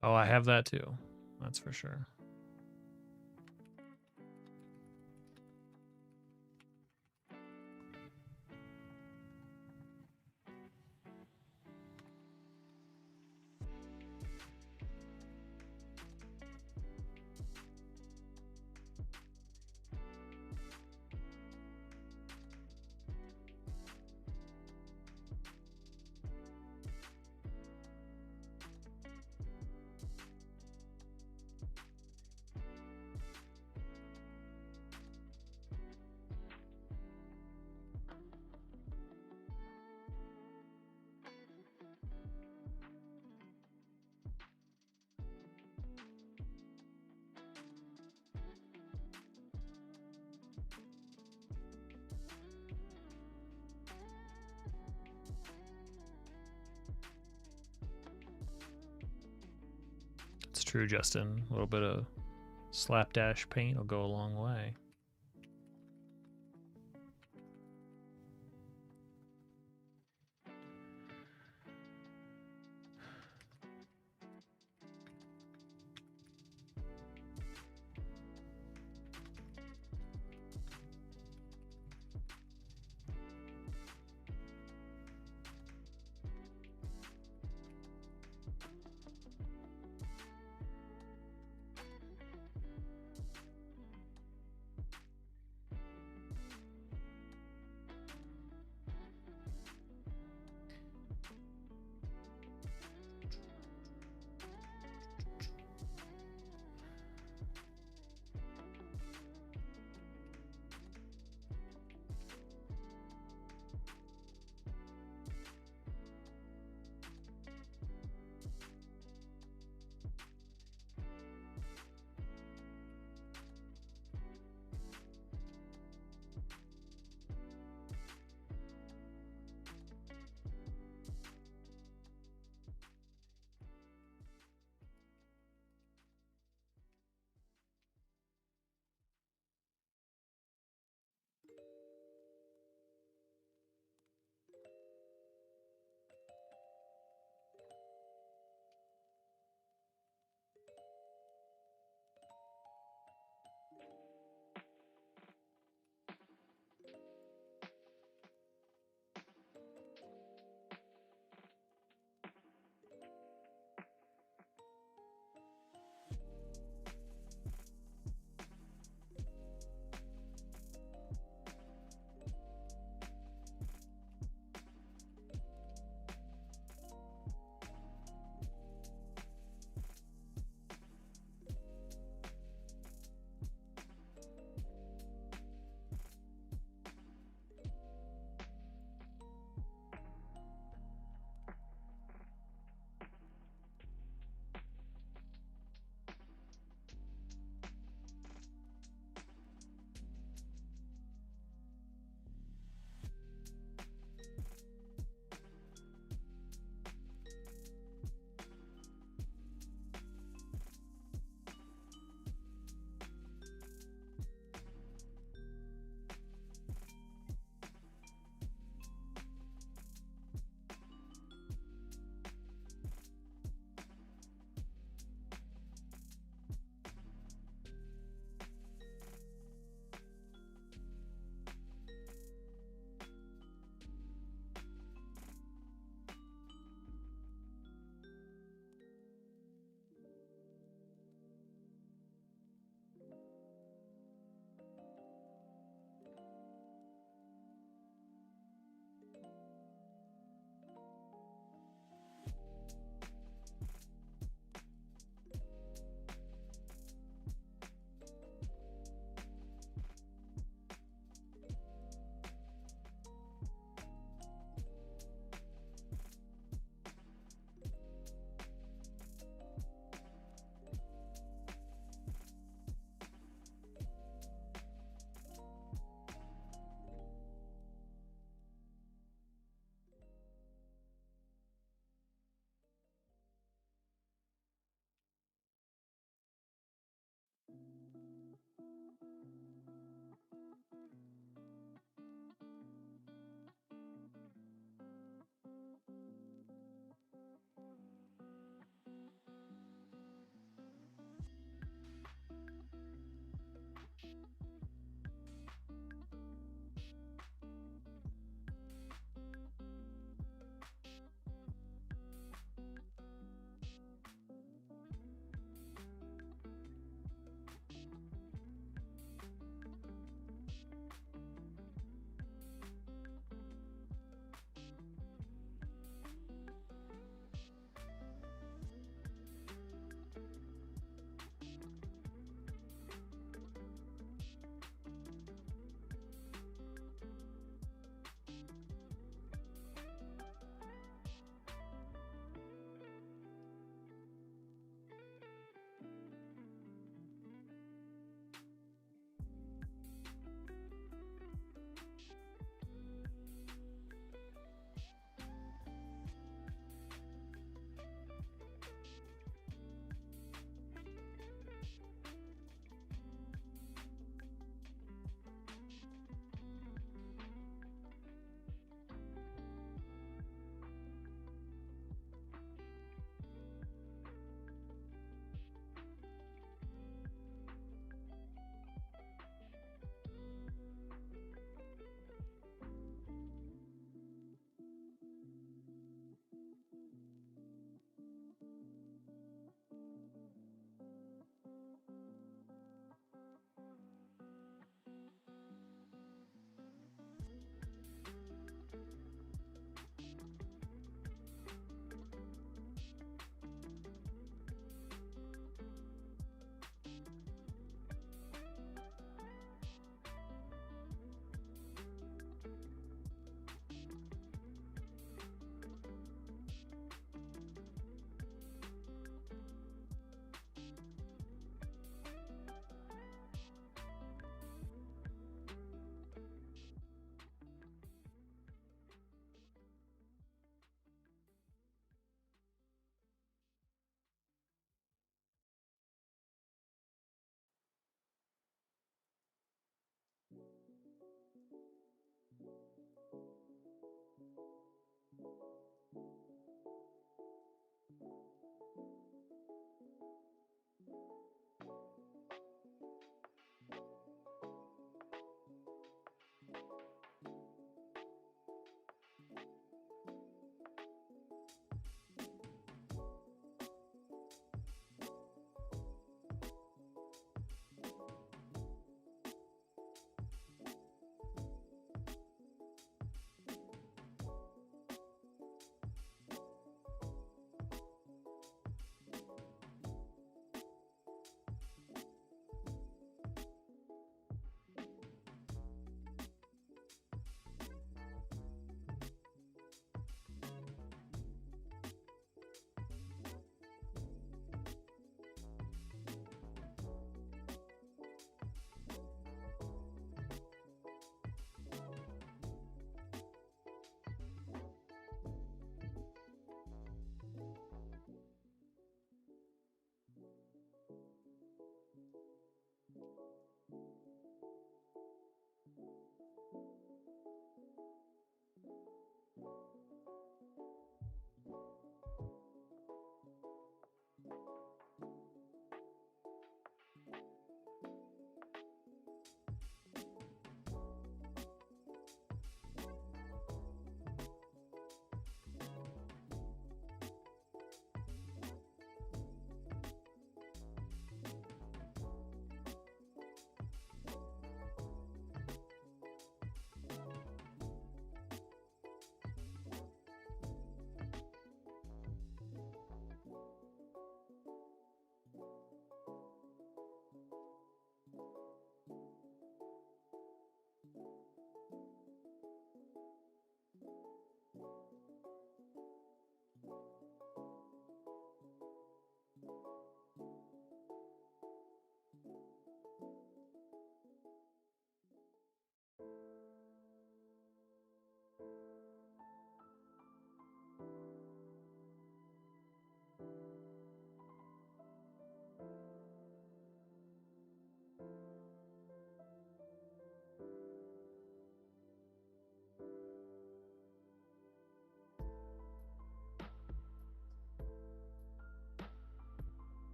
Oh, I have that too. That's for sure. It's true, Justin. A little bit of slapdash paint will go a long way.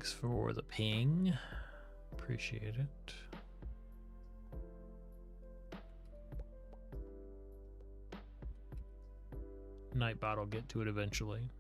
Thanks for the ping. Appreciate it. Nightbot will get to it eventually.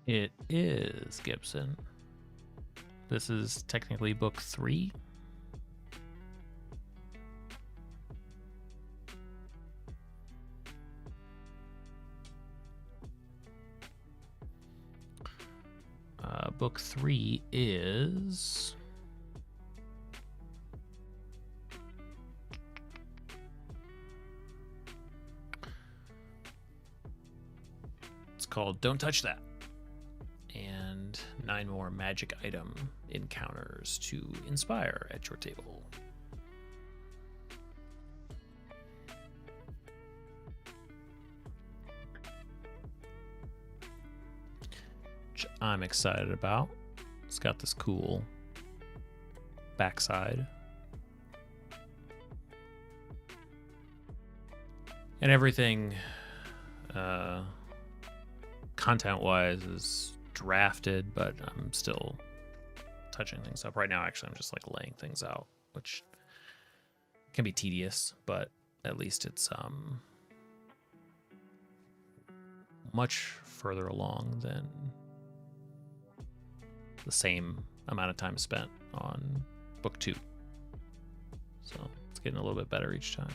It is, Gibson. This is technically book 3. Book 3 is... It's called Don't Touch That. And 9 more magic item encounters to inspire at your table. Which I'm excited about. It's got this cool backside. And everything content-wise is drafted, but I'm still touching things up. Right now, actually, I'm just like laying things out, which can be tedious, but at least it's much further along than the same amount of time spent on book 2. So it's getting a little bit better each time.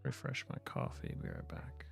refresh my coffee. Be right back.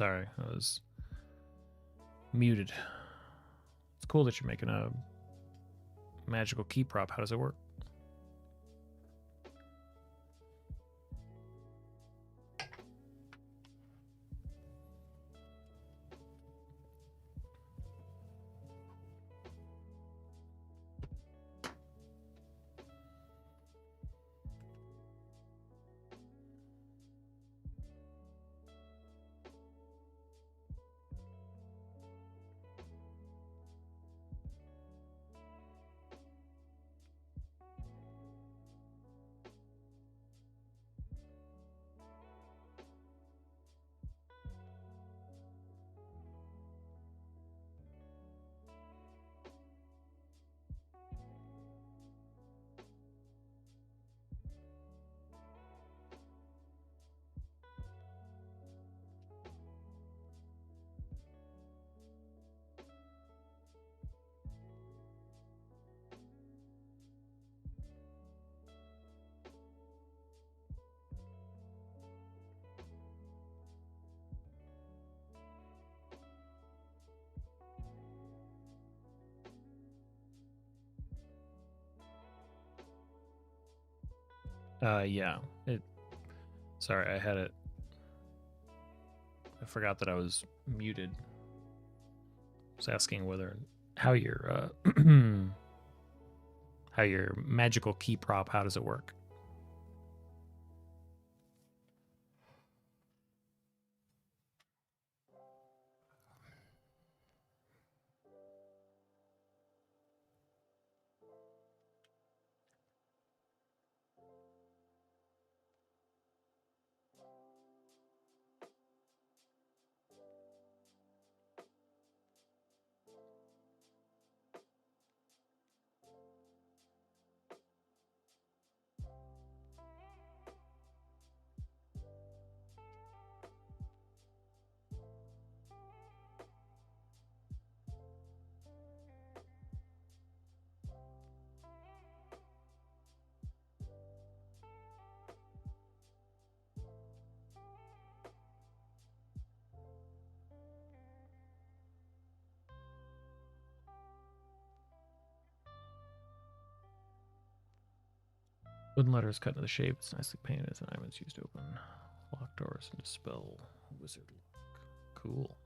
Sorry, I was muted. It's cool that you're making a magical key prop. How does it work? Yeah. Sorry, I had it. I forgot that I was muted. I was asking how your how your magical key prop, how does it work? Wooden letters cut into the shape. It's nicely painted. It's an item that's used to open locked doors and dispel wizard luck. Cool.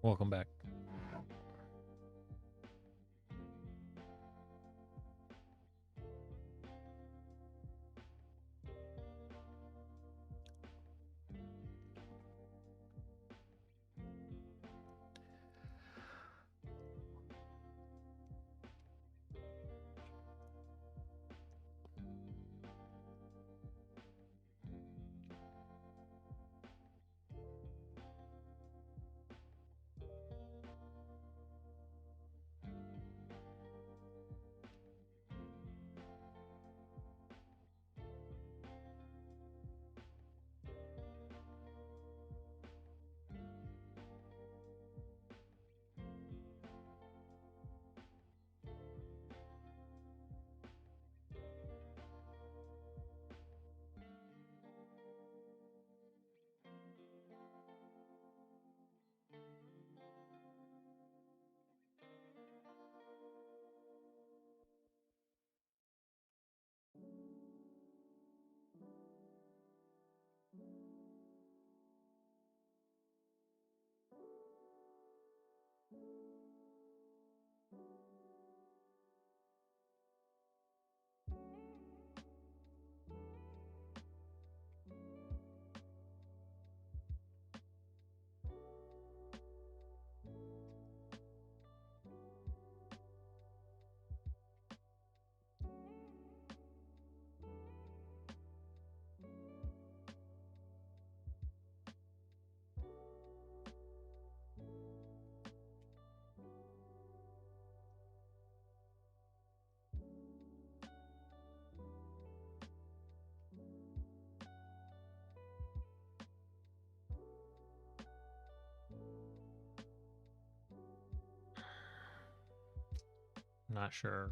Welcome back. Not sure.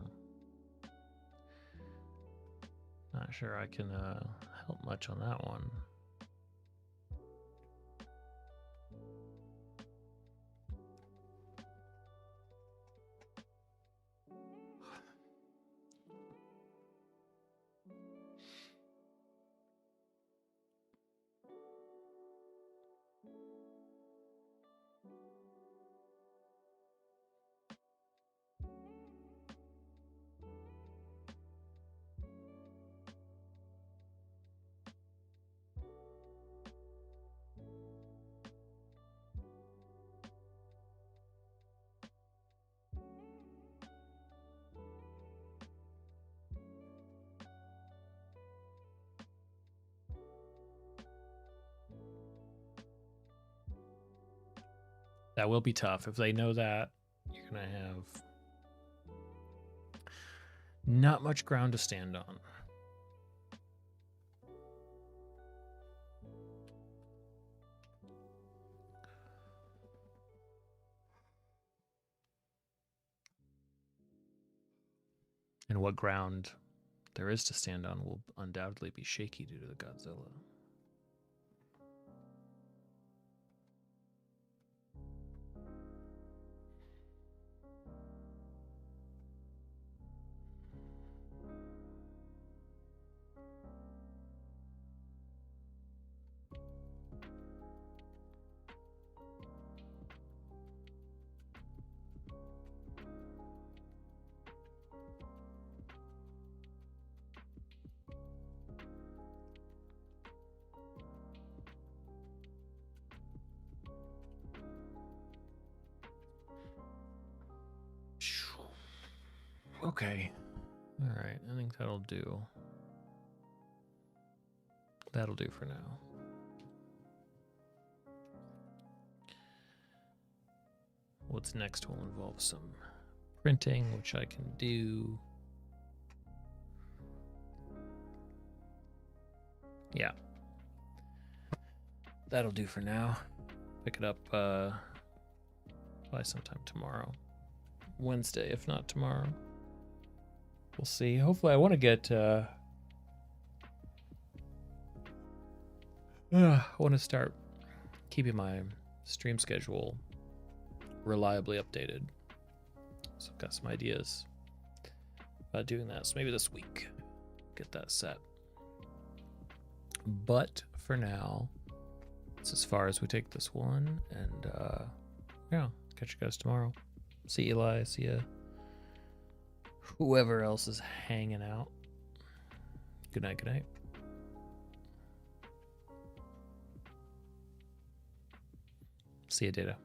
Not sure I can help much on that one. That will be tough. If they know that, you're going to have not much ground to stand on. And what ground there is to stand on will undoubtedly be shaky due to the Godzilla. Okay. All right. I think that'll do. That'll do for now. What's next will involve some printing, which I can do. Yeah. That'll do for now. Pick it up by sometime tomorrow. Wednesday, if not tomorrow. We'll see. Hopefully, I want to get. I want to start keeping my stream schedule reliably updated. So I've got some ideas about doing that. So maybe this week, get that set. But for now, it's as far as we take this one, and we're Yeah. Catch you guys tomorrow. See Eli. See ya. Whoever else is hanging out. Good night. Good night. See ya, Data.